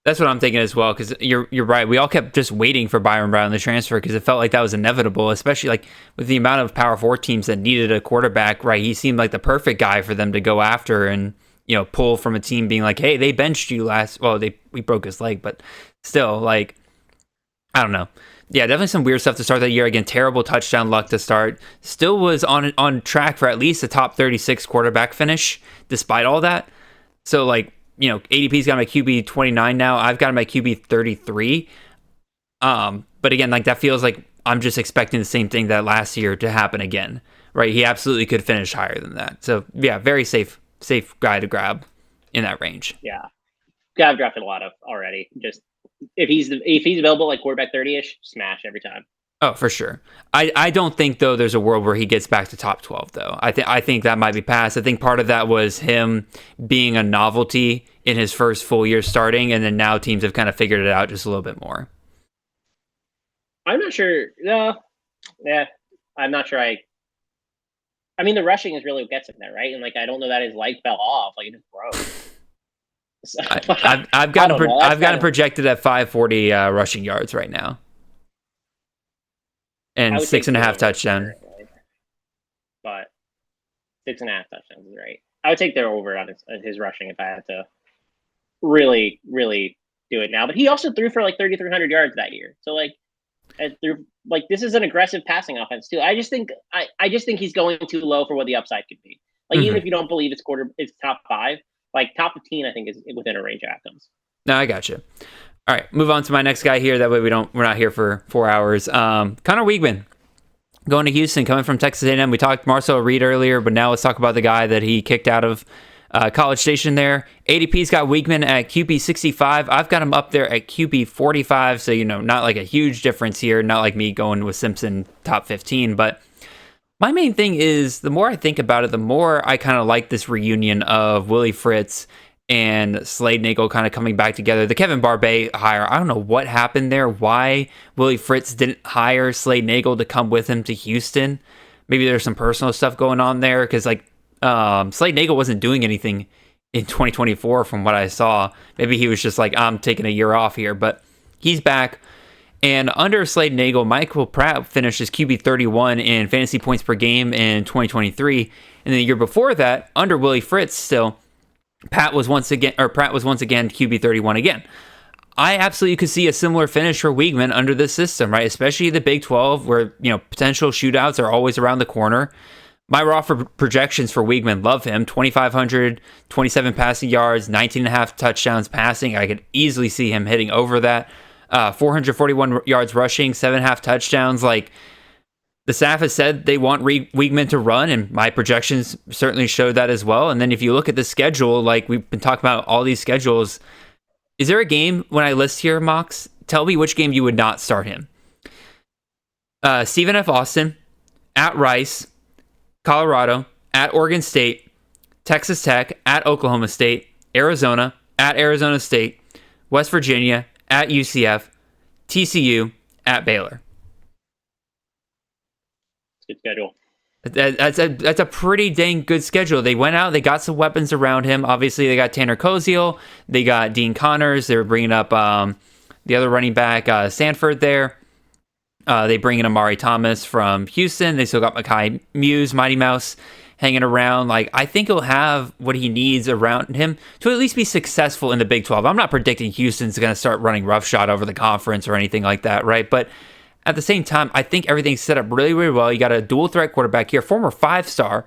That's what I'm thinking as well, because you're right. We all kept just waiting for Byron Brown to transfer because it felt like that was inevitable, especially like with the amount of Power 4 teams that needed a quarterback, right? He seemed like the perfect guy for them to go after and, you know, pull from a team being like, hey, they benched you we broke his leg, but still, like, I don't know. Yeah, definitely some weird stuff to start that year. Again, terrible touchdown luck to start. Still was on track for at least a top 36 quarterback finish, despite all that. So, like, you know, ADP's got him at QB 29 now. I've got him at QB 33. But again, like, that feels like I'm just expecting the same thing that last year to happen again, right? He absolutely could finish higher than that. So, yeah, very safe guy to grab in that range. Yeah. I've drafted a lot of already. Just if he's available like quarterback 30-ish, smash every time. Oh, for sure. I don't think, though, there's a world where he gets back to top 12, though. I think that might be past. I think part of that was him being a novelty in his first full year starting, and then now teams have kind of figured it out just a little bit more. I'm not sure. I'm not sure. I mean, the rushing is really what gets him there, right? And like, I don't know that his leg fell off. Like, it just broke. So, I've got him projected at 540 rushing yards right now. And 6.5 touchdown. But 6.5 touchdowns is right. I would take their over on his rushing if I had to really, really do it now. But he also threw for like 3,300 yards that year. So like, this is an aggressive passing offense too. I just think he's going too low for what the upside could be. Like, even if you don't believe it's top 5, like top 15, I think is within a range of outcomes. No, I got you. All right, move on to my next guy here. That way we're not here for 4 hours. Connor Weigman going to Houston, coming from Texas A&M. We talked Marcel Reed earlier, but now let's talk about the guy that he kicked out of College Station there. ADP's got Weigman at QB 65. I've got him up there at QB 45. So, you know, not like a huge difference here. Not like me going with Simpson top 15. But my main thing is, the more I think about it, the more I kind of like this reunion of Willie Fritz and Slade Nagel kind of coming back together. The Kevin Barbay hire, I don't know what happened there, why Willie Fritz didn't hire Slade Nagel to come with him to Houston. Maybe there's some personal stuff going on there, because like Slade Nagel wasn't doing anything in 2024 from what I saw. Maybe he was just like, I'm taking a year off here, but he's back. And under Slade Nagel, Michael Pratt finished as QB 31 in fantasy points per game in 2023. And the year before that, under Willie Fritz still, Pratt was once again QB 31 again. I absolutely could see a similar finish for Weigman under this system, right? Especially the Big 12, where, you know, potential shootouts are always around the corner. My raw projections for Weigman love him. 2,500, 27 passing yards, 19.5 touchdowns passing. I could easily see him hitting over that. 441 yards rushing, 7.5 touchdowns. Like, the staff has said they want Weigman to run, and my projections certainly showed that as well. And then if you look at the schedule, like we've been talking about all these schedules, is there a game when I list here, Mox, tell me which game you would not start him. Stephen F. Austin, at Rice, Colorado, at Oregon State, Texas Tech, at Oklahoma State, Arizona, at Arizona State, West Virginia, at UCF, TCU, at Baylor. Good schedule. That's a pretty dang good schedule. They went out, they got some weapons around him. Obviously, they got Tanner Koziel, they got Dean Connors. They were bringing up the other running back, Sanford there. They bring in Amari Thomas from Houston. They still got Mekhi Muse, Mighty Mouse, hanging around. Like, I think he'll have what he needs around him to at least be successful in the Big 12. I'm not predicting Houston's going to start running roughshod over the conference or anything like that, right? But at the same time, I think everything's set up really, really well. You got a dual threat quarterback here, former 5-star,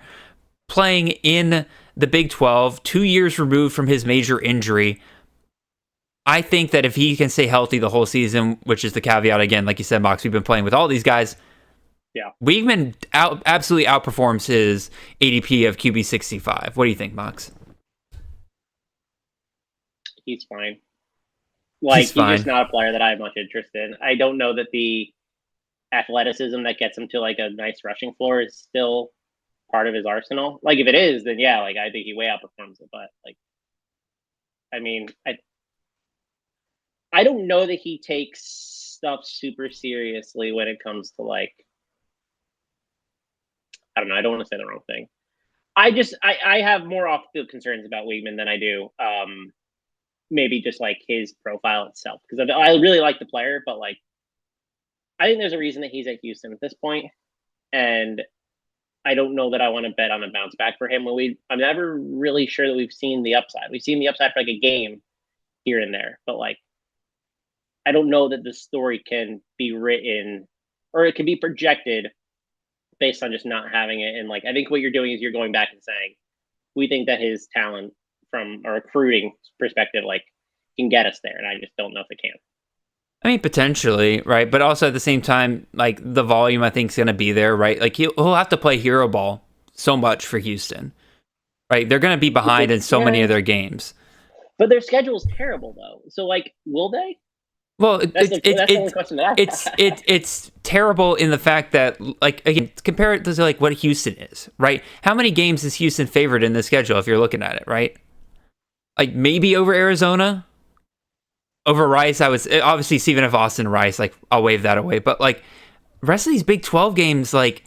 playing in the Big 12, 2 years removed from his major injury. I think that if he can stay healthy the whole season, which is the caveat again, like you said, Mox, we've been playing with all these guys. Yeah, Weigman absolutely outperforms his ADP of QB 65. What do you think, Mox? he's fine. Like, He's fine. he's just not a player that I have much interest in. I don't know that the athleticism that gets him to like a nice rushing floor is still part of his arsenal. Like, if it is, then yeah, like I think he way outperforms it. But like, I mean, I don't know that he takes stuff super seriously when it comes to like, I don't know. I don't want to say the wrong thing. I have more off-field concerns about Weigman than I do maybe just like his profile itself, because I really like the player, but like I think there's a reason that he's at Houston at this point, and I don't know that I want to bet on a bounce back for him. I'm never really sure that we've seen the upside. We've seen the upside for like a game here and there, but like I don't know that the story can be written or it can be projected based on just not having it. And like I think what you're doing is you're going back and saying we think that his talent from a recruiting perspective like can get us there, and I just don't know if it can. I mean, potentially, right? But also at the same time, like the volume I think is going to be there, right? Like he'll have to play hero ball so much for Houston, right? They're going to be behind in so many of their games. But their schedule is terrible, though. So, like, will they? Well, That's the only question that I have. it's terrible in the fact that, like, again, compare it to like what Houston is, right? How many games is Houston favored in the schedule if you're looking at it, right? Like maybe over Arizona. Over Rice, I was obviously Stephen F. Austin Rice. Like I'll wave that away, but like rest of these Big 12 games, like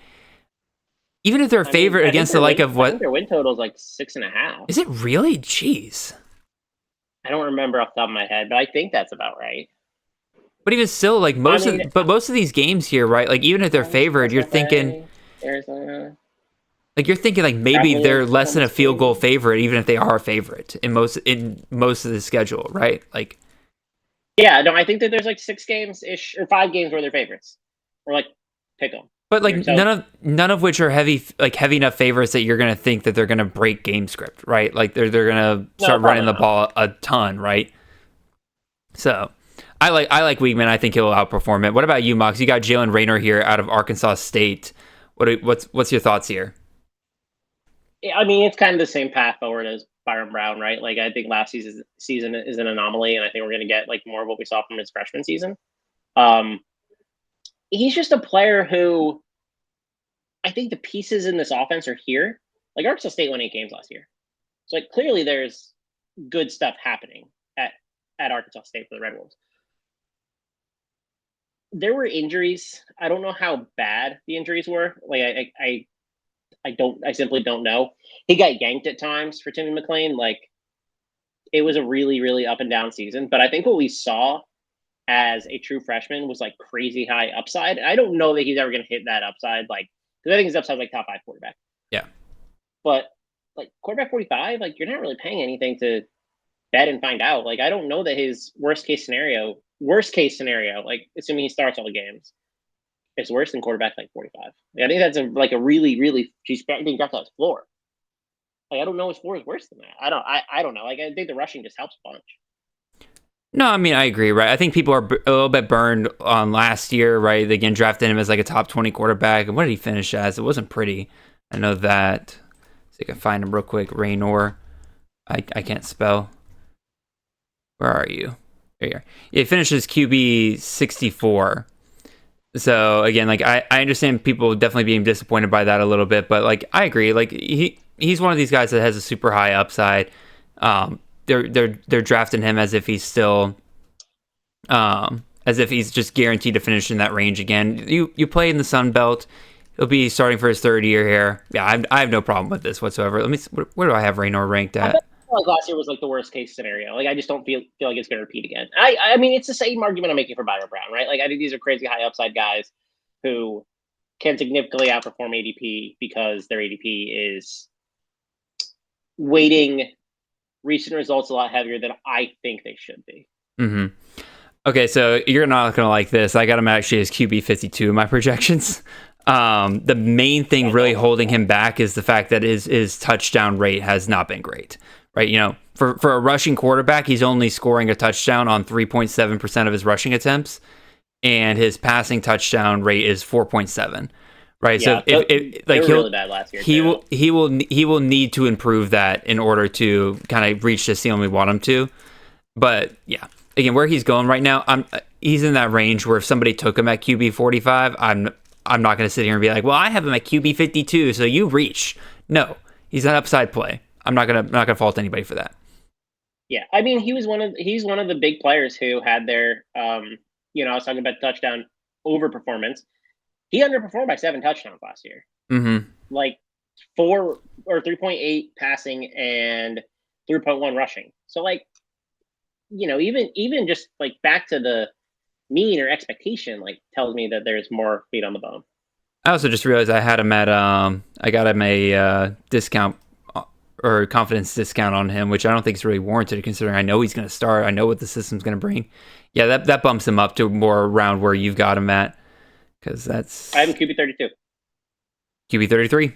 even if they're favored against the like of what I think their win total is like 6.5. is it really? Jeez, I don't remember off the top of my head, but I think that's about right. but even still, like most of these games here, right? Like even if they're favored, you're thinking Arizona. like maybe they're less than a field goal favorite, even if they are a favorite in most of the schedule, right? Like. Yeah, no, I think that there's like 6 games ish or 5 games where they're favorites, or like pick them. But like none of which are heavy enough favorites that you're gonna think that they're gonna break game script, right? Like they're gonna start running the ball a ton, right? So I like Weigman. I think he'll outperform it. What about you, Mox? You got Jalen Raynor here out of Arkansas State. What's your thoughts here? Yeah, I mean, it's kind of the same path forward as Byron Brown, right? Like I think last season is an anomaly, and I think we're going to get like more of what we saw from his freshman season. He's just a player who I think the pieces in this offense are here. Like Arkansas State won 8 games last year, so like clearly there's good stuff happening at Arkansas State for the Red Wolves. There were injuries. I don't know how bad the injuries were. Like I simply don't know. He got yanked at times for Timmy McClain. Like it was a really, really up and down season. But I think what we saw as a true freshman was like crazy high upside. I don't know that he's ever going to hit that upside. Like, because I think his upside is like top 5 quarterback. Yeah. But like quarterback 45, like you're not really paying anything to bet and find out. Like I don't know that his worst case scenario, like assuming he starts all the games, it's worse than quarterback like 45. I think that's a really, really she's being dropped out his floor. Like I don't know his floor is worse than that. I don't know. Like I think the rushing just helps a bunch. No, I mean I agree, right? I think people are a little bit burned on last year, right? They again drafted him as like a top 20 quarterback, and what did he finish as? It wasn't pretty. I know that. See if I can find him real quick. Raynor. I can't spell. Where are you? There you are. He finishes QB 64. So again, like I understand people definitely being disappointed by that a little bit, but like I agree. Like he's one of these guys that has a super high upside. They're drafting him as if he's still, as if he's just guaranteed to finish in that range again. You play in the Sun Belt. He'll be starting for his third year here. Yeah, I have no problem with this whatsoever. Let me. Where do I have Raynor ranked at? Like last year was like the worst case scenario. Like I just don't feel like it's going to repeat again. I mean, it's the same argument I'm making for Byron Brown, right? Like I think these are crazy high upside guys who can significantly outperform ADP because their ADP is weighting recent results a lot heavier than I think they should be. Mm-hmm. Okay, so you're not going to like this. I got him actually as QB 52 in my projections. The main thing really holding him back is the fact that his touchdown rate has not been great. Right, you know, for a rushing quarterback, he's only scoring a touchdown on 3.7% of his rushing attempts, and his passing touchdown rate is 4.7. Right, yeah, so if like he'll really bad last year he will need to improve that in order to kind of reach the ceiling we want him to. But yeah, again, where he's going right now, he's in that range where if somebody took him at QB 45, I'm not going to sit here and be like, well, I have him at QB 52, so you reach. No, he's an upside play. I'm not gonna fault anybody for that. Yeah, I mean, he's one of the big players who had their, I was talking about touchdown overperformance. He underperformed by 7 touchdowns last year. Mm-hmm. Like 4 or 3.8 passing and 3.1 rushing. So like, even just like back to the mean or expectation, like tells me that there's more meat on the bone. I also just realized I had him at I got him a discount or confidence discount on him, which I don't think is really warranted considering I know he's going to start. I know what the system's going to bring. Yeah, that bumps him up to more around where you've got him at, because that's I have QB 32, QB 33.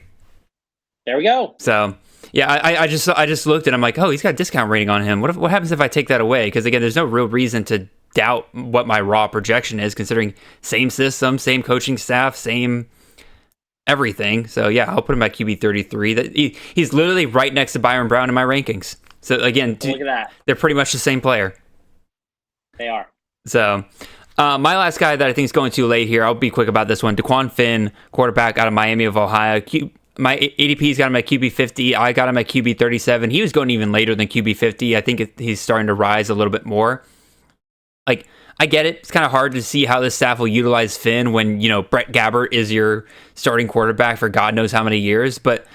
There we go. So yeah, I just looked and I'm like, oh, he's got a discount rating on him. What happens if I take that away? Because again, there's no real reason to doubt what my raw projection is, considering same system, same coaching staff, same everything. So yeah, I'll put him at QB 33. He's literally right next to Byron Brown in my rankings. So again, look at that. They're pretty much the same player. They are. So my last guy that I think is going too late here, I'll be quick about this one. DeQuan Finn, quarterback out of Miami of Ohio. My ADP's got him at QB 50. I got him at QB 37. He was going even later than QB 50. I think he's starting to rise a little bit more. Like, I get it. It's kind of hard to see how this staff will utilize Finn when, Brett Gabbert is your starting quarterback for God knows how many years. But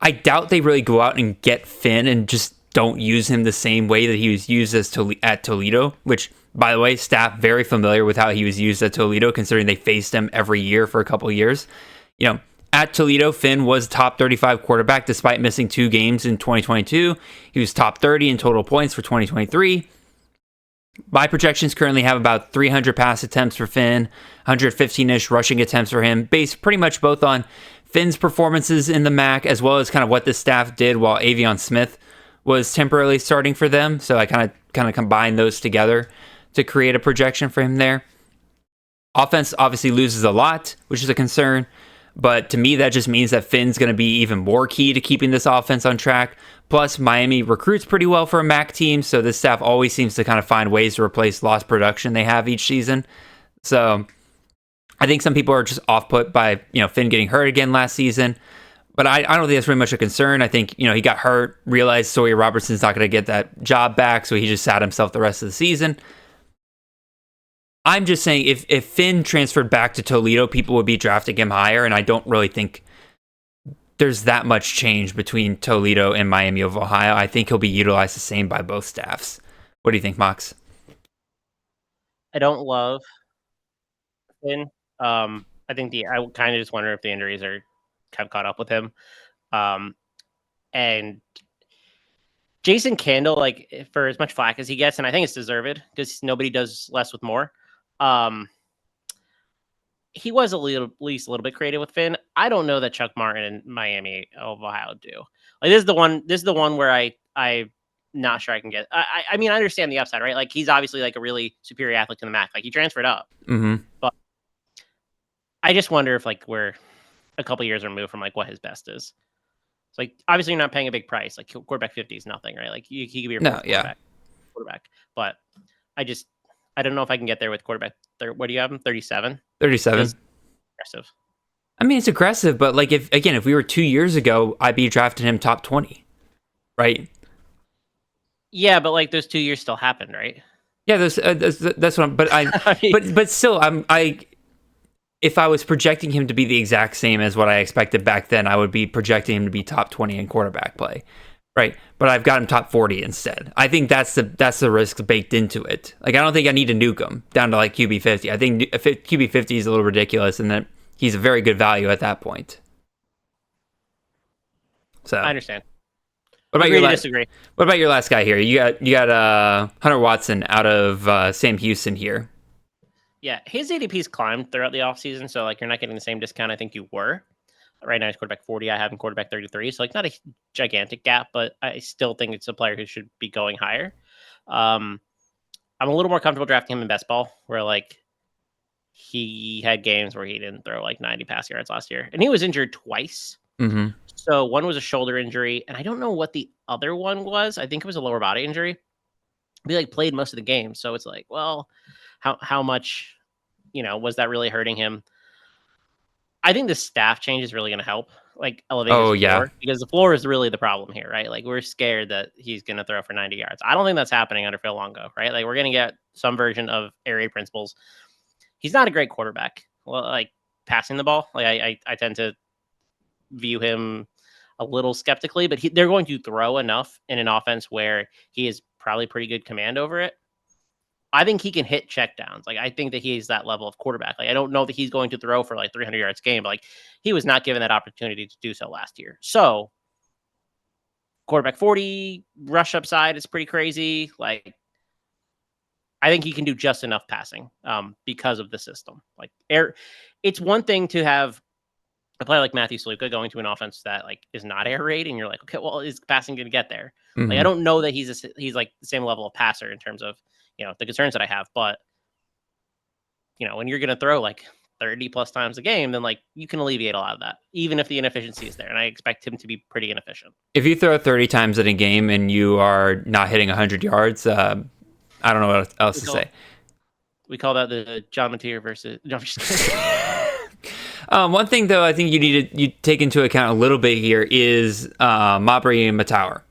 I doubt they really go out and get Finn and just don't use him the same way that he was used at Toledo, which, by the way, staff very familiar with how he was used at Toledo, considering they faced him every year for a couple of years. At Toledo, Finn was top 35 quarterback despite missing 2 games in 2022. He was top 30 in total points for 2023. My projections currently have about 300 pass attempts for Finn, 115-ish rushing attempts for him, based pretty much both on Finn's performances in the MAC as well as kind of what the staff did while Avion Smith was temporarily starting for them. So I kind of combined those together to create a projection for him there. Offense obviously loses a lot, which is a concern. But to me, that just means that Finn's going to be even more key to keeping this offense on track. Plus, Miami recruits pretty well for a MAC team, so this staff always seems to kind of find ways to replace lost production they have each season. So I think some people are just off-put by Finn getting hurt again last season. But I don't think that's really much a concern. I think he got hurt, realized Sawyer Robertson's not going to get that job back, so he just sat himself the rest of the season. I'm just saying if Finn transferred back to Toledo, people would be drafting him higher, and I don't really think there's that much change between Toledo and Miami of Ohio. I think he'll be utilized the same by both staffs. What do you think, Mox? I don't love Finn. I think I kind of just wonder if the injuries are kind of caught up with him. And Jason Candle, like for as much flack as he gets, and I think it's deserved because nobody does less with more. He was at least a little bit creative with Finn. I don't know that Chuck Martin and Miami of Ohio do. Like this is the one where I'm not sure I can get. I mean, I understand the upside, right? Like he's obviously like a really superior athlete to the MAC. Like he transferred up, but I just wonder if like we're a couple years removed from like what his best is. It's like obviously you're not paying a big price. Like quarterback 50 is nothing, right? Like he could be your quarterback. But I don't know if I can get there with quarterback. What do you have him? 37. 37. Aggressive. I mean, it's aggressive, but like if we were 2 years ago, I'd be drafting him top 20, right? Yeah, but like those 2 years still happened, right? Yeah, that's what I'm. But I mean, but still, if I was projecting him to be the exact same as what I expected back then, I would be projecting him to be top 20 in quarterback play, right? But I've got him top 40 instead. I think that's the risk baked into it. Like, I don't think I need to nuke him down to like QB 50. I think QB 50 is a little ridiculous, and that he's a very good value at that point. So I understand. What about disagree. What about your last guy here? You got Hunter Watson out of Sam Houston here. Yeah, his ADP's climbed throughout the offseason, so like you're not getting the same discount I think you were. Right now he's quarterback 40. I have him quarterback 33, so like not a gigantic gap, but I still think it's a player who should be going higher. I'm a little more comfortable drafting him in best ball, where like he had games where he didn't throw like 90 pass yards last year, and he was injured twice. Mm-hmm. So one was a shoulder injury, and I don't know what the other one was. I think it was a lower body injury. He like played most of the game, so it's like, well, how much, was that really hurting him? I think the staff change is really going to help, like elevate his floor, because the floor is really the problem here, right? Like we're scared that he's going to throw for 90 yards. I don't think that's happening under Phil Longo, right? Like we're going to get some version of air raid principles. He's not a great quarterback. Well, like passing the ball, like I tend to view him a little skeptically, but they're going to throw enough in an offense where he has probably pretty good command over it. I think he can hit checkdowns. Like I think that he's that level of quarterback. Like I don't know that he's going to throw for like 300 yards a game, but like he was not given that opportunity to do so last year. So quarterback 40 rush upside is pretty crazy. Like I think he can do just enough passing because of the system. Like it's one thing to have a player like Matthew Sluka going to an offense that like is not air raid, and you're like, okay, well, is passing going to get there? Mm-hmm. Like I don't know that he's like the same level of passer in terms of the concerns that I have, but when you're going to throw like 30 plus times a game, then like you can alleviate a lot of that, even if the inefficiency is there. And I expect him to be pretty inefficient. If you throw 30 times in a game and you are not hitting 100 yards, I don't know what else to say. We call that the John Mateer versus. No, I'm just kidding. One thing though, I think you take into account a little bit here is Mabry Matauer,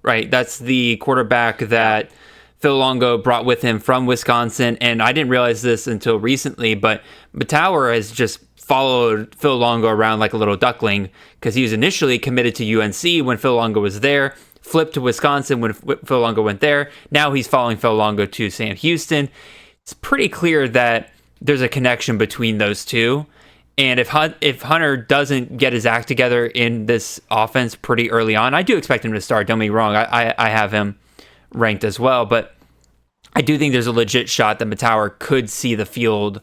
right? That's the quarterback that Phil Longo brought with him from Wisconsin, and I didn't realize this until recently, but Matauer has just followed Phil Longo around like a little duckling, because he was initially committed to UNC when Phil Longo was there, flipped to Wisconsin when Phil Longo went there. Now he's following Phil Longo to Sam Houston. It's pretty clear that there's a connection between those two. And if Hunter doesn't get his act together in this offense pretty early on, I do expect him to start. Don't get me wrong. I have him ranked as well, but I do think there's a legit shot that Matauer could see the field,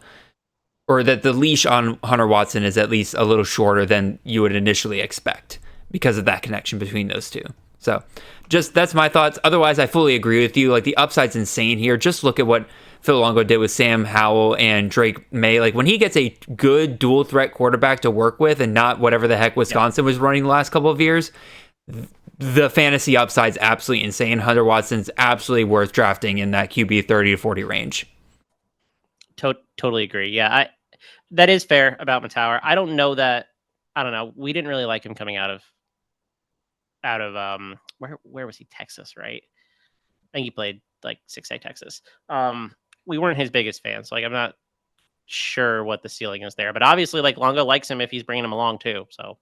or that the leash on Hunter Watson is at least a little shorter than you would initially expect because of that connection between those two. So just that's my thoughts. Otherwise, I fully agree with you. Like the upside's insane here. Just look at what Phil Longo did with Sam Howell and Drake May. Like when he gets a good dual threat quarterback to work with and not whatever the heck Wisconsin was running the last couple of years, the fantasy upside's absolutely insane. Hunter Watson's absolutely worth drafting in that QB 30 to 40 range. Totally agree. Yeah, that is fair about Matauer. I don't know. We didn't really like him coming out of where was he? Texas, right? I think he played like 6A Texas. We weren't his biggest fans. Like I'm not sure what the ceiling is there, but obviously like Longo likes him if he's bringing him along too. So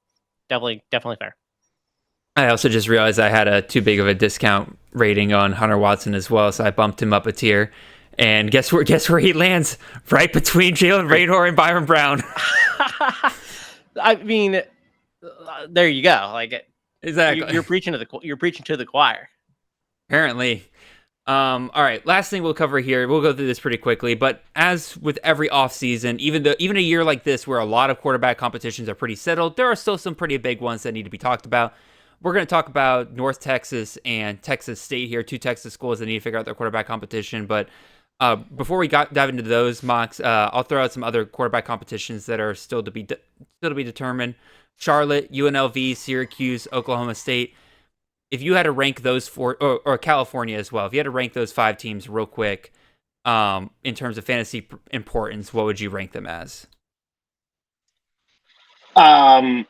definitely fair. I also just realized I had a too big of a discount rating on Hunter Watson as well, so I bumped him up a tier. And guess where he lands? Right between Jalen Rador and Byron Brown. I mean, there you go. Like exactly, you're preaching to the choir. Apparently. All right, last thing we'll cover here. We'll go through this pretty quickly, but as with every offseason, even a year like this where a lot of quarterback competitions are pretty settled, there are still some pretty big ones that need to be talked about. We're going to talk about North Texas and Texas State here, two Texas schools that need to figure out their quarterback competition. But before we dive into those, Mox, I'll throw out some other quarterback competitions that are still to be determined. Charlotte, UNLV, Syracuse, Oklahoma State. If you had to rank those four, or California as well, if you had to rank those 5 teams real quick, in terms of fantasy importance, what would you rank them as? I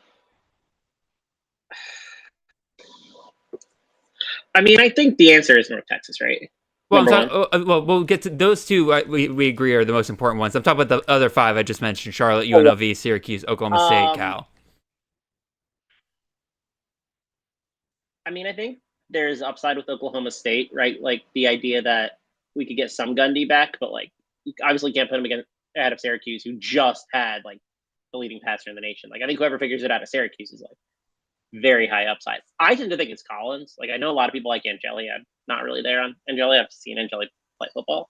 mean, I think the answer is North Texas, right? Well, we'll get to those two. We agree are the most important ones. I'm talking about the other five I just mentioned: Charlotte, UNLV, Syracuse, Oklahoma State, Cal. I mean, I think there's upside with Oklahoma State, right? Like the idea that we could get some Gundy back, but like you obviously can't put him ahead of Syracuse, who just had like the leading passer in the nation. Like I think whoever figures it out of Syracuse is like very high upside. I tend to think it's Collins. Like I know a lot of people like Angeli. I'm not really there on Angeli. I've seen Angeli play football.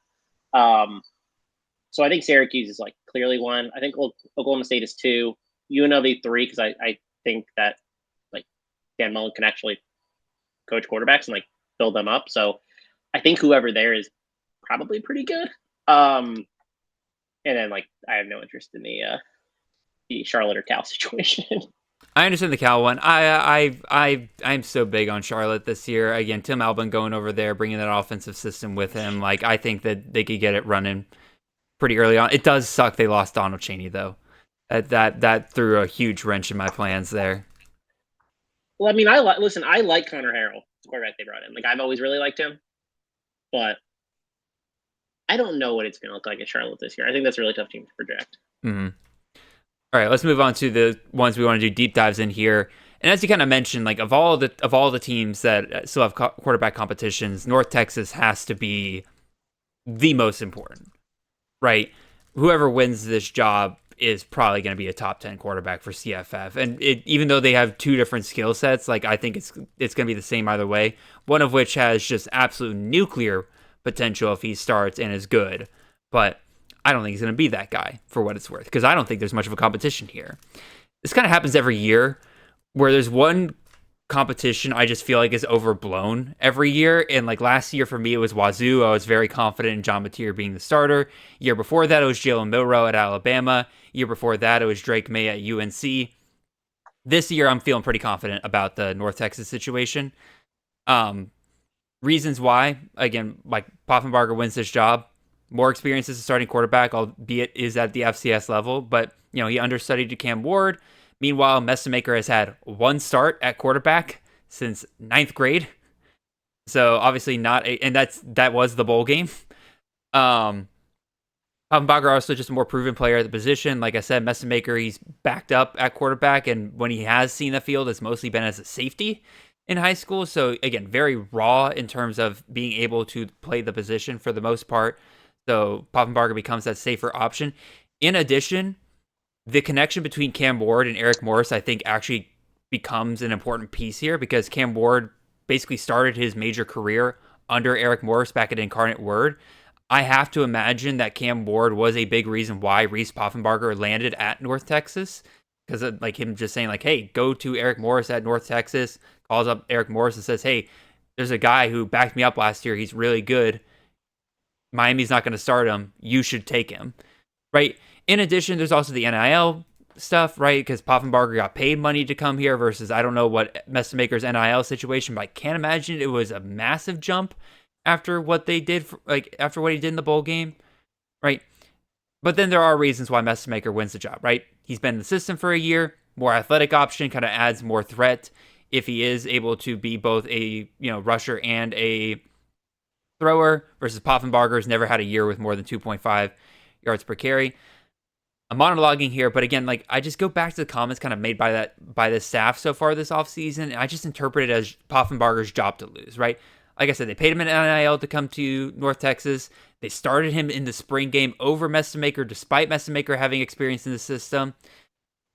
So I think Syracuse is like clearly one. I think Oklahoma State is two. UNLV three, because I think that like Dan Mullen can actually coach quarterbacks and like build them up. So I think whoever there is probably pretty good. And then like I have no interest in the Charlotte or Cal situation. I understand the Cal one. I'm so big on Charlotte this year. Again, Tim Albin going over there, bringing that offensive system with him. Like I think that they could get it running pretty early on. It does suck they lost Donald Chaney though. That threw a huge wrench in my plans there. Well, I mean, I like Connor Harrell, the quarterback they brought in. Like I've always really liked him, but I don't know what it's going to look like at Charlotte this year. I think that's a really tough team to project. Mm-hmm. All right, let's move on to the ones we want to do deep dives in here. And as you kind of mentioned, like of all the teams that still have quarterback competitions, North Texas has to be the most important, right? Whoever wins this job is probably going to be a top 10 quarterback for CFF. And even though they have two different skill sets, like I think it's going to be the same either way. One of which has just absolute nuclear potential if he starts and is good, but I don't think he's going to be that guy for what it's worth, because I don't think there's much of a competition here. This kind of happens every year where there's one competition I just feel like is overblown every year. And like last year for me, it was Wazoo. I was very confident in John Mateer being the starter. Year before that, it was Jalen Milroe at Alabama. Year before that, it was Drake May at UNC. This year, I'm feeling pretty confident about the North Texas situation. Reasons why, again, like Poffenbarger wins this job. More experience as a starting quarterback, albeit is at the FCS level, but he understudied to Cam Ward. Meanwhile, Messamaker has had one start at quarterback since 9th grade, so obviously and that was the bowl game. Poffenbarger also just a more proven player at the position. Like I said, Messamaker, he's backed up at quarterback, and when he has seen the field, it's mostly been as a safety in high school. So again, very raw in terms of being able to play the position for the most part. So Poffenbarger becomes that safer option. In addition, the connection between Cam Ward and Eric Morris, I think, actually becomes an important piece here, because Cam Ward basically started his major career under Eric Morris back at Incarnate Word. I have to imagine that Cam Ward was a big reason why Reese Poffenbarger landed at North Texas, because like him just saying like, hey, go to Eric Morris at North Texas, calls up Eric Morris and says, hey, there's a guy who backed me up last year. He's really good. Miami's not going to start him. You should take him, right? In addition, there's also the NIL stuff, right? Because Poffenbarger got paid money to come here versus I don't know what Messamaker's NIL situation, but I can't imagine it was a massive jump after what they did, after what he did in the bowl game, right? But then there are reasons why Messamaker wins the job, right? He's been in the system for a year, more athletic option, kind of adds more threat if he is able to be both a rusher and a thrower, versus Poffenbarger's never had a year with more than 2.5 yards per carry. I'm monologuing here, but again, like I just go back to the comments kind of made by the staff so far this offseason, and I just interpret it as Poffenbarger's job to lose, right? Like I said, they paid him an NIL to come to North Texas. They started him in the spring game over Messamaker, despite Messamaker having experience in the system.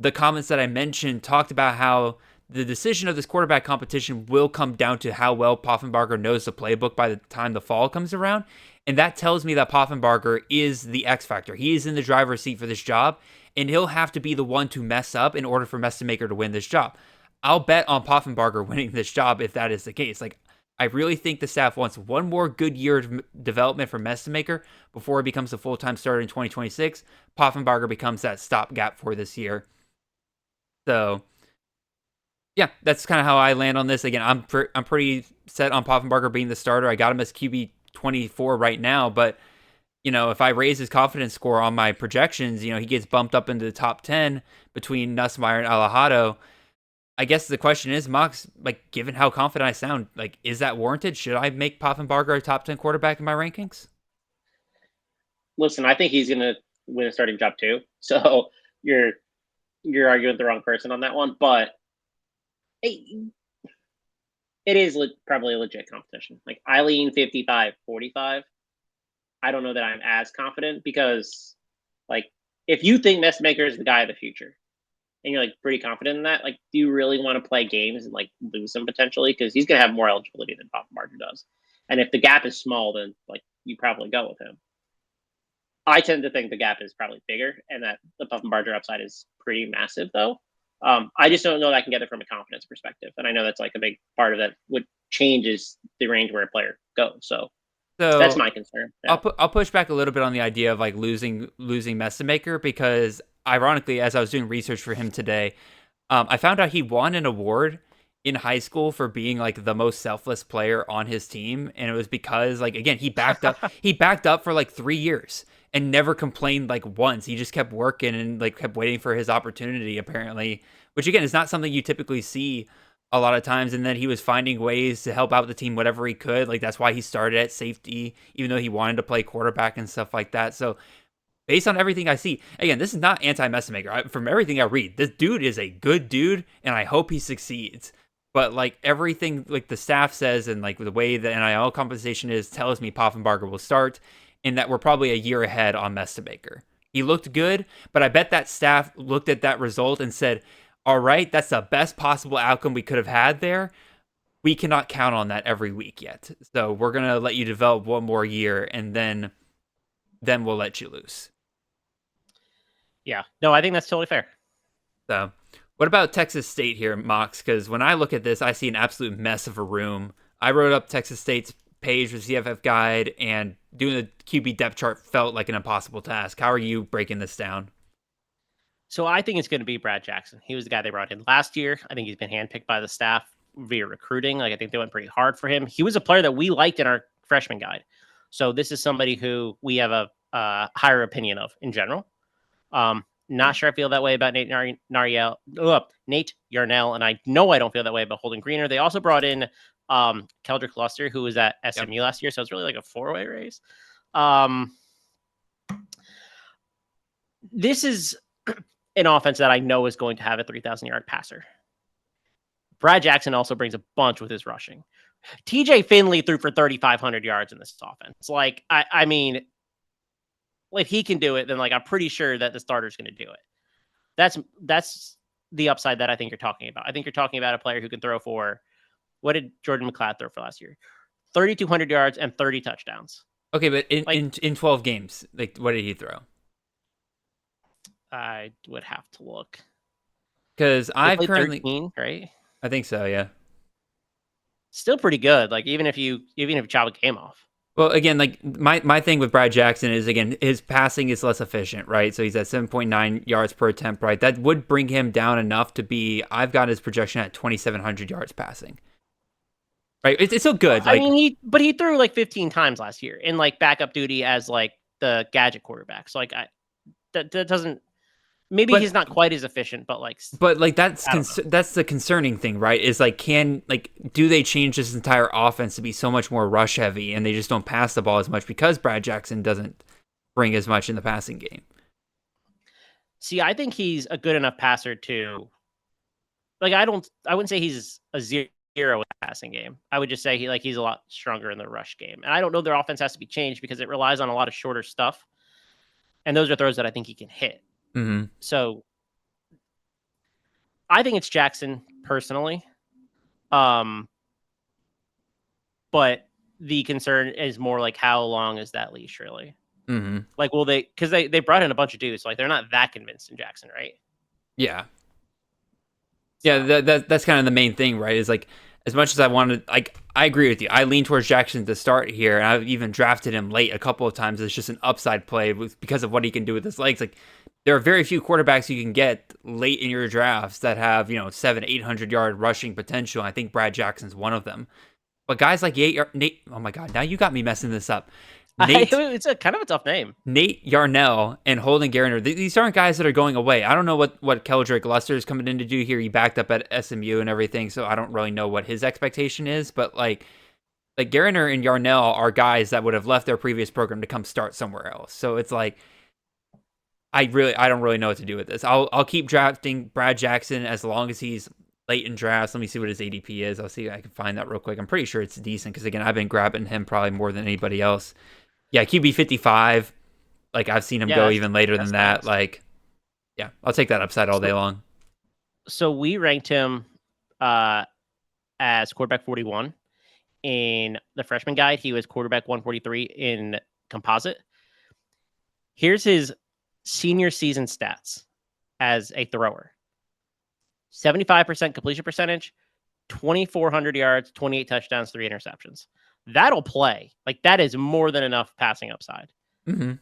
The comments that I mentioned talked about how the decision of this quarterback competition will come down to how well Poffenbarger knows the playbook by the time the fall comes around. And that tells me that Poffenbarger is the X factor. He is in the driver's seat for this job, and he'll have to be the one to mess up in order for Messamaker to win this job. I'll bet on Poffenbarger winning this job if that is the case. Like, I really think the staff wants one more good year of development for Messamaker before he becomes a full-time starter in 2026. Poffenbarger becomes that stopgap for this year. So yeah, that's kind of how I land on this. Again, I'm pretty set on Poffenbarger being the starter. I got him as QB 24 right now, but if I raise his confidence score on my projections, he gets bumped up into the top 10 between Nussmeier and Alejado. I guess the question is, Mox, like, given how confident I sound, like, is that warranted? Should I make Poffenbarger a top 10 quarterback in my rankings? Listen, I think he's going to win a starting job too. So you're arguing with the wrong person on that one, but it is probably a legit competition. Like, I lean 55-45. I don't know that I'm as confident because, like, if you think Messmaker is the guy of the future and you're, like, pretty confident in that, like, do you really want to play games and, like, lose him potentially? Because he's going to have more eligibility than Poffenbarger does. And if the gap is small, then, like, you probably go with him. I tend to think the gap is probably bigger and that the Poffenbarger upside is pretty massive, though. I just don't know that I can get it from a confidence perspective. And I know that's, like, a big part of that, what changes the range where a player goes. So that's my concern. Yeah. I'll push back a little bit on the idea of, like, losing Messmaker, because ironically, as I was doing research for him today, I found out he won an award in high school for being, like, the most selfless player on his team, and it was because, like, again, he backed up for like 3 years and never complained, like, once. He just kept working and, like, kept waiting for his opportunity, apparently, which again is not something you typically see a lot of times. And then he was finding ways to help out the team whatever he could. Like, that's why he started at safety, even though he wanted to play quarterback and stuff like that. So based on everything I see, again, this is not anti-Messmaker. From everything I read, this dude is a good dude, and I hope he succeeds. But, like, everything, like, the staff says and, like, the way the NIL compensation is tells me Poffenbarger will start, and that we're probably a year ahead on Messmaker. He looked good, but I bet that staff looked at that result and said, all right, that's the best possible outcome we could have had there. We cannot count on that every week yet. So we're going to let you develop one more year, and then we'll let you loose. Yeah. No, I think that's totally fair. So what about Texas State here, Mox? Because when I look at this, I see an absolute mess of a room. I wrote up Texas State's page with CFF Guide, and doing the QB depth chart felt like an impossible task. How are you breaking this down? So I think it's going to be Brad Jackson. He was the guy they brought in last year. I think he's been handpicked by the staff via recruiting. Like, I think they went pretty hard for him. He was a player that we liked in our freshman guide. So this is somebody who we have a higher opinion of in general. Not sure I feel that way about Nate Yarnell, and I know I don't feel that way about Holden Greener. They also brought in Keldrick Luster, who was at SMU last year, so it's really like a four-way race. This is an offense that I know is going to have a 3,000-yard passer. Brad Jackson also brings a bunch with his rushing. TJ Finley threw for 3,500 yards in this offense. Like, I mean, if he can do it, then, like, I'm pretty sure that the starter's going to do it. That's the upside that I think you're talking about. I think you're talking about a player who can throw for, what did Jordan McLeod throw for last year? 3,200 yards and 30 touchdowns. Okay, but in 12 games, like, what did he throw? I would have to look. Because I've currently 13, right? I think so, yeah. Still pretty good. Like, even if you chop a game off. Well, again, like, my thing with Brad Jackson is, again, his passing is less efficient, right? So he's at 7.9 yards per attempt, right? That would bring him down enough to be, I've got his projection at 2,700 yards passing. Right? It's still good. Like, I mean, he threw like 15 times last year in, like, backup duty as, like, the gadget quarterback. So, like, that doesn't. Maybe he's not quite as efficient, but that's the concerning thing, right? Is, like, do they change this entire offense to be so much more rush heavy, and they just don't pass the ball as much because Brad Jackson doesn't bring as much in the passing game? See, I think he's a good enough passer to, like, I wouldn't say he's a zero in the passing game. I would just say he's a lot stronger in the rush game. And I don't know their offense has to be changed because it relies on a lot of shorter stuff. And those are throws that I think he can hit. Mm-hmm. So I think it's Jackson personally. But the concern is more like, how long is that leash really? Mm-hmm. Like, will they, because they brought in a bunch of dudes, so, like, they're not that convinced in Jackson, right? Yeah. Yeah, that's kind of the main thing, right? Is, like, as much as I wanted, like, I agree with you. I lean towards Jackson to start here, and I've even drafted him late a couple of times. It's just an upside play because of what he can do with his legs. Like, there are very few quarterbacks you can get late in your drafts that have, 700-800 yard rushing potential. I think Brad Jackson's one of them. But guys like Nate, oh my God, now you got me messing this up. It's a kind of a tough name. Nate Yarnell and Holden Garner. These aren't guys that are going away. I don't know what Keldrick Luster is coming in to do here. He backed up at SMU and everything, so I don't really know what his expectation is. But like Garner and Yarnell are guys that would have left their previous program to come start somewhere else. So it's like I don't really know what to do with this. I'll keep drafting Brad Jackson as long as he's late in drafts. Let me see what his ADP is. I'll see if I can find that real quick. I'm pretty sure it's decent because again, I've been grabbing him probably more than anybody else. Yeah, QB 55. Like I've seen him go even later than that. Nice. Like, yeah, I'll take that upside all day long. So we ranked him as quarterback 41 in the freshman guide. He was quarterback 143 in composite. Here's his senior season stats as a thrower: 75% completion percentage, 2,400 yards, 28 touchdowns, 3 interceptions. That'll play. Like that is more than enough passing upside. Mm-hmm.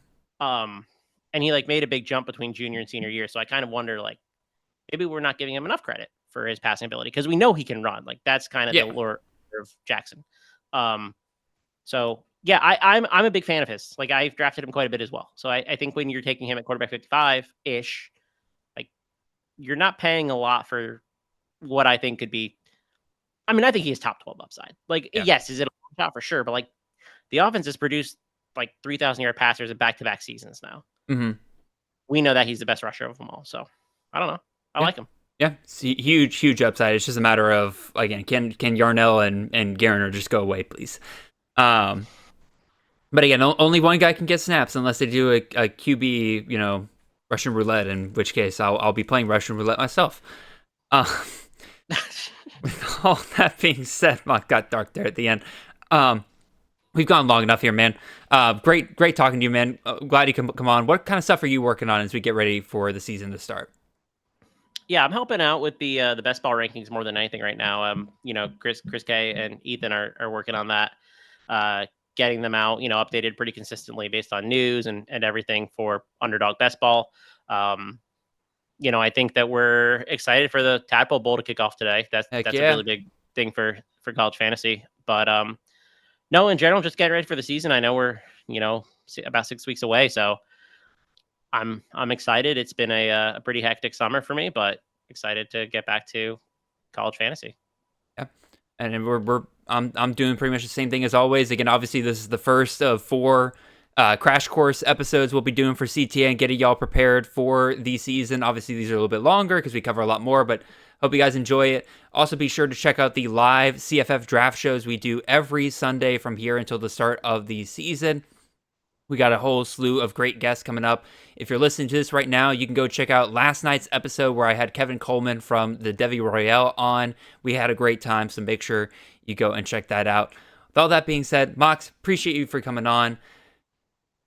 And he like made a big jump between junior and senior year. So I kind of wonder like maybe we're not giving him enough credit for his passing ability because we know he can run. Like that's kind of the lure of Jackson. So yeah, I'm a big fan of his. Like I've drafted him quite a bit as well. So I think when you're taking him at quarterback 55-ish, like you're not paying a lot for what I think could be. I mean, I think he has top 12 upside. Like, yes, is it a shot for sure? But like the offense has produced like 3,000-yard passers in back-to-back seasons now. Mm-hmm. We know that he's the best rusher of them all. So I don't know. I like him. Yeah, it's huge upside. It's just a matter of, again, can Yarnell and Garner just go away, please? But again, only one guy can get snaps unless they do a QB, Russian roulette, in which case I'll be playing Russian roulette myself. With all that being said, got dark there at the end. We've gone long enough here, man. Great talking to you, man. Glad you can come on. What kind of stuff are you working on as we get ready for the season to start? Yeah, I'm helping out with the best ball rankings more than anything right now. Chris K and Ethan are working on that, getting them out, updated pretty consistently based on news and everything for Underdog Best Ball. I think that we're excited for the Tadpole Bowl to kick off today. That's a really big thing for college fantasy. But no, in general, just getting ready for the season. I know we're about 6 weeks away, so I'm excited. It's been a pretty hectic summer for me, but excited to get back to college fantasy. Yeah, and I'm doing pretty much the same thing as always. Again, obviously, this is the first of 4 crash course episodes we'll be doing for CTA and getting y'all prepared for the season. Obviously, these are a little bit longer because we cover a lot more, but hope you guys enjoy it. Also, be sure to check out the live CFF draft shows we do every Sunday from here until the start of the season. We got a whole slew of great guests coming up. If you're listening to this right now, you can go check out last night's episode where I had Kevin Coleman from the Devi Royale on. We had a great time, so make sure you go and check that out. With all that being said, Mox, appreciate you for coming on.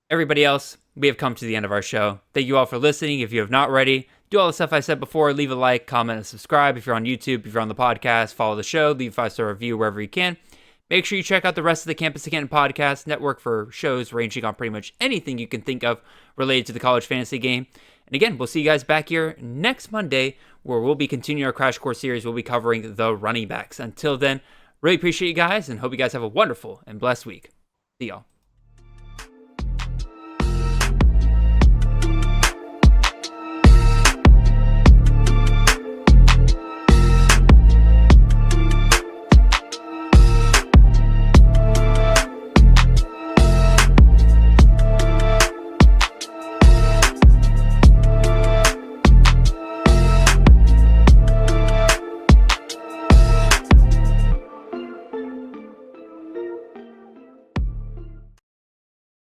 Everybody else, we have come to the end of our show. Thank you all for listening. If you have not already, do all the stuff I said before. Leave a like, comment, and subscribe. If you're on YouTube, if you're on the podcast, follow the show. Leave a 5-star review wherever you can. Make sure you check out the rest of the Campus to Canton podcast network for shows ranging on pretty much anything you can think of related to the college fantasy game. And again, we'll see you guys back here next Monday where we'll be continuing our Crash Course series. We'll be covering the running backs. Until then, really appreciate you guys and hope you guys have a wonderful and blessed week. See y'all.